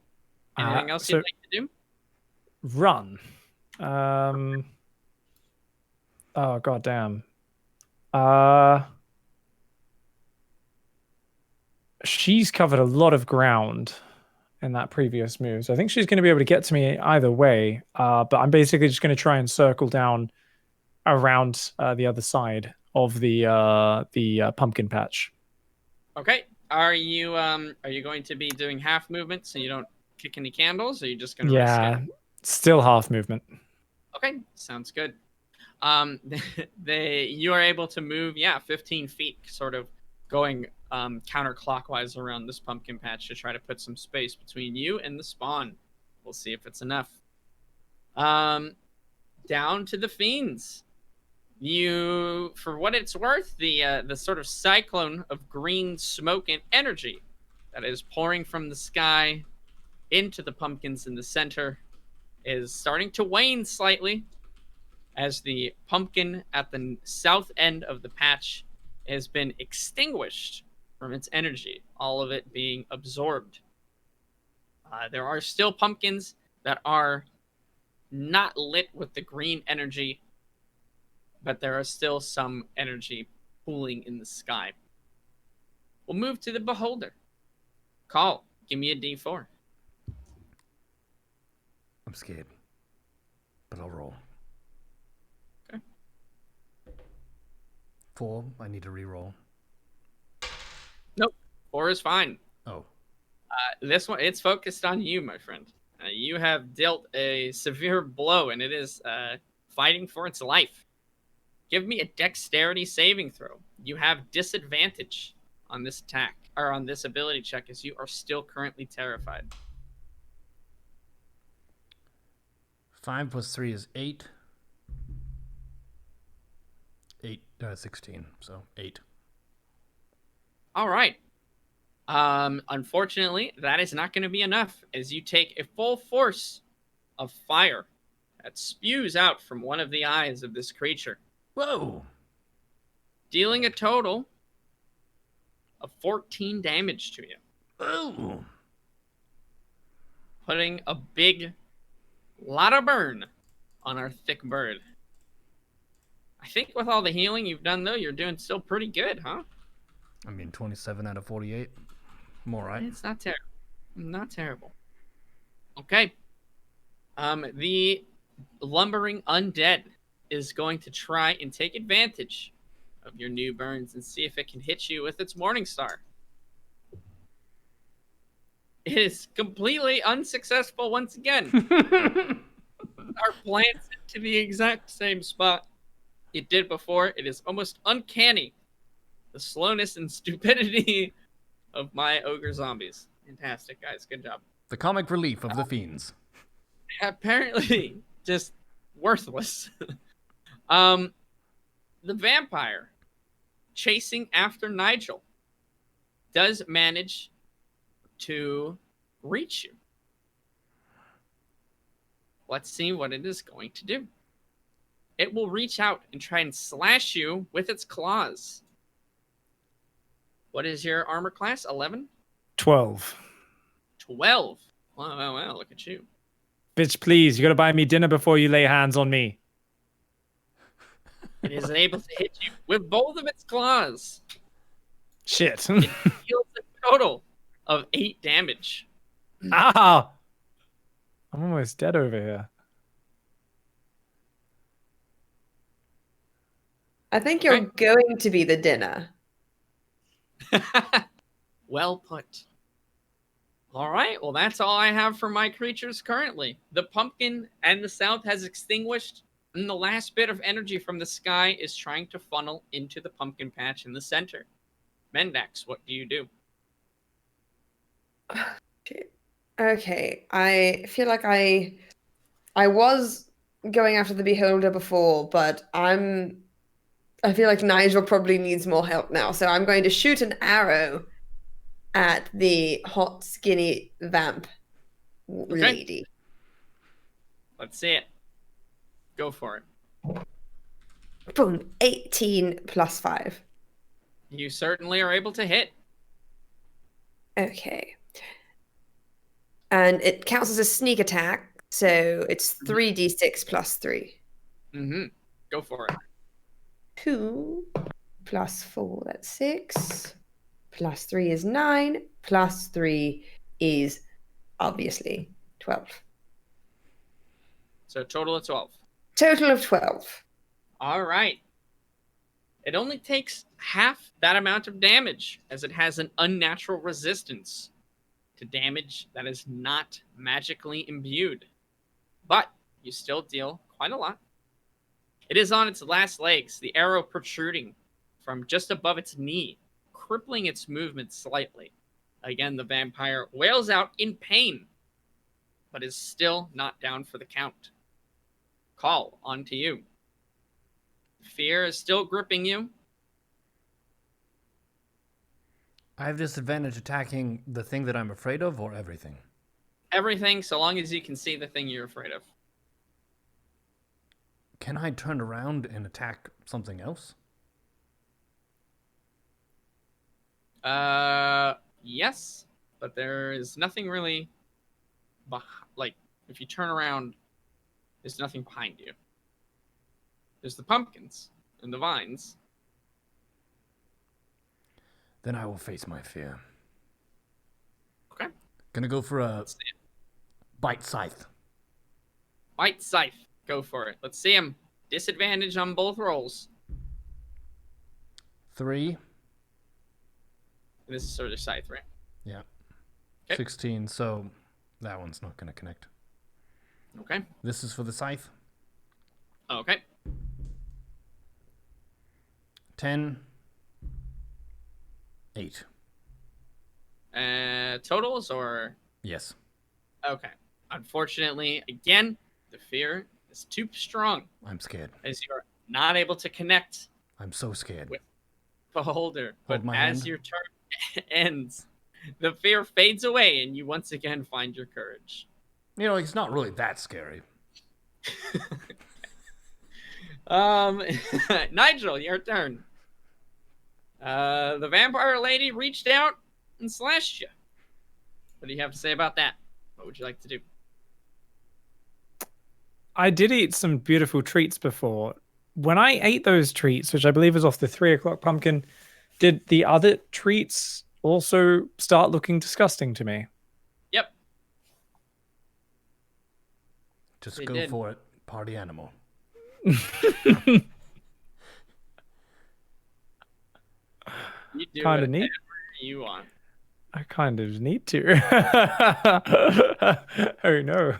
Anything else you'd like to do? Run. Oh, goddamn. She's covered a lot of ground in that previous move. So I think she's going to be able to get to me either way. But I'm basically just going to try and circle down around the other side of the pumpkin patch. Okay. Are you going to be doing half movement so you don't kick any candles, or are you just going to risk it? Still half movement. Okay, sounds good. You are able to move, 15 feet, sort of going counterclockwise around this pumpkin patch to try to put some space between you and the spawn. We'll see if it's enough. Down to the fiends. You, for what it's worth, the sort of cyclone of green smoke and energy that is pouring from the sky into the pumpkins in the center is starting to wane slightly, as the pumpkin at the south end of the patch has been extinguished from its energy, all of it being absorbed. There are still pumpkins that are not lit with the green energy, but there are still some energy pooling in the sky. We'll move to the beholder. Call, give me a D4. I'm scared, but I'll roll. 4, I need to re-roll. Nope, 4 is fine. Oh. This one, it's focused on you, my friend. You have dealt a severe blow, and it is fighting for its life. Give me a dexterity saving throw. You have disadvantage on this attack, or on this ability check, as you are still currently terrified. 5 plus 3 is 8. 16, so 8. All right. Unfortunately, that is not going to be enough, as you take a full force of fire that spews out from one of the eyes of this creature, Whoa! dealing a total of 14 damage to you, Oh! putting a big lot of burn on our thick bird. I think with all the healing you've done, though, you're doing still pretty good, huh? I mean, 27 out of 48. I'm all right. It's not terrible. Not terrible. Okay. The lumbering undead is going to try and take advantage of your new burns and see if it can hit you with its Morning Star. It is completely unsuccessful once again. Our plants to the exact same spot it did before. It is almost uncanny, the slowness and stupidity of my ogre zombies. Fantastic, guys. Good job. The comic relief of the fiends. Apparently, just worthless. The vampire chasing after Nigel does manage to reach you. Let's see what it is going to do. It will reach out and try and slash you with its claws. What is your armor class? 11? 12. 12. Wow, look at you. Bitch, please, you gotta buy me dinner before you lay hands on me. It is able to hit you with both of its claws. Shit. It deals a total of 8 damage. Ah! I'm almost dead over here. I think you're going to be the dinner. Well put. All right, well, that's all I have for my creatures currently. The pumpkin and the south has extinguished, and the last bit of energy from the sky is trying to funnel into the pumpkin patch in the center. Mendax, what do you do? Okay, I feel like I was going after the beholder before, but I feel like Nigel probably needs more help now, so I'm going to shoot an arrow at the hot, skinny vamp lady. Let's see it. Go for it. Boom, 18 plus 5. You certainly are able to hit. Okay. And it counts as a sneak attack, so it's 3d6 plus 3. Mm-hmm. Go for it. 2 plus 4, that's 6. Plus 3 is 9. Plus 3 is obviously 12. So a total of 12. Total of 12. All right. It only takes half that amount of damage, as it has an unnatural resistance to damage that is not magically imbued. But you still deal quite a lot. It is on its last legs, the arrow protruding from just above its knee, crippling its movement slightly. Again, the vampire wails out in pain, but is still not down for the count. Call, on to you. Fear is still gripping you. I have disadvantage attacking the thing that I'm afraid of, or everything? Everything, so long as you can see the thing you're afraid of. Can I turn around and attack something else? Yes, but there is nothing really like, if you turn around, there's nothing behind you. There's the pumpkins and the vines. Then I will face my fear. Okay. Gonna go for a bite scythe. Bite scythe. Go for it. Let's see him. Disadvantage on both rolls. 3. And this is sort of scythe, right? Yeah. Okay. 16, so that one's not gonna connect. Okay. This is for the scythe. Okay. 10. 8. Totals or? Yes. Okay. Unfortunately, again, the fear is too strong, I'm scared. as you're not able to connect I'm so scared. with Beholder. But Hold my as hand. your turn ends, the fear fades away and you once again find your courage. You know, it's not really that scary. Nigel, your turn. The vampire lady reached out and slashed you. What do you have to say about that? What would you like to do? I did eat some beautiful treats before. When I ate those treats, which I believe is off the 3 o'clock pumpkin, did the other treats also start looking disgusting to me? Yep. Just They go did. for it. Party animal. You do Kinda whatever neat. you want. I kind of need to. Oh no.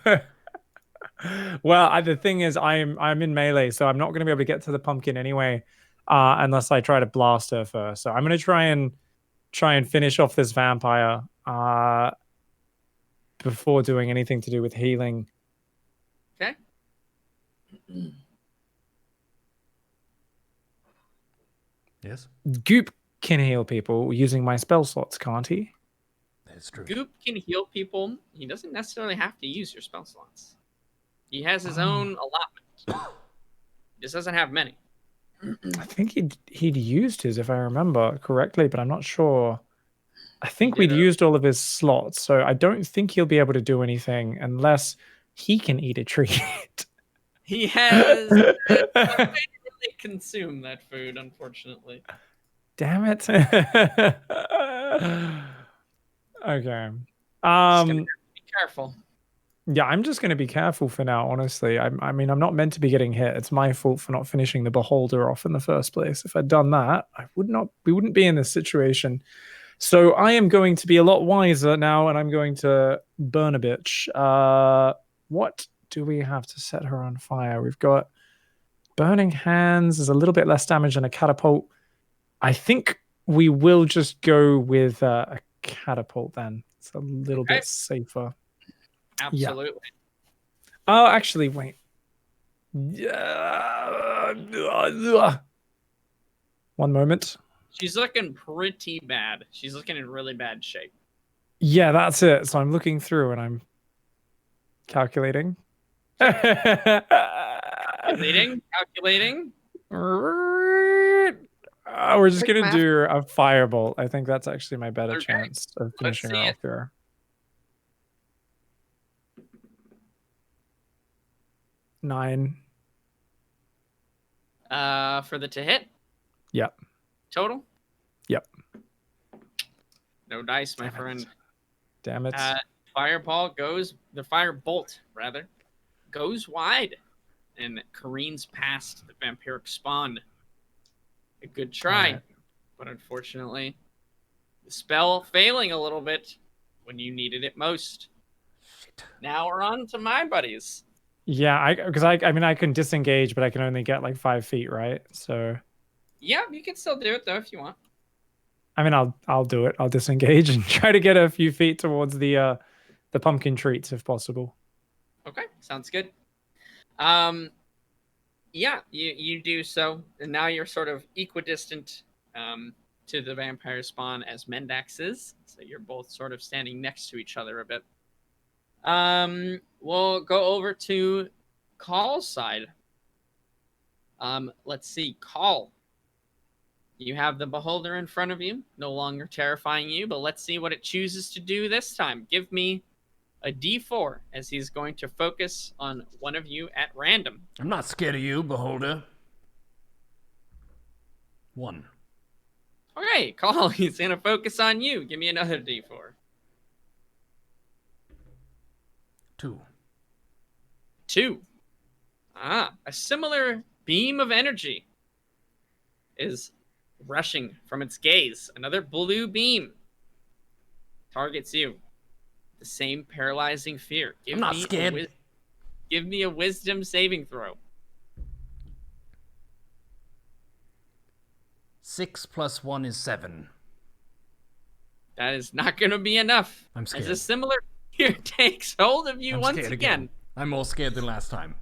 Well, the thing is, I'm in melee, so I'm not going to be able to get to the pumpkin anyway, unless I try to blast her first. So I'm going to try and finish off this vampire before doing anything to do with healing. Okay. Yes, Goop can heal people using my spell slots, can't he? that's true. Goop can heal people. He doesn't necessarily have to use your spell slots. He has his Oh. own allotment. He just doesn't have many. I think he'd used his, if I remember correctly, but I'm not sure. I think we'd did used all of his slots, so I don't think he'll be able to do anything unless he can eat a treat. He has no way to really consume that food, unfortunately. Damn it. Okay. Just gonna be careful. Yeah, I'm just going to be careful for now, honestly. I mean, I'm not meant to be getting hit. It's my fault for not finishing the beholder off in the first place. If I'd done that, we wouldn't be in this situation. So I am going to be a lot wiser now, and I'm going to burn a bitch. What do we have to set her on fire? We've got burning hands. There's a little bit less damage than a catapult. I think we will just go with a catapult then. It's a little bit safer. Absolutely. Oh, actually, wait. One moment. She's looking pretty bad. She's looking in really bad shape. Yeah, that's it. So I'm looking through and I'm calculating. Calculating. We're just Quick gonna math. do a firebolt. I think that's actually my better Okay. chance of finishing her see off it. here. 9. For the to hit. Yep. Total. Yep. No dice, my Damn it. friend. Damn it. The firebolt rather, goes wide and careens past the vampiric spawn. A good try, Alright. but unfortunately, the spell failing a little bit when you needed it most. Now we're on to my buddies. Yeah, because I mean I can disengage, but I can only get like 5 feet, right? So Yeah, you can still do it though if you want. I mean I'll do it. I'll disengage and try to get a few feet towards the pumpkin treats if possible. Okay, sounds good. Yeah, you do so, and now you're sort of equidistant to the vampire spawn as Mendax is, so you're both sort of standing next to each other a bit. We'll go over to Call's side. Let's see, Call. You have the beholder in front of you, no longer terrifying you, but let's see what it chooses to do this time. Give me a D4 as he's going to focus on one of you at random. I'm not scared of you, beholder. 1. Okay, Call, he's going to focus on you. Give me another D4. 2. 2. A similar beam of energy is rushing from its gaze. Another blue beam targets you. The same paralyzing fear. I'm not scared. Give me a wisdom saving throw. 6 plus 1 is 7. That is not going to be enough. I'm scared. As a similar fear takes hold of you I'm once scared again. I'm more scared than last time.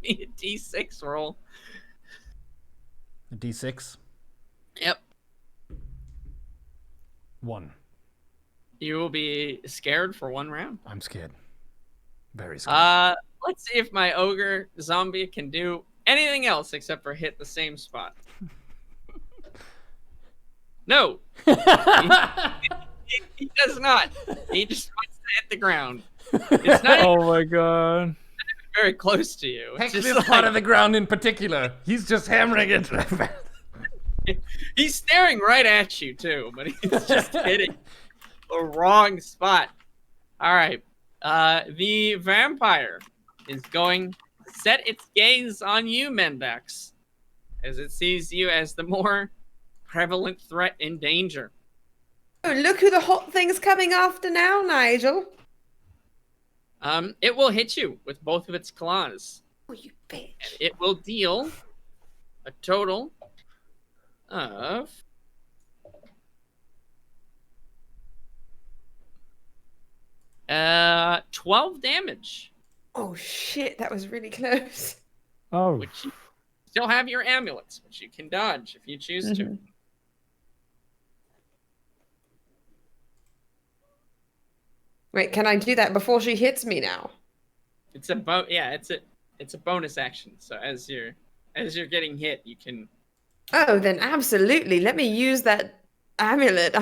Give me a D6 roll. A D6. Yep. 1. You will be scared for one round. I'm scared. Very scared. Let's see if my ogre zombie can do anything else except for hit the same spot. No. He does not. He just wants to hit the ground. It's not even Oh my god. very close to you. It's Heck, just this like, part of the ground in particular. He's just hammering it. he's staring right at you too, but he's just hitting the wrong spot. All right. The vampire is going to set its gaze on you, Mendax, as it sees you as the more prevalent threat in danger. Oh, look who the hot thing's coming after now, Nigel. It will hit you with both of its claws. Oh, you bitch. And it will deal a total of 12 damage. Oh, shit, that was really close. Oh. Which you still have your amulets, which you can dodge if you choose to. Mhm. Wait, can I do that before she hits me now? It's a it's a bonus action. So as you're getting hit, you can. Oh, then absolutely. Let me use that amulet.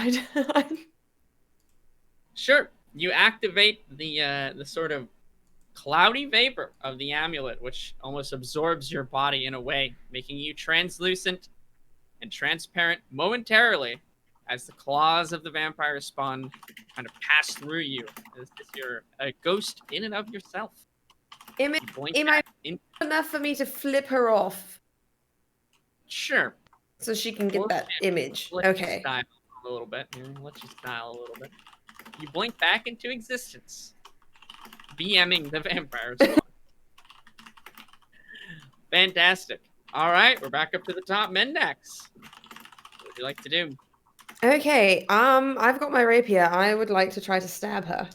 Sure, you activate the sort of cloudy vapor of the amulet, which almost absorbs your body in a way, making you translucent and transparent momentarily as the claws of the vampire spawn kind of pass through you as if you're a ghost in and of yourself. Am You blink I back in. enough for me to flip her off Sure. so she can get that image? Let you Okay. style a little bit. Here, let you style a little bit. You blink back into existence, BMing the vampire spawn. Fantastic. All right, we're back up to the top. Mendax, what would you like to do? Okay, I've got my rapier. I would like to try to stab her.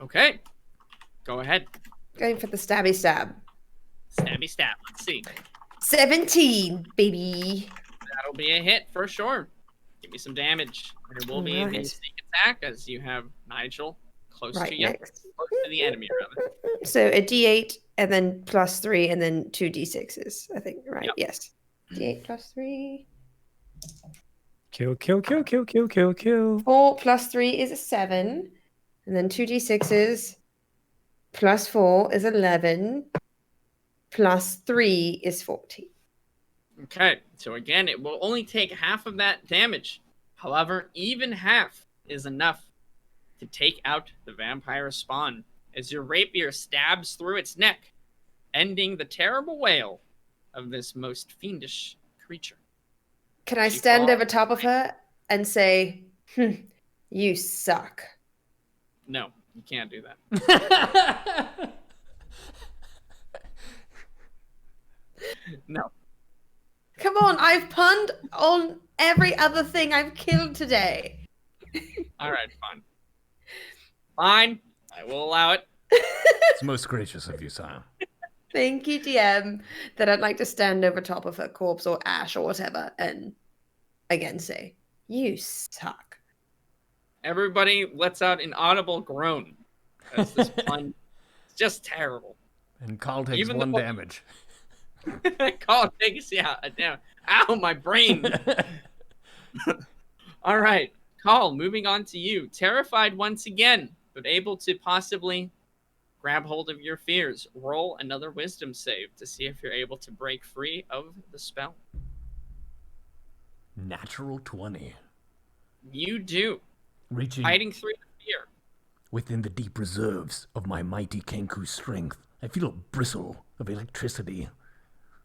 Okay, go ahead. Going for the stabby stab. Stabby stab. Let's see. 17, baby. That'll be a hit for sure. Give me some damage. There will be the Alright. sneak attack as you have Nigel close Right, to you. next. Close to the enemy, rather. So a d8 and then +3 and then 2 d6s, I think, right? Yep. Yes. d8 +3. Kill, kill, kill, kill, kill, kill, kill. 4 +3 is a 7. And then 2 d6s +4 is 11. +3 is 14. Okay, so again, it will only take half of that damage. However, even half is enough to take out the vampire spawn as your rapier stabs through its neck, ending the terrible wail of this most fiendish creature. Can I She stand falls. over top of her and say, you suck? No, you can't do that. No. Come on, I've punned on every other thing I've killed today. All right, fine. Fine, I will allow it. It's most gracious of you, sire. Thank you, DM. That I'd like to stand over top of her corpse or ash or whatever and again say, you suck. Everybody lets out an audible groan as this pun is just terrible. And Carl takes Even the one po- damage. Call takes yeah, damn. Ow, my brain. All right, Call, moving on to you. Terrified once again, but able to possibly grab hold of your fears. Roll another wisdom save to see if you're able to break free of the spell. Natural 20. You do. Reaching Fighting through the fear. within the deep reserves of my mighty Kenku strength, I feel a bristle of electricity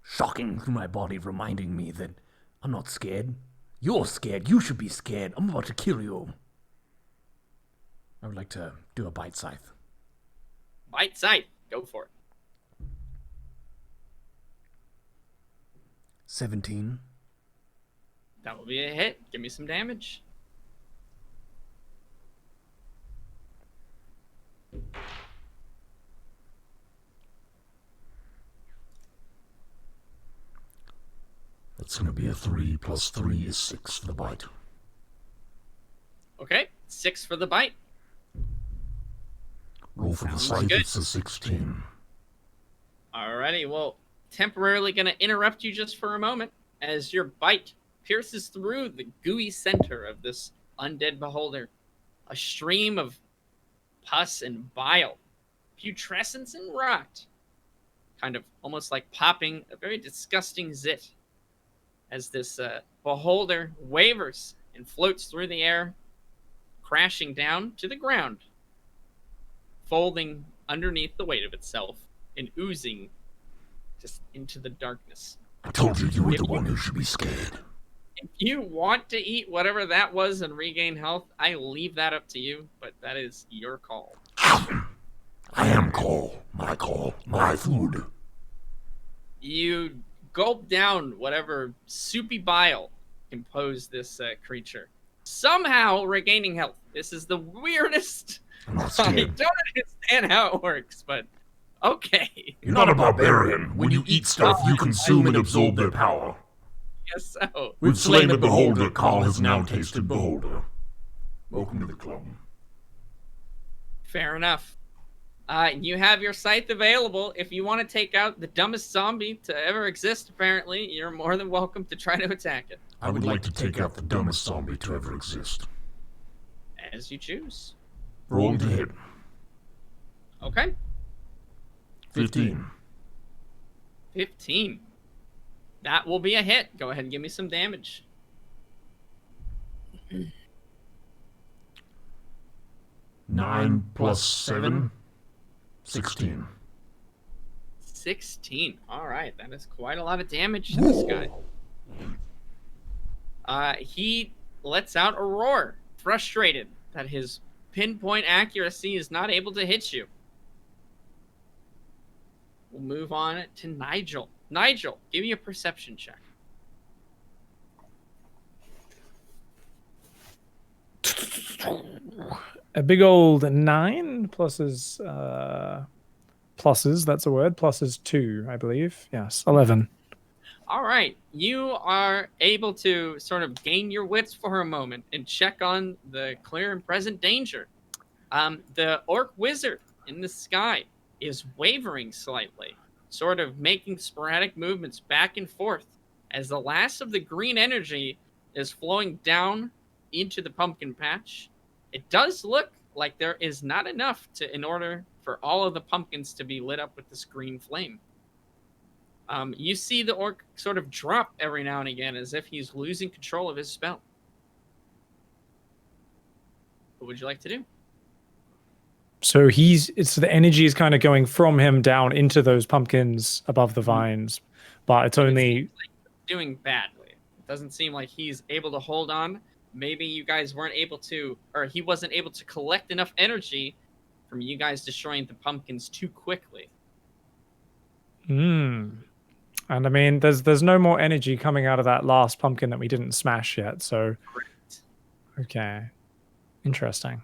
shocking through my body, reminding me that I'm not scared. You're scared. You should be scared. I'm about to kill you. I would like to do a bite scythe. Bite sight. Go for it. 17. That will be a hit. Give me some damage. That's gonna be a 3 plus 3 is 6 for the bite. Okay, 6 for the bite. Roll for the Sounds scythe, good. it's a 16. Alrighty, well, temporarily going to interrupt you just for a moment as your bite pierces through the gooey center of this undead beholder. A stream of pus and bile, putrescence and rot, kind of almost like popping a very disgusting zit as this beholder wavers and floats through the air, crashing down to the ground, folding underneath the weight of itself and oozing just into the darkness. I told you were the one who should be scared. If you want to eat whatever that was and regain health, I leave that up to you, but that is your call. I am call, my food. You gulp down whatever soupy bile composed this creature, somehow regaining health. This is the weirdest. I'm not I scared. don't understand how it works, but okay. You're not a barbarian. When you eat stuff, you consume and absorb their power. Guess so. We've slain the beholder. Carl has now tasted beholder. Welcome to the club. Fair enough. You have your scythe available. If you want to take out the dumbest zombie to ever exist, apparently, you're more than welcome to try to attack it. I would like to take out the dumbest zombie to ever exist. As you choose. Roll to hit. Okay. 15. 15. That will be a hit. Go ahead and give me some damage. 9 plus 7. 16. 16. All right. That is quite a lot of damage to this guy. He lets out a roar, frustrated that his pinpoint accuracy is not able to hit you. We'll move on to Nigel. Nigel, give me a perception check. A big old 9 pluses. Pluses, that's a word. Pluses 2, I believe. Yes, 11. All right. You are able to sort of gain your wits for a moment and check on the clear and present danger. The orc wizard in the sky is wavering slightly, sort of making sporadic movements back and forth as the last of the green energy is flowing down into the pumpkin patch. It does look like there is not enough in order for all of the pumpkins to be lit up with this green flame. You see the orc sort of drop every now and again as if he's losing control of his spell. What would you like to do? So the energy is kind of going from him down into those pumpkins above the vines, but it's only Doing badly. It doesn't seem like he's able to hold on. Maybe you guys weren't able to, or he wasn't able to collect enough energy from you guys destroying the pumpkins too quickly. And I mean, there's no more energy coming out of that last pumpkin that we didn't smash yet. So, Correct. Okay, interesting.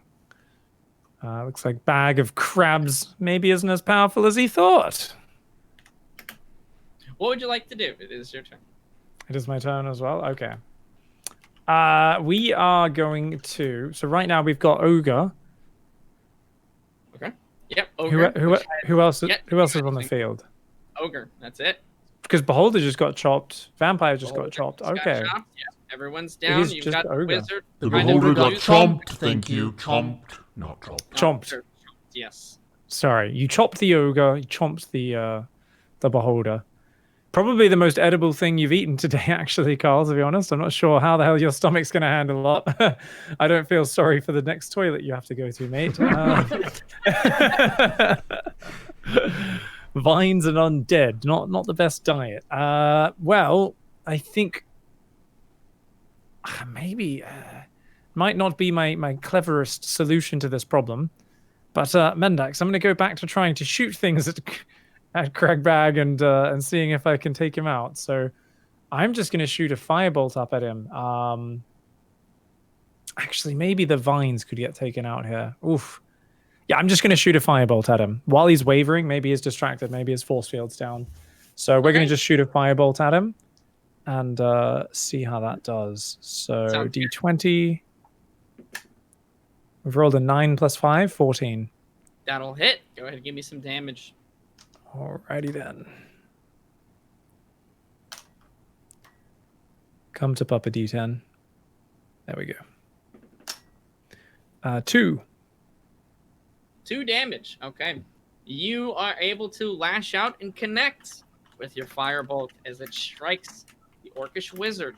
Looks like bag of crabs maybe isn't as powerful as he thought. What would you like to do? It is your turn. It is my turn as well. Okay. We are going to. So right now we've got ogre. Okay. Yep. Ogre. Who else? Yeah, Who else is on the field? Ogre. That's it. Because beholder just got chopped. Vampire just Beholder got chopped. just got Okay. chopped. Yeah. Everyone's down. is You've just got the ogre. wizard. The kind of beholder got reduced- chomped. Thank you. Chomped. Not chopped. Chomped. Sure, yes. Sorry, you chopped the ogre. You chomped the beholder. Probably the most edible thing you've eaten today, actually, Carl. To be honest, I'm not sure how the hell your stomach's going to handle it. I don't feel sorry for the next toilet you have to go to, mate. Vines and undead, not the best diet. Well, I think maybe might not be my cleverest solution to this problem. But Mendax, I'm going to go back to trying to shoot things at Cragbag and seeing if I can take him out. So I'm just going to shoot a firebolt up at him. Actually, maybe the vines could get taken out here. Oof. Yeah, I'm just going to shoot a firebolt at him. While he's wavering, maybe he's distracted, maybe his force field's down. So we're going to just shoot a firebolt at him and see how that does. So Sounds D20. We've rolled a 9 plus 5, 14. That'll hit. Go ahead and give me some damage. Alrighty then. Come to Papa D10. There we go. 2. 2 damage. Okay. You are able to lash out and connect with your firebolt as it strikes the orcish wizard,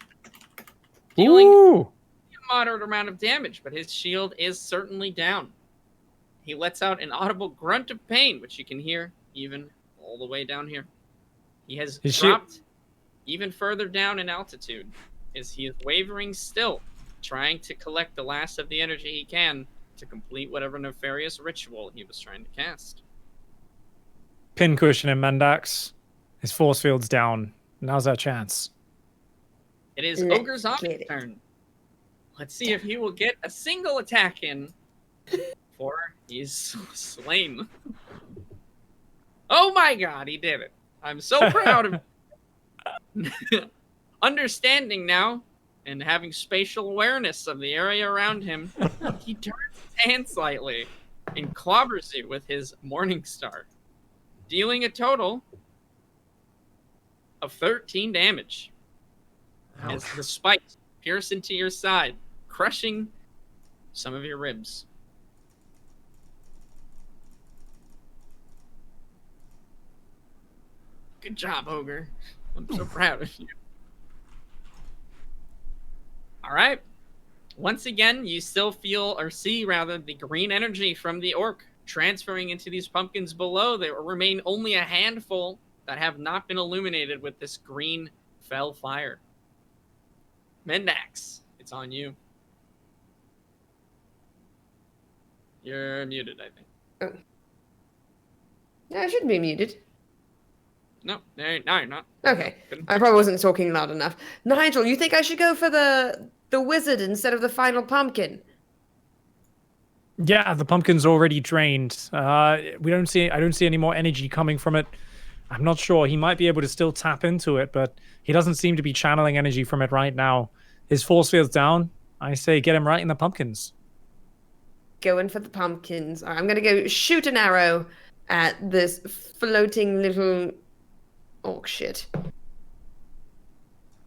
dealing Ooh! a moderate amount of damage, but his shield is certainly down. He lets out an audible grunt of pain, which you can hear even all the way down here. He has dropped even further down in altitude as he is wavering still, trying to collect the last of the energy he can to complete whatever nefarious ritual he was trying to cast. Pincushion and Mendax. His force field's down. Now's our chance. It is Let's Ogre Zombie's get it. turn. Let's see if he will get a single attack in before he's slain. Oh my god, he did it. I'm so proud of him. Understanding now and having spatial awareness of the area around him, he turns his hand slightly and clobbers you with his Morning Star, dealing a total of 13 damage. As the spikes pierce into your side, crushing some of your ribs. Good job, Ogre. I'm so proud of you. Alright. Once again, you still feel, or see rather, the green energy from the orc transferring into these pumpkins below. There remain only a handful that have not been illuminated with this green fell fire. Mendax, it's on you. You're muted, I think. Oh. Yeah, I shouldn't be muted. No, you're not. Okay. Couldn't- I probably wasn't talking loud enough. Nigel, you think I should go for the wizard instead of the final pumpkin? Yeah, the pumpkin's already drained. I don't see any more energy coming from it. I'm not sure. He might be able to still tap into it, but he doesn't seem to be channeling energy from it right now. His force field's down. I say get him right in the pumpkins. Going for the pumpkins. All right, I'm going to go shoot an arrow at this floating little orc shit.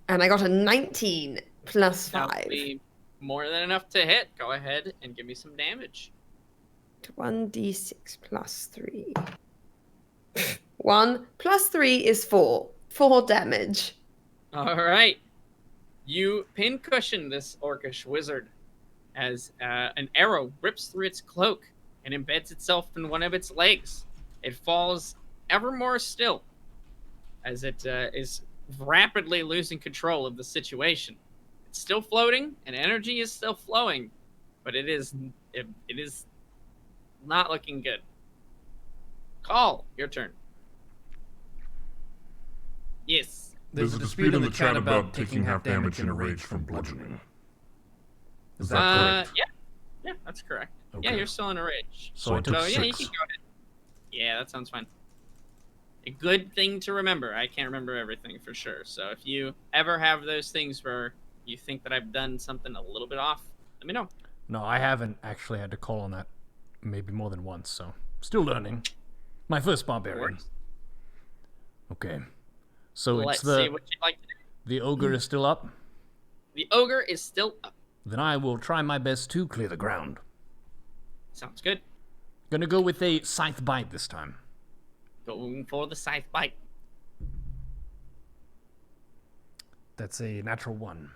And I got a 19 plus That'll 5. be more than enough to hit. Go ahead and give me some damage. 1d6 plus 3. 1 plus 3 is 4. 4 damage. All right. You pincushion this orcish wizard as an arrow rips through its cloak and embeds itself in one of its legs. It falls ever more still as it is rapidly losing control of the situation. It's still floating and energy is still flowing, but it is not looking good. Call, your turn. Yes. There's a dispute in the chat about taking half damage in a rage from bludgeoning. Is that correct? Yeah, that's correct. Okay. Yeah, you're still in a rage. So I took Yeah, you 6. can go ahead. Yeah, that sounds fine. A good thing to remember. I can't remember everything for sure. So if you ever have those things where you think that I've done something a little bit off, let me know. No, I haven't actually had to call on that maybe more than once, so still learning. My first barbarian. Okay. So Let's it's see what you'd like to do. the ogre is still up. The ogre is still up. Then I will try my best to clear the ground. Sounds good. Gonna go with a scythe bite this time. Going for the scythe bite. That's a natural 1.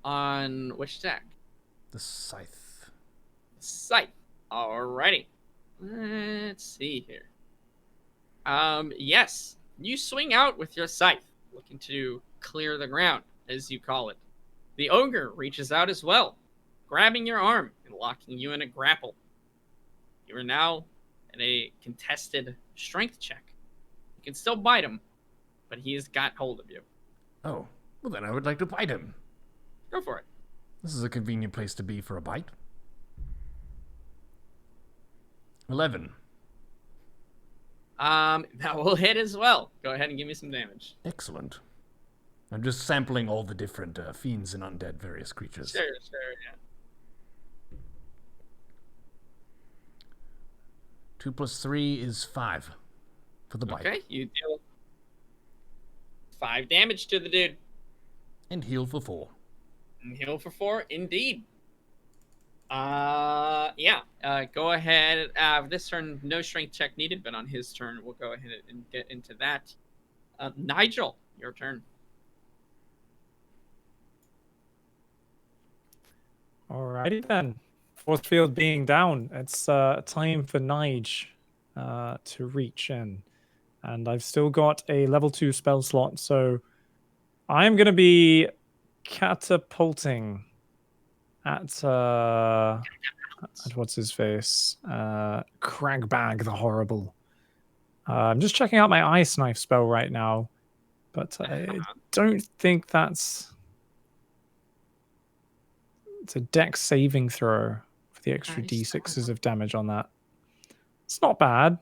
On which attack? The scythe. Scythe. Alrighty. Let's see here. Yes. You swing out with your scythe, looking to clear the ground, as you call it. The ogre reaches out as well, grabbing your arm and locking you in a grapple. You are now in a contested strength check. You can still bite him, but he has got hold of you. Oh, well then I would like to bite him. Go for it. This is a convenient place to be for a bite. 11. That will hit as well. Go ahead and give me some damage. Excellent. I'm just sampling all the different fiends and undead various creatures. Sure, yeah. 2 plus 3 is 5 for the bite. Okay, you deal 5 damage to the dude. And heal for 4. And heal for 4, indeed. Yeah. Go ahead. This turn, no strength check needed, but on his turn, we'll go ahead and get into that. Nigel, your turn. Alrighty then. Force field being down, it's time for Nige to reach in. And I've still got a level 2 spell slot, so I'm going to be catapulting at what's his face? Cragbag the Horrible. I'm just checking out my Ice Knife spell right now, but I don't think that's... It's a dex saving throw for the extra d6s of damage on that. It's not bad.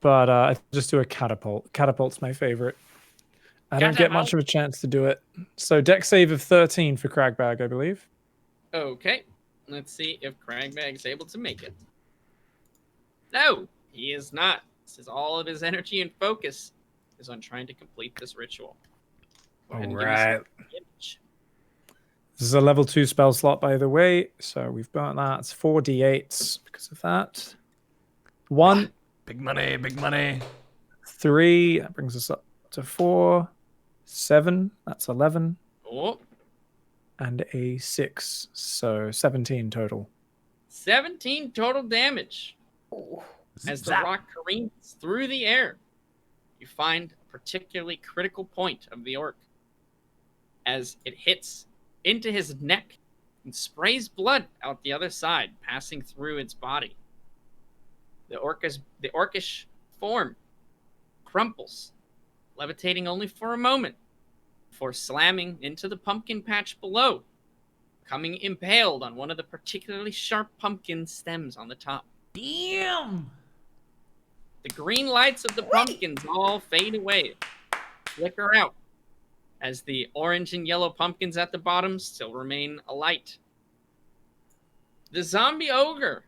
But I just do a catapult. Catapult's my favorite. I don't get much of a chance to do it. So dex save of 13 for Cragbag, I believe. Okay. Let's see if Cragbag's able to make it. No, he is not. This is all of his energy and focus is on trying to complete this ritual. Go ahead and give me some damage. This is a level 2 spell slot, by the way. So we've burnt that. It's 4d8s because of that. 1. Big money, big money. 3. That brings us up to 4. 7. That's 11. Oh. And a 6. So 17 total. 17 total damage. As the rock careens through the air, you find a particularly critical point of the orc. As it hits into his neck and sprays blood out the other side, passing through its body. The orcish form crumples, levitating only for a moment, before slamming into the pumpkin patch below, coming impaled on one of the particularly sharp pumpkin stems on the top. Damn! The green lights of the pumpkins all fade away, flicker out, as the orange and yellow pumpkins at the bottom still remain alight. The zombie ogre,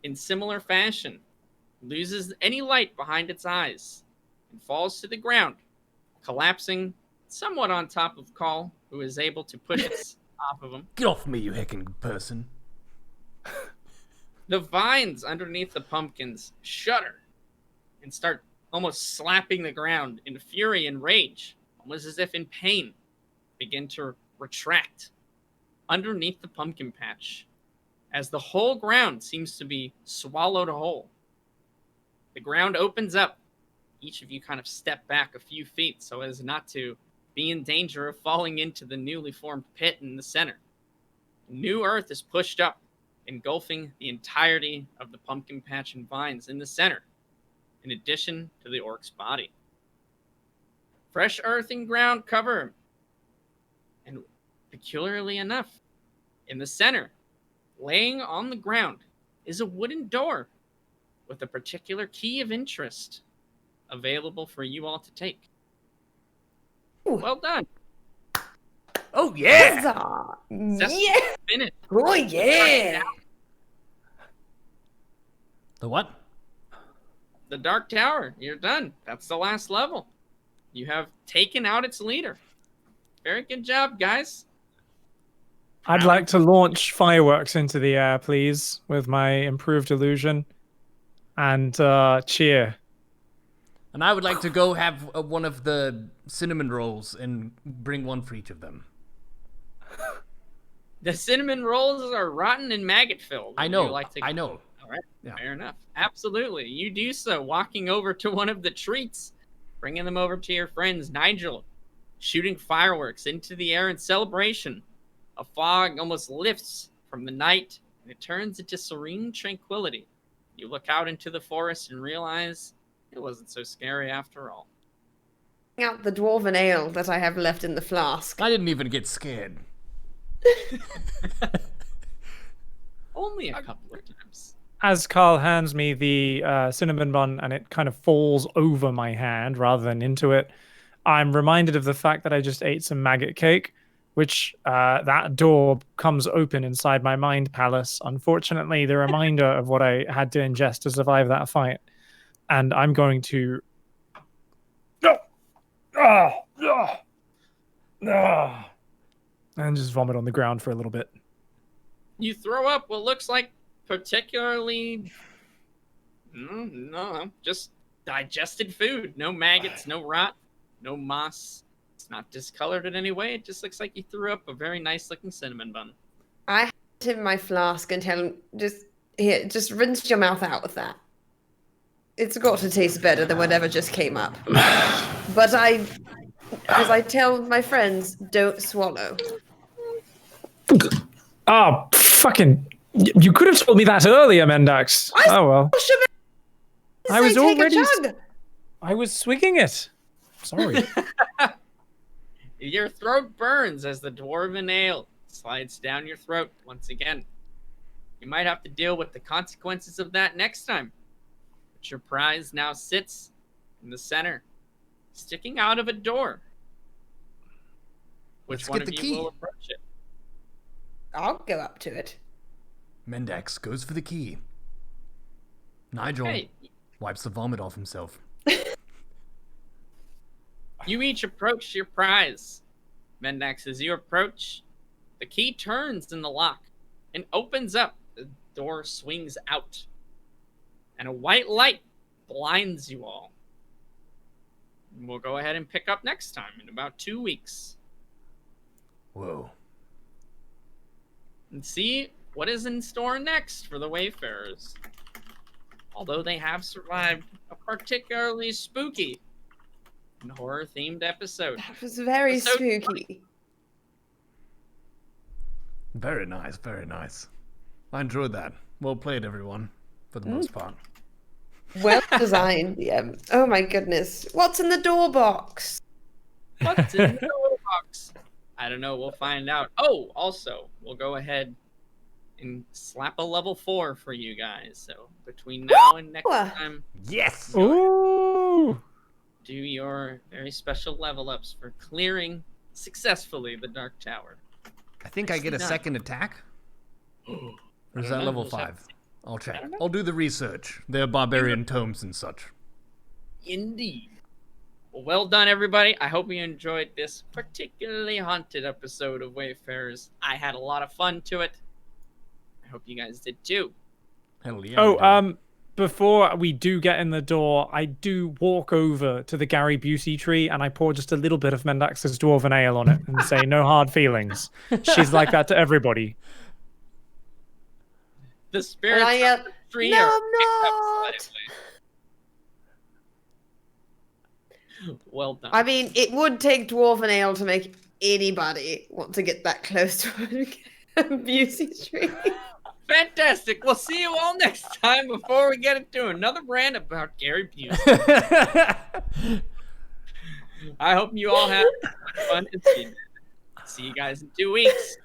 in similar fashion, loses any light behind its eyes and falls to the ground, collapsing somewhat on top of Call, who is able to push it off of him. Get off me, you heckin' person. The vines underneath the pumpkins shudder and start almost slapping the ground in fury and rage, almost as if in pain, begin to retract underneath the pumpkin patch as the whole ground seems to be swallowed whole. The ground opens up. Each of you kind of step back a few feet so as not to be in danger of falling into the newly formed pit in the center. New earth is pushed up, engulfing the entirety of the pumpkin patch and vines in the center, in addition to the orc's body. Fresh earth and ground cover him. And peculiarly enough, in the center, laying on the ground, is a wooden door with a particular key of interest available for you all to take. Ooh. Well done. Oh, yeah! Huzzah! Cecil Yeah! finished. Oh, yeah! The what? The Dark Tower. You're done. That's the last level. You have taken out its leader. Very good job, guys. I'd like to launch fireworks into the air, please, with my improved illusion. And cheer. And I would like to go have one of the cinnamon rolls and bring one for each of them. The cinnamon rolls are rotten and maggot filled. I know. I know. All right. Yeah. Fair enough. Absolutely. You do so, walking over to one of the treats, bringing them over to your friends. Nigel, shooting fireworks into the air in celebration. A fog almost lifts from the night, and it turns into serene tranquility. You look out into the forest and realize it wasn't so scary after all. Out the dwarven ale that I have left in the flask. I didn't even get scared. Only a couple of times. As Carl hands me the cinnamon bun and it kind of falls over my hand rather than into it, I'm reminded of the fact that I just ate some maggot cake. which that door comes open inside my mind palace. Unfortunately, the reminder of what I had to ingest to survive that fight. And I'm going to... and just vomit on the ground for a little bit. You throw up what looks like particularly... No, just digested food. No maggots, no rot, no moss. It's not discolored in any way. It just looks like you threw up a very nice looking cinnamon bun. I hand him my flask and tell him, just rinse your mouth out with that. It's got to taste better than whatever just came up. But as I tell my friends, don't swallow. Oh, fucking... You could have told me that earlier, Mendax. Oh, well. I was already... I was swigging it. Sorry. Your throat burns as the dwarven ale slides down your throat once again. You might have to deal with the consequences of that next time. But your prize now sits in the center, sticking out of a door. Which Let's one get of the you key. will approach it? I'll go up to it. Mendax goes for the key. Nigel Hey, wipes the vomit off himself. you each approach your prize. Mendax, as you approach, the key turns in the lock and opens up. The door swings out, and a white light blinds you all. We'll go ahead and pick up next time in about 2 weeks Whoa. and see what is in store next for the Wayfarers. Although they have survived a particularly spooky and horror-themed episode. That was very Episode spooky. Very nice, very nice. I enjoyed that. Well played, everyone, for the most part. Well designed, yeah. Oh my goodness. What's in the door box? What's in the door box? I don't know. We'll find out. Oh, also, we'll go ahead and slap a level 4 for you guys. So between now and next time, Yes! Ooh! do your very special level ups for clearing successfully the Dark Tower. I think I get a Nicely done. second attack. Or is I don't that know. level We'll have 5? I'll check. don't know. I'll do the research. They're barbarian tomes and such. Indeed. Well done, everybody. I hope you enjoyed this particularly haunted episode of Wayfarers. I had a lot of fun to it. I hope you guys did too. Hell yeah. Oh, before we do get in the door, I do walk over to the Gary Busey tree and I pour just a little bit of Mendax's dwarven ale on it and say, no hard feelings. She's like that to everybody. The spirits And I of the tree no, are I'm picked up not. slightly. Well done. I mean, it would take dwarven ale to make anybody want to get that close to a Busey tree. Fantastic. We'll see you all next time before we get into another brand about Gary Busey. I hope you all have fun and see you guys in 2 weeks.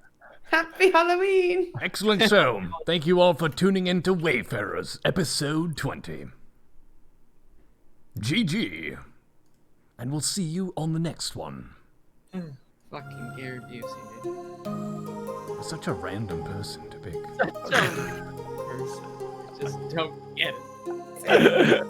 Happy Halloween! Excellent show. Thank you all for tuning in to Wayfarers, episode 20. GG. And we'll see you on the next one. Fucking Gary Busey, dude. Such a random person to pick. Such a weird person. Just don't get it.